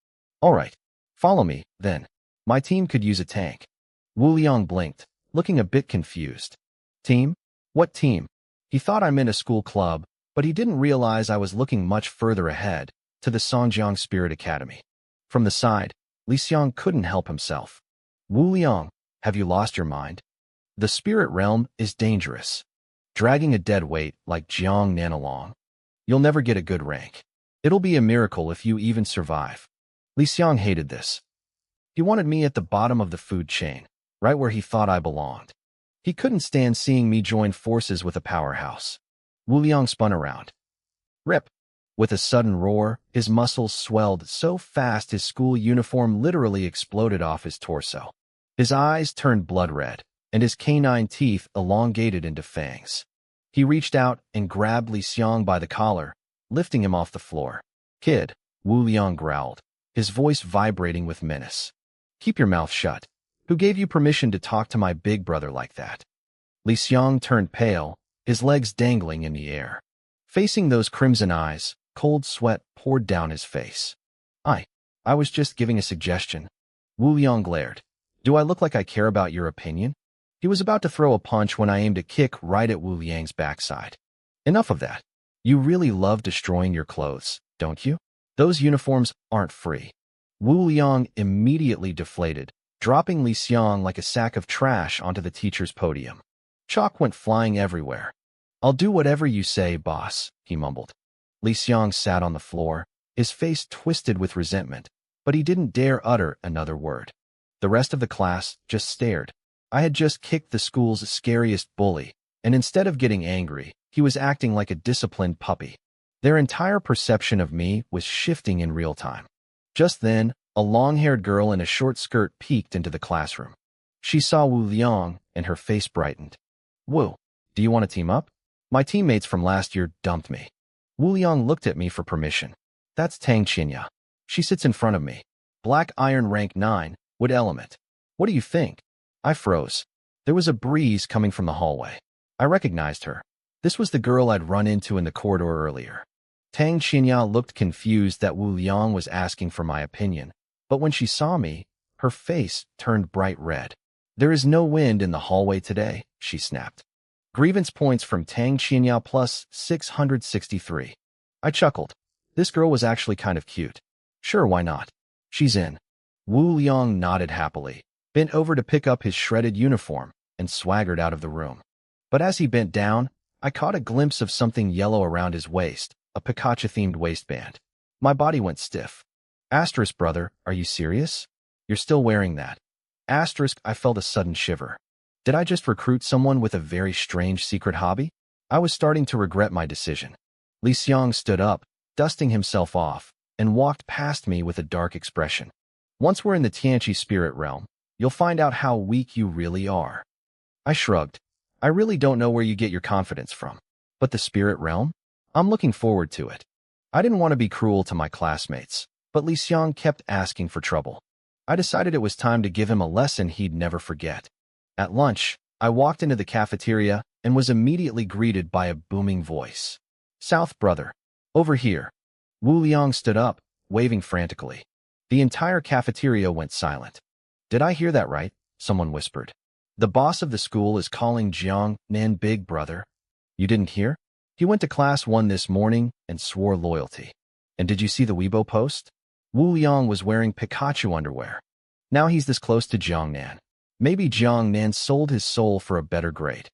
All right, follow me, then. My team could use a tank. Wu Liang blinked, looking a bit confused. Team? What team? He thought I meant a school club, but he didn't realize I was looking much further ahead, to the Songjiang Spirit Academy. From the side, Li Xiang couldn't help himself. Wu Liang, have you lost your mind? The spirit realm is dangerous. Dragging a dead weight like Jiang Nan along. You'll never get a good rank. It'll be a miracle if you even survive. Li Xiang hated this. He wanted me at the bottom of the food chain, right where he thought I belonged. He couldn't stand seeing me join forces with a powerhouse. Wu Liang spun around. Rip! With a sudden roar, his muscles swelled so fast his school uniform literally exploded off his torso. His eyes turned blood red, and his canine teeth elongated into fangs. He reached out and grabbed Li Xiang by the collar, lifting him off the floor. Kid, Wu Liang growled, his voice vibrating with menace. Keep your mouth shut. Who gave you permission to talk to my big brother like that? Li Xiang turned pale, his legs dangling in the air. Facing those crimson eyes, cold sweat poured down his face. I was just giving a suggestion. Wu Liang glared. Do I look like I care about your opinion? He was about to throw a punch when I aimed a kick right at Wu Liang's backside. Enough of that. You really love destroying your clothes, don't you? Those uniforms aren't free. Wu Liang immediately deflated, dropping Li Xiang like a sack of trash onto the teacher's podium. Chalk went flying everywhere. I'll do whatever you say, boss, he mumbled. Li Xiang sat on the floor, his face twisted with resentment, but he didn't dare utter another word. The rest of the class just stared. I had just kicked the school's scariest bully, and instead of getting angry, he was acting like a disciplined puppy. Their entire perception of me was shifting in real time. Just then, a long-haired girl in a short skirt peeked into the classroom. She saw Wu Liang, and her face brightened. Wu, do you want to team up? My teammates from last year dumped me. Wu Liang looked at me for permission. That's Tang Qinya. She sits in front of me. Black Iron rank 9, wood element. What do you think? I froze. There was a breeze coming from the hallway. I recognized her. This was the girl I'd run into in the corridor earlier. Tang Qinya looked confused that Wu Liang was asking for my opinion, but when she saw me, her face turned bright red. There is no wind in the hallway today, she snapped. Grievance points from Tang Qinya plus 663. I chuckled. This girl was actually kind of cute. Sure, why not? She's in. Wu Liang nodded happily, bent over to pick up his shredded uniform, and swaggered out of the room. But as he bent down, I caught a glimpse of something yellow around his waist, a Pikachu-themed waistband. My body went stiff. Asterisk, brother, are you serious? You're still wearing that. Asterisk, I felt a sudden shiver. Did I just recruit someone with a very strange secret hobby? I was starting to regret my decision. Li Xiang stood up, dusting himself off, and walked past me with a dark expression. Once we're in the Tianqi spirit realm, you'll find out how weak you really are. I shrugged. I really don't know where you get your confidence from. But the spirit realm? I'm looking forward to it. I didn't want to be cruel to my classmates, but Li Xiang kept asking for trouble. I decided it was time to give him a lesson he'd never forget. At lunch, I walked into the cafeteria and was immediately greeted by a booming voice. South, brother. Over here. Wu Liang stood up, waving frantically. The entire cafeteria went silent. Did I hear that right? Someone whispered. The boss of the school is calling Jiang Nan big brother. You didn't hear? He went to class 1 this morning and swore loyalty. And did you see the Weibo post? Wu Liang was wearing Pikachu underwear. Now he's this close to Jiang Nan. Maybe Jiang Nan sold his soul for a better grade.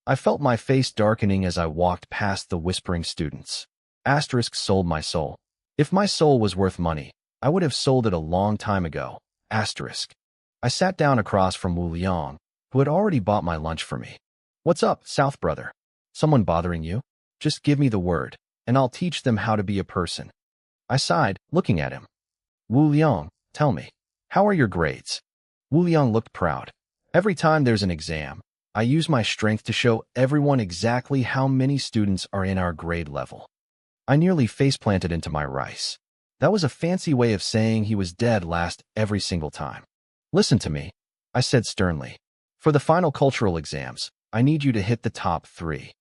I felt my face darkening as I walked past the whispering students. Asterisk sold my soul. If my soul was worth money, I would have sold it a long time ago. Asterisk. I sat down across from Wu Liang, who had already bought my lunch for me. What's up, South brother? Someone bothering you? Just give me the word, and I'll teach them how to be a person. I sighed, looking at him. Wu Liang, tell me, how are your grades? Wu Liang looked proud. Every time there's an exam, I use my strength to show everyone exactly how many students are in our grade level. I nearly face-planted into my rice. That was a fancy way of saying he was dead last every single time. Listen to me, I said sternly. For the final cultural exams, I need you to hit the top 3.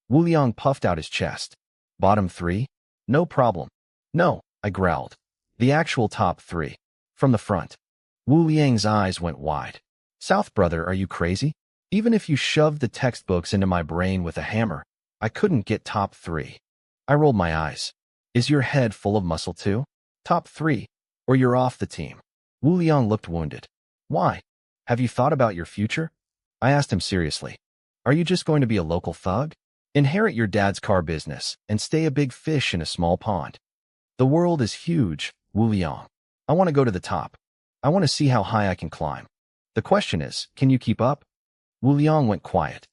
Wu Liang puffed out his chest. Bottom 3? No problem. No, I growled. The actual top 3. From the front. Wu Liang's eyes went wide. South brother, are you crazy? Even if you shoved the textbooks into my brain with a hammer, I couldn't get top 3. I rolled my eyes. Is your head full of muscle too? Top 3, or you're off the team. Wu Liang looked wounded. Why? Have you thought about your future? I asked him seriously. Are you just going to be a local thug? Inherit your dad's car business and stay a big fish in a small pond. The world is huge, Wu Liang. I want to go to the top. I want to see how high I can climb. The question is, can you keep up? Wu Liang went quiet.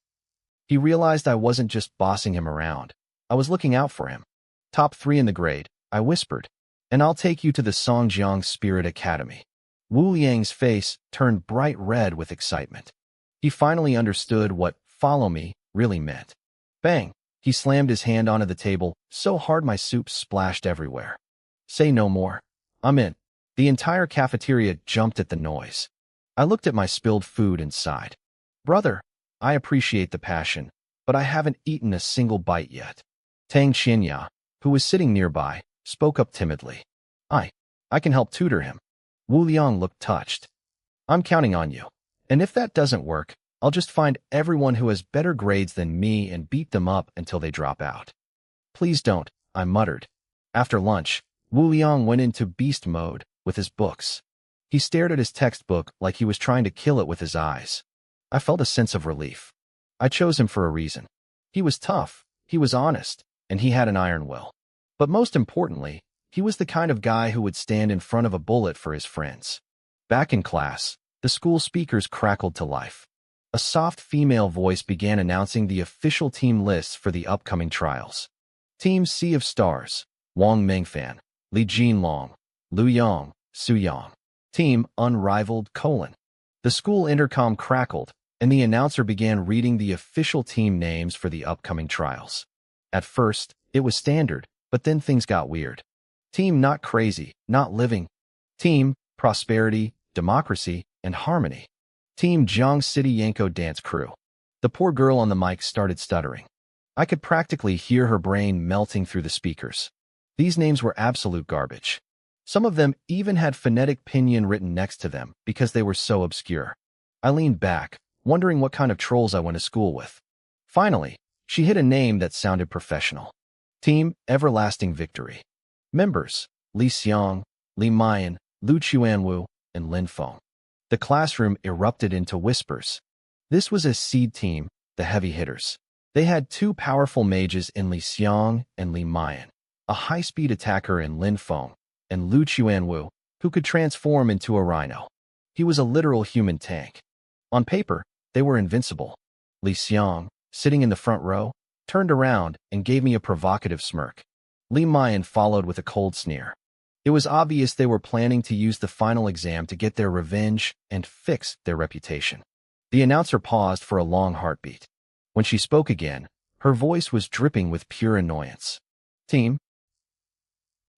He realized I wasn't just bossing him around. I was looking out for him. Top 3 in the grade, I whispered. And I'll take you to the Songjiang Spirit Academy. Wu Liang's face turned bright red with excitement. He finally understood what follow me really meant. Bang! He slammed his hand onto the table so hard my soup splashed everywhere. Say no more. I'm in. The entire cafeteria jumped at the noise. I looked at my spilled food and sighed. Brother, I appreciate the passion, but I haven't eaten a single bite yet. Tang Qinya, who was sitting nearby, spoke up timidly. I I can help tutor him. Wu Liang looked touched. I'm counting on you. And if that doesn't work, I'll just find everyone who has better grades than me and beat them up until they drop out. Please don't, I muttered. After lunch, Wu Liang went into beast mode with his books. He stared at his textbook like he was trying to kill it with his eyes. I felt a sense of relief. I chose him for a reason. He was tough, he was honest, and he had an iron will. But most importantly, he was the kind of guy who would stand in front of a bullet for his friends. Back in class, the school speakers crackled to life. A soft female voice began announcing the official team lists for the upcoming trials. Team Sea of Stars, Wang Mengfan, Li Jinlong, Lu Yang, Su Yang. Team Unrivaled : The school intercom crackled, and the announcer began reading the official team names for the upcoming trials. At first, it was standard, but then things got weird. Team Not Crazy, Not Living. Team Prosperity, Democracy, and Harmony. Team Jiang City Yanko Dance Crew. The poor girl on the mic started stuttering. I could practically hear her brain melting through the speakers. These names were absolute garbage. Some of them even had phonetic pinyin written next to them because they were so obscure. I leaned back, wondering what kind of trolls I went to school with. Finally, she hit a name that sounded professional. Team Everlasting Victory. Members: Li Xiang, Li Mayan, Lu Chuanwu, and Lin Feng. The classroom erupted into whispers. This was a seed team, the heavy hitters. They had two powerful mages in Li Xiang and Li Mayan, a high-speed attacker in Lin Feng, and Lu Chuanwu, who could transform into a rhino. He was a literal human tank. On paper, they were invincible. Li Xiang, sitting in the front row, turned around and gave me a provocative smirk. Li Mayan followed with a cold sneer. It was obvious they were planning to use the final exam to get their revenge and fix their reputation. The announcer paused for a long heartbeat. When she spoke again, her voice was dripping with pure annoyance. Team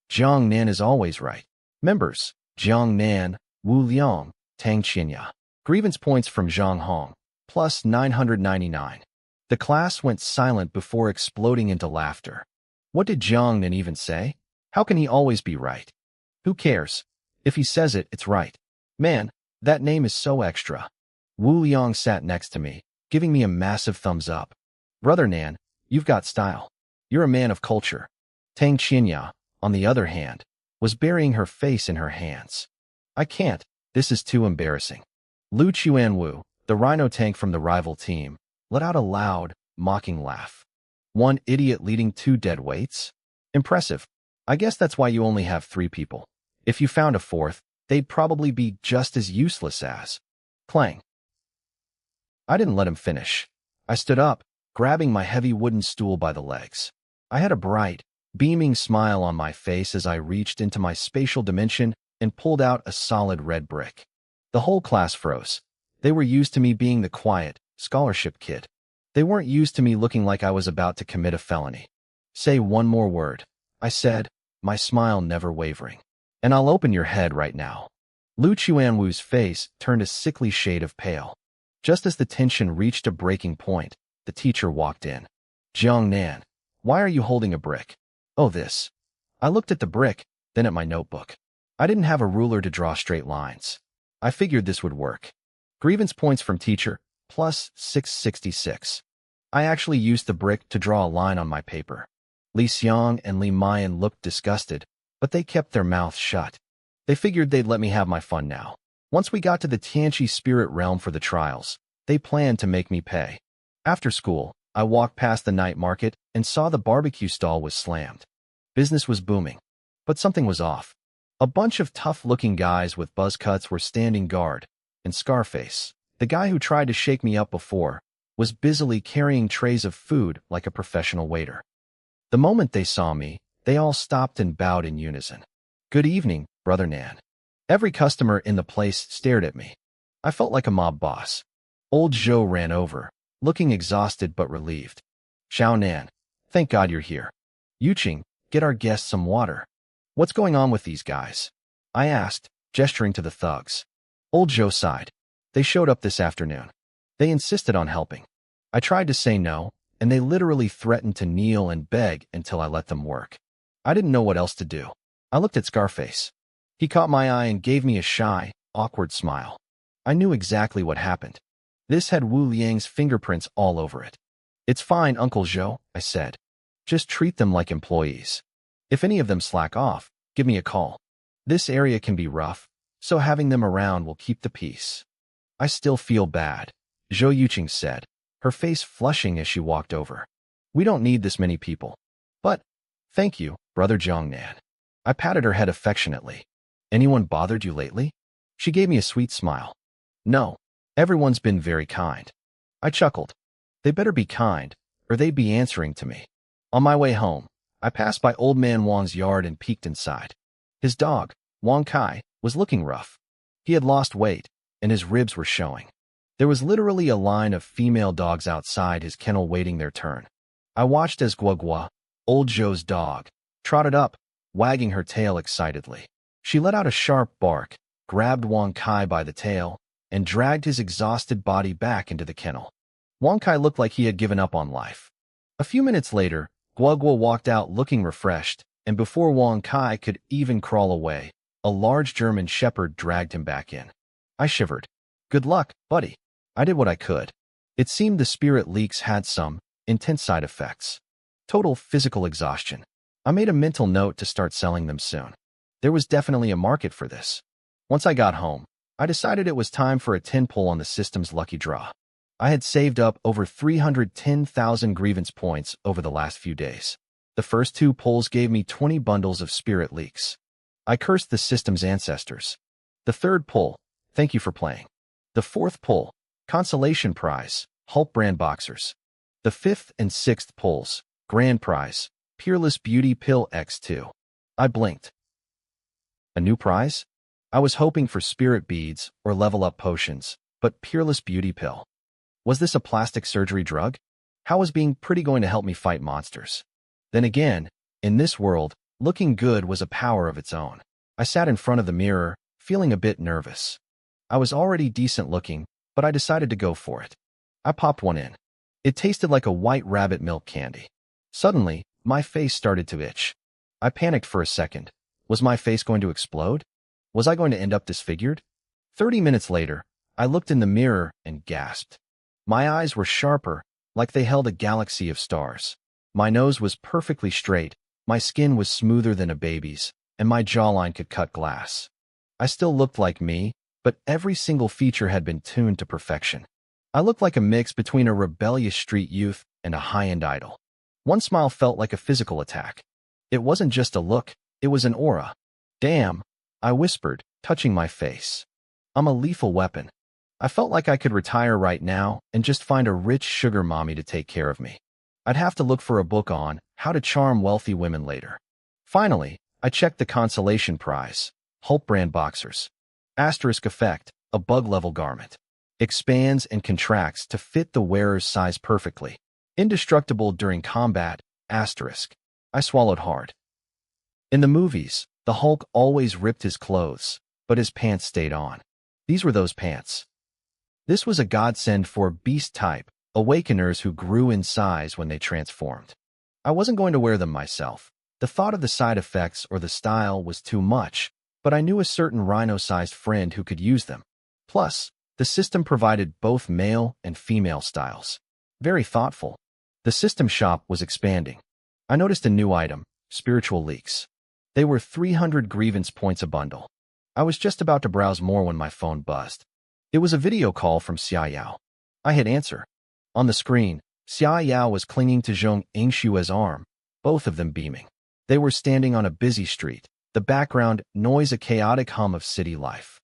Jiang Nan is always right. Members: Jiang Nan, Wu Liang, Tang Qinya. Grievance points from Zhang Hong, plus 999. The class went silent before exploding into laughter. What did Jiang Nan even say? How can he always be right? Who cares? If he says it, it's right. Man, that name is so extra. Wu Liang sat next to me, giving me a massive thumbs up. Brother Nan, you've got style. You're a man of culture. Tang Qinya, on the other hand, was burying her face in her hands. I can't. This is too embarrassing. Lu Chuanwu, the rhino tank from the rival team, let out a loud, mocking laugh. One idiot leading two dead weights? Impressive. I guess that's why you only have 3 people. If you found a 4th, they'd probably be just as useless as. Clang. I didn't let him finish. I stood up, grabbing my heavy wooden stool by the legs. I had a bright, beaming smile on my face as I reached into my spatial dimension and pulled out a solid red brick. The whole class froze. They were used to me being the quiet, scholarship kid. They weren't used to me looking like I was about to commit a felony. Say one more word, I said, my smile never wavering. And I'll open your head right now. Lu Chuanwu's face turned a sickly shade of pale. Just as the tension reached a breaking point, the teacher walked in. Jiang Nan, why are you holding a brick? Oh, this. I looked at the brick, then at my notebook. I didn't have a ruler to draw straight lines. I figured this would work. Grievance points from teacher, plus 666. I actually used the brick to draw a line on my paper. Li Xiang and Li Mayan looked disgusted, but they kept their mouths shut. They figured they'd let me have my fun now. Once we got to the Tianqi spirit realm for the trials, they planned to make me pay. After school, I walked past the night market and saw the barbecue stall was slammed. Business was booming, but something was off. A bunch of tough-looking guys with buzz cuts were standing guard, and Scarface, the guy who tried to shake me up before, was busily carrying trays of food like a professional waiter. The moment they saw me, they all stopped and bowed in unison. Good evening, Brother Nan. Every customer in the place stared at me. I felt like a mob boss. Old Zhou ran over, looking exhausted but relieved. Xiao Nan, thank God you're here. Yuqing, get our guests some water. What's going on with these guys? I asked, gesturing to the thugs. Old Zhou sighed. They showed up this afternoon. They insisted on helping. I tried to say no, and they literally threatened to kneel and beg until I let them work. I didn't know what else to do. I looked at Scarface. He caught my eye and gave me a shy, awkward smile. I knew exactly what happened. This had Wu Liang's fingerprints all over it. It's fine, Uncle Zhou, I said. Just treat them like employees. If any of them slack off, give me a call. This area can be rough, so having them around will keep the peace. I still feel bad, Zhou Yuqing said, her face flushing as she walked over. We don't need this many people. But, thank you, Brother Jiangnan. I patted her head affectionately. Anyone bothered you lately? She gave me a sweet smile. No, everyone's been very kind. I chuckled. They better be kind, or they'd be answering to me. On my way home, I passed by Old Man Wang's yard and peeked inside. His dog, Wang Kai, was looking rough. He had lost weight, and his ribs were showing. There was literally a line of female dogs outside his kennel waiting their turn. I watched as Guogua, old Zhou's dog, trotted up, wagging her tail excitedly. She let out a sharp bark, grabbed Wang Kai by the tail, and dragged his exhausted body back into the kennel. Wang Kai looked like he had given up on life. A few minutes later, Guogua walked out looking refreshed, and before Wang Kai could even crawl away, a large German shepherd dragged him back in. I shivered. Good luck, buddy. I did what I could. It seemed the spirit leaks had some intense side effects. Total physical exhaustion. I made a mental note to start selling them soon. There was definitely a market for this. Once I got home, I decided it was time for a 10 pull on the system's lucky draw. I had saved up over 310,000 grievance points over the last few days. The first 2 pulls gave me 20 bundles of spirit leaks. I cursed the system's ancestors. The third pull, thank you for playing. The fourth pull, consolation prize, Hulk brand boxers. The fifth and sixth pulls, grand prize, Peerless Beauty Pill X2. I blinked. A new prize? I was hoping for spirit beads or level up potions, but Peerless Beauty Pill. Was this a plastic surgery drug? How was being pretty going to help me fight monsters? Then again, in this world, looking good was a power of its own. I sat in front of the mirror, feeling a bit nervous. I was already decent looking, but I decided to go for it. I popped one in. It tasted like a white rabbit milk candy. Suddenly, my face started to itch. I panicked for a second. Was my face going to explode? Was I going to end up disfigured? 30 minutes later, I looked in the mirror and gasped. My eyes were sharper, like they held a galaxy of stars. My nose was perfectly straight, my skin was smoother than a baby's, and my jawline could cut glass. I still looked like me, but every single feature had been tuned to perfection. I looked like a mix between a rebellious street youth and a high-end idol. One smile felt like a physical attack. It wasn't just a look, it was an aura. Damn, I whispered, touching my face. I'm a lethal weapon. I felt like I could retire right now and just find a rich sugar mommy to take care of me. I'd have to look for a book on how to charm wealthy women later. Finally, I checked the consolation prize, Hulk brand boxers. Asterisk effect, a bug-level garment. Expands and contracts to fit the wearer's size perfectly. Indestructible during combat, asterisk. I swallowed hard. In the movies, the Hulk always ripped his clothes, but his pants stayed on. These were those pants. This was a godsend for beast-type awakeners who grew in size when they transformed. I wasn't going to wear them myself. The thought of the side effects or the style was too much, but I knew a certain rhino-sized friend who could use them. Plus, the system provided both male and female styles. Very thoughtful. The system shop was expanding. I noticed a new item, spiritual leaks. They were 300 grievance points a bundle. I was just about to browse more when my phone buzzed. It was a video call from Xia Yao. I hit answer. On the screen, Xia Yao was clinging to Zhong Yingshue's arm, both of them beaming. They were standing on a busy street, the background noise a chaotic hum of city life.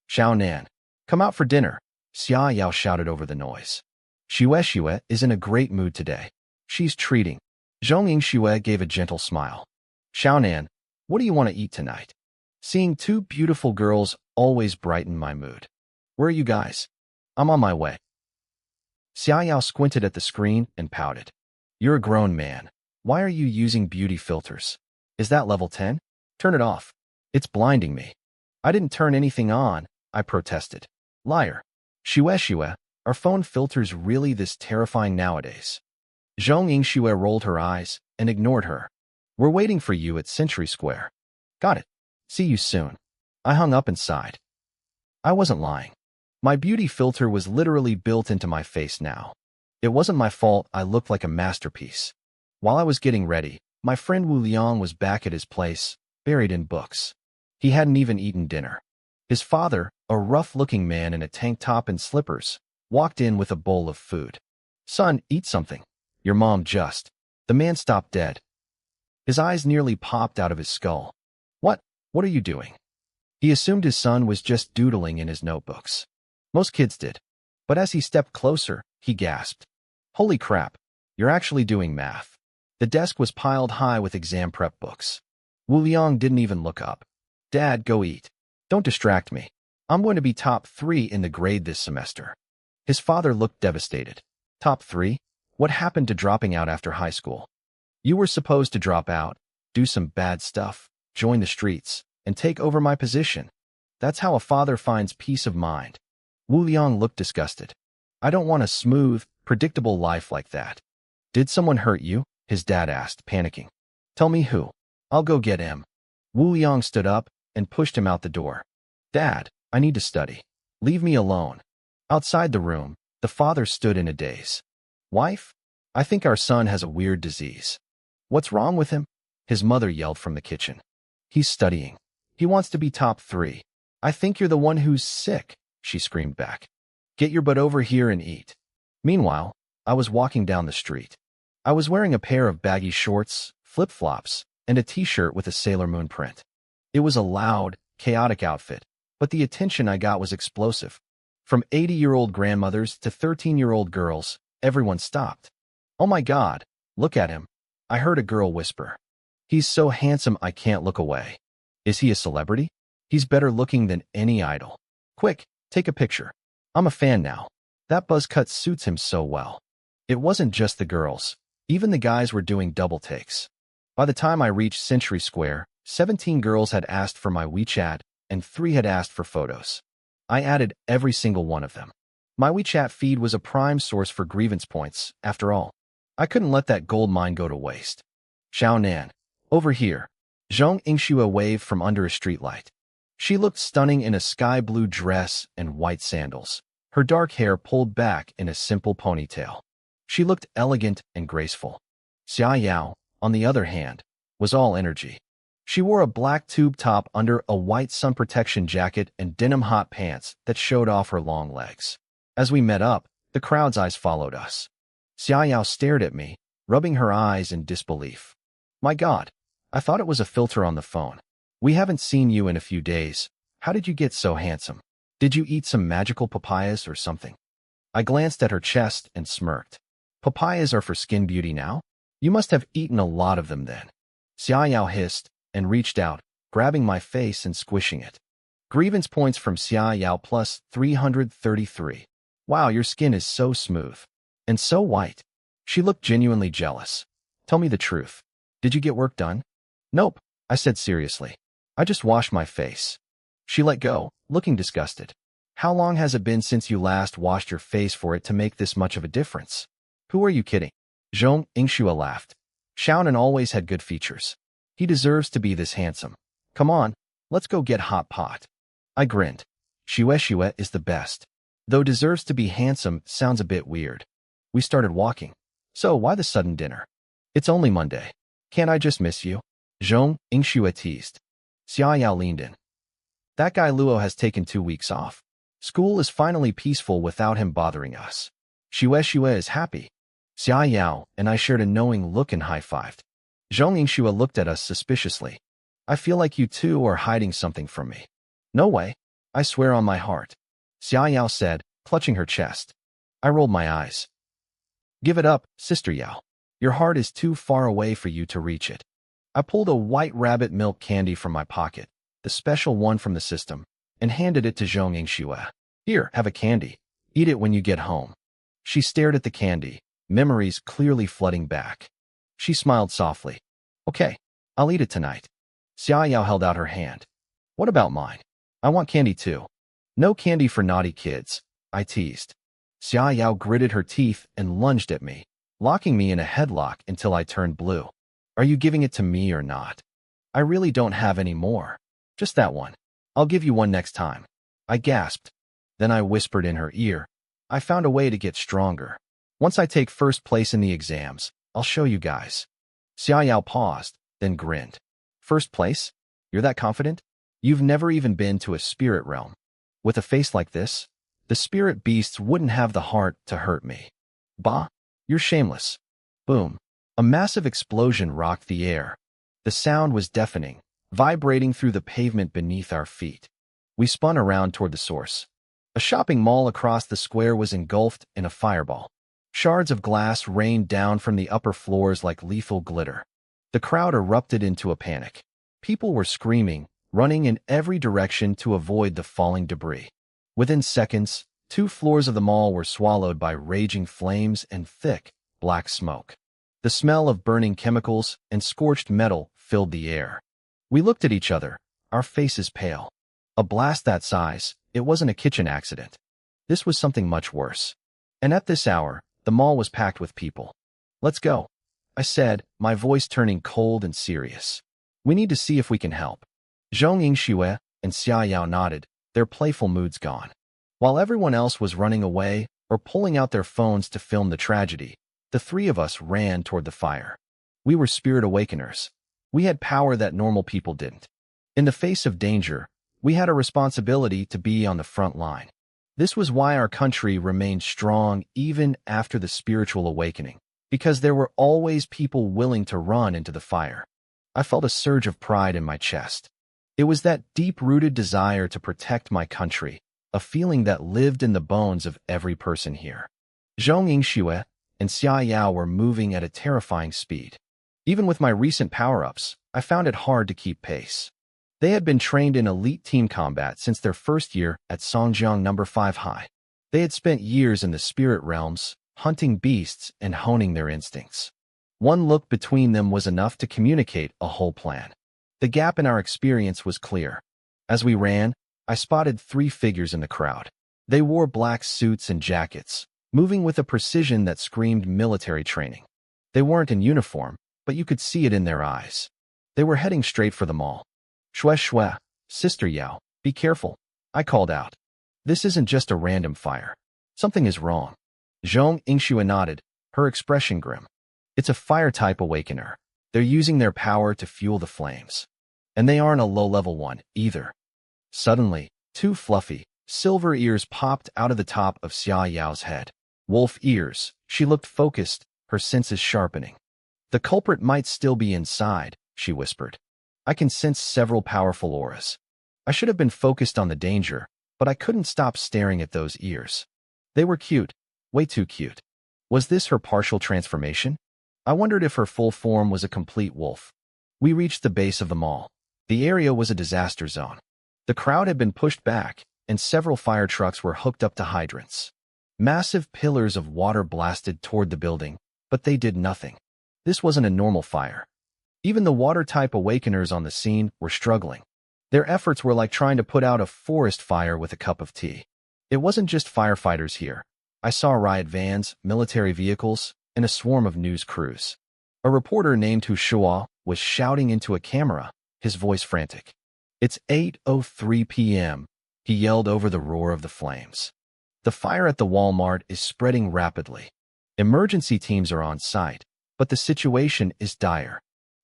Xiao Nan, come out for dinner, Xia Yao shouted over the noise. Xue is in a great mood today. She's treating. Zhong Yingxue gave a gentle smile. Xiao Nan, what do you want to eat tonight? Seeing 2 beautiful girls always brightened my mood. Where are you guys? I'm on my way. Xia Yao squinted at the screen and pouted. You're a grown man. Why are you using beauty filters? Is that level 10? Turn it off. It's blinding me. I didn't turn anything on, I protested. Liar. Xue, are phone filters really this terrifying nowadays? Zhong Yingxue rolled her eyes and ignored her. We're waiting for you at Century Square. Got it. See you soon. I hung up and sighed. I wasn't lying. My beauty filter was literally built into my face now. It wasn't my fault I looked like a masterpiece. While I was getting ready, my friend Wu Liang was back at his place, buried in books. He hadn't even eaten dinner. His father, a rough-looking man in a tank top and slippers, walked in with a bowl of food. "Son, eat something. Your mom just..." The man stopped dead. His eyes nearly popped out of his skull. What? What are you doing?" He assumed his son was just doodling in his notebooks. Most kids did. But as he stepped closer, he gasped. "Holy crap, you're actually doing math." The desk was piled high with exam prep books. Wu Liang didn't even look up. "Dad, go eat. Don't distract me. I'm going to be top 3 in the grade this semester." His father looked devastated. "Top 3? What happened to dropping out after high school? You were supposed to drop out, do some bad stuff, join the streets, and take over my position. That's how a father finds peace of mind." Wu Liang looked disgusted. "I don't want a smooth, predictable life like that." "Did someone hurt you?" his dad asked, panicking. "Tell me who. I'll go get him." Wu Liang stood up and pushed him out the door. "Dad, I need to study. Leave me alone." Outside the room, the father stood in a daze. "Wife, I think our son has a weird disease." "What's wrong with him?" his mother yelled from the kitchen. "He's studying. He wants to be top 3. "I think you're the one who's sick," she screamed back. "Get your butt over here and eat." Meanwhile, I was walking down the street. I was wearing a pair of baggy shorts, flip-flops, and a t-shirt with a Sailor Moon print. It was a loud, chaotic outfit, but the attention I got was explosive. From 80-year-old grandmothers to 13-year-old girls, everyone stopped. "Oh my God, look at him," I heard a girl whisper. "He's so handsome I can't look away." "Is he a celebrity?" "He's better looking than any idol." "Quick, take a picture. I'm a fan now. That buzz cut suits him so well." It wasn't just the girls. Even the guys were doing double takes. By the time I reached Century Square, 17 girls had asked for my WeChat, and 3 had asked for photos. I added every single one of them. My WeChat feed was a prime source for grievance points, after all. I couldn't let that gold mine go to waste. "Xiao Nan, over here." Zhong Yingxue waved from under a streetlight. She looked stunning in a sky-blue dress and white sandals, her dark hair pulled back in a simple ponytail. She looked elegant and graceful. Xia Yao, on the other hand, was all energy. She wore a black tube top under a white sun protection jacket and denim hot pants that showed off her long legs. As we met up, the crowd's eyes followed us. Xia Yao stared at me, rubbing her eyes in disbelief. "My God, I thought it was a filter on the phone. We haven't seen you in a few days. How did you get so handsome? Did you eat some magical papayas or something?" I glanced at her chest and smirked. "Papayas are for skin beauty now? You must have eaten a lot of them then." Xia Yao hissed and reached out, grabbing my face and squishing it. Grievance points from Xia Yao plus 333. "Wow, your skin is so smooth. And so white." She looked genuinely jealous. "Tell me the truth. Did you get work done?" "Nope," I said seriously. "I just washed my face." She let go, looking disgusted. "How long has it been since you last washed your face for it to make this much of a difference?" "Who are you kidding?" Zhong Yingxue laughed. "Xiaonan always had good features. He deserves to be this handsome. Come on, let's go get hot pot." I grinned. Shue is the best. Though deserves to be handsome sounds a bit weird. We started walking. "So why the sudden dinner?" "It's only Monday. Can't I just miss you?" Zhong Yingxue teased. Xia Yao leaned in. "That guy Luo has taken 2 weeks off. School is finally peaceful without him bothering us. Shue is happy." Xia Yao and I shared a knowing look and high-fived. Zhong Yingxue looked at us suspiciously. "I feel like you two are hiding something from me." "No way. I swear on my heart," Xia Yao said, clutching her chest. I rolled my eyes. "Give it up, Sister Yao. Your heart is too far away for you to reach it." I pulled a white rabbit milk candy from my pocket, the special one from the system, and handed it to Zhong Yingxue. "Here, have a candy. Eat it when you get home." She stared at the candy, memories clearly flooding back. She smiled softly. "Okay, I'll eat it tonight." Xia Yao held out her hand. "What about mine? I want candy too." "No candy for naughty kids," I teased. Xia Yao gritted her teeth and lunged at me, locking me in a headlock until I turned blue. "Are you giving it to me or not?" "I really don't have any more. Just that one." I'll give you one next time. I gasped. Then I whispered in her ear, I found a way to get stronger. Once I take first place in the exams, I'll show you guys. Xia Yao paused, then grinned. First place? You're that confident? You've never even been to a spirit realm. With a face like this, the spirit beasts wouldn't have the heart to hurt me. Bah, you're shameless. Boom. A massive explosion rocked the air. The sound was deafening, vibrating through the pavement beneath our feet. We spun around toward the source. A shopping mall across the square was engulfed in a fireball. Shards of glass rained down from the upper floors like lethal glitter. The crowd erupted into a panic. People were screaming, running in every direction to avoid the falling debris. Within seconds, 2 floors of the mall were swallowed by raging flames and thick, black smoke. The smell of burning chemicals and scorched metal filled the air. We looked at each other, our faces pale. A blast that size, it wasn't a kitchen accident. This was something much worse. And at this hour, the mall was packed with people. Let's go, I said, my voice turning cold and serious. We need to see if we can help. Zhong Yingxue and Xia Yao nodded, their playful moods gone. While everyone else was running away or pulling out their phones to film the tragedy, the 3 of us ran toward the fire. We were spirit awakeners. We had power that normal people didn't. In the face of danger, we had a responsibility to be on the front line. This was why our country remained strong even after the spiritual awakening, because there were always people willing to run into the fire. I felt a surge of pride in my chest. It was that deep-rooted desire to protect my country, a feeling that lived in the bones of every person here. Zhong Yingxue and Xia Yao were moving at a terrifying speed. Even with my recent power-ups, I found it hard to keep pace. They had been trained in elite team combat since their first year at Songjiang No. 5 High. They had spent years in the spirit realms, hunting beasts and honing their instincts. One look between them was enough to communicate a whole plan. The gap in our experience was clear. As we ran, I spotted 3 figures in the crowd. They wore black suits and jackets, moving with a precision that screamed military training. They weren't in uniform, but you could see it in their eyes. They were heading straight for the mall. Shue Shue, Sister Yao, be careful, I called out. This isn't just a random fire. Something is wrong. Zhong Yingxue nodded, her expression grim. It's a fire-type awakener. They're using their power to fuel the flames. And they aren't a low-level one, either. Suddenly, 2 fluffy, silver ears popped out of the top of Xia Yao's head. Wolf ears. She looked focused, her senses sharpening. The culprit might still be inside, she whispered. I can sense several powerful auras. I should have been focused on the danger, but I couldn't stop staring at those ears. They were cute, way too cute. Was this her partial transformation? I wondered if her full form was a complete wolf. We reached the base of the mall. The area was a disaster zone. The crowd had been pushed back, and several fire trucks were hooked up to hydrants. Massive pillars of water blasted toward the building, but they did nothing. This wasn't a normal fire. Even the water-type awakeners on the scene were struggling. Their efforts were like trying to put out a forest fire with a cup of tea. It wasn't just firefighters here. I saw riot vans, military vehicles, and a swarm of news crews. A reporter named Hu Shua was shouting into a camera, his voice frantic. It's 8:03 p.m., he yelled over the roar of the flames. The fire at the Walmart is spreading rapidly. Emergency teams are on site, but the situation is dire.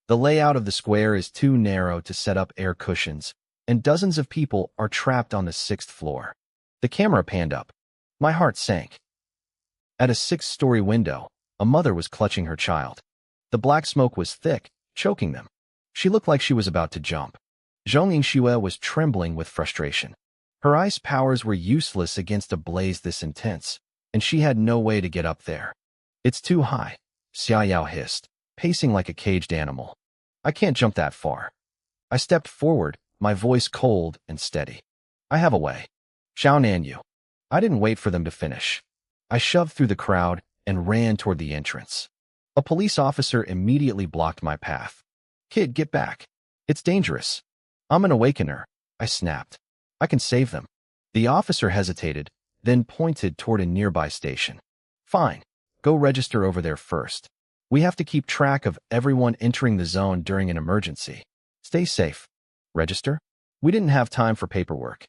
The layout of the square is too narrow to set up air cushions, and dozens of people are trapped on the 6th floor. The camera panned up. My heart sank. At a 6th-story window, a mother was clutching her child. The black smoke was thick, choking them. She looked like she was about to jump. Zhong Yingxue was trembling with frustration. Her ice powers were useless against a blaze this intense, and she had no way to get up there. It's too high, Xia Yao hissed, pacing like a caged animal. I can't jump that far. I stepped forward, my voice cold and steady. I have a way. Xiao Nanyu. I didn't wait for them to finish. I shoved through the crowd and ran toward the entrance. A police officer immediately blocked my path. Kid, get back. It's dangerous. I'm an awakener, I snapped. I can save them. The officer hesitated, then pointed toward a nearby station. Fine. Go register over there first. We have to keep track of everyone entering the zone during an emergency. Stay safe. Register? We didn't have time for paperwork.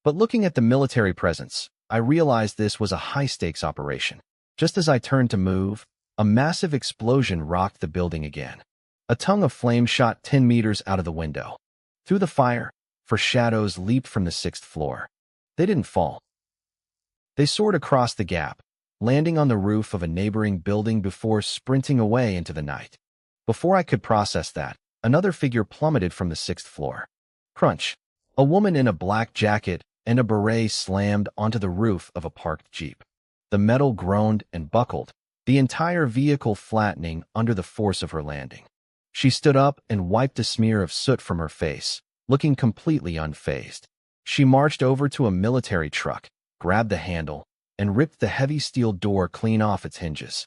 But looking at the military presence, I realized this was a high-stakes operation. Just as I turned to move, a massive explosion rocked the building again. A tongue of flame shot 10 meters out of the window. Through the fire, shadows leaped from the 6th floor. They didn't fall. They soared across the gap, landing on the roof of a neighboring building before sprinting away into the night. Before I could process that, another figure plummeted from the 6th floor. Crunch. A woman in a black jacket and a beret slammed onto the roof of a parked Jeep. The metal groaned and buckled, the entire vehicle flattening under the force of her landing. She stood up and wiped a smear of soot from her face, looking completely unfazed. She marched over to a military truck, grabbed the handle, and ripped the heavy steel door clean off its hinges.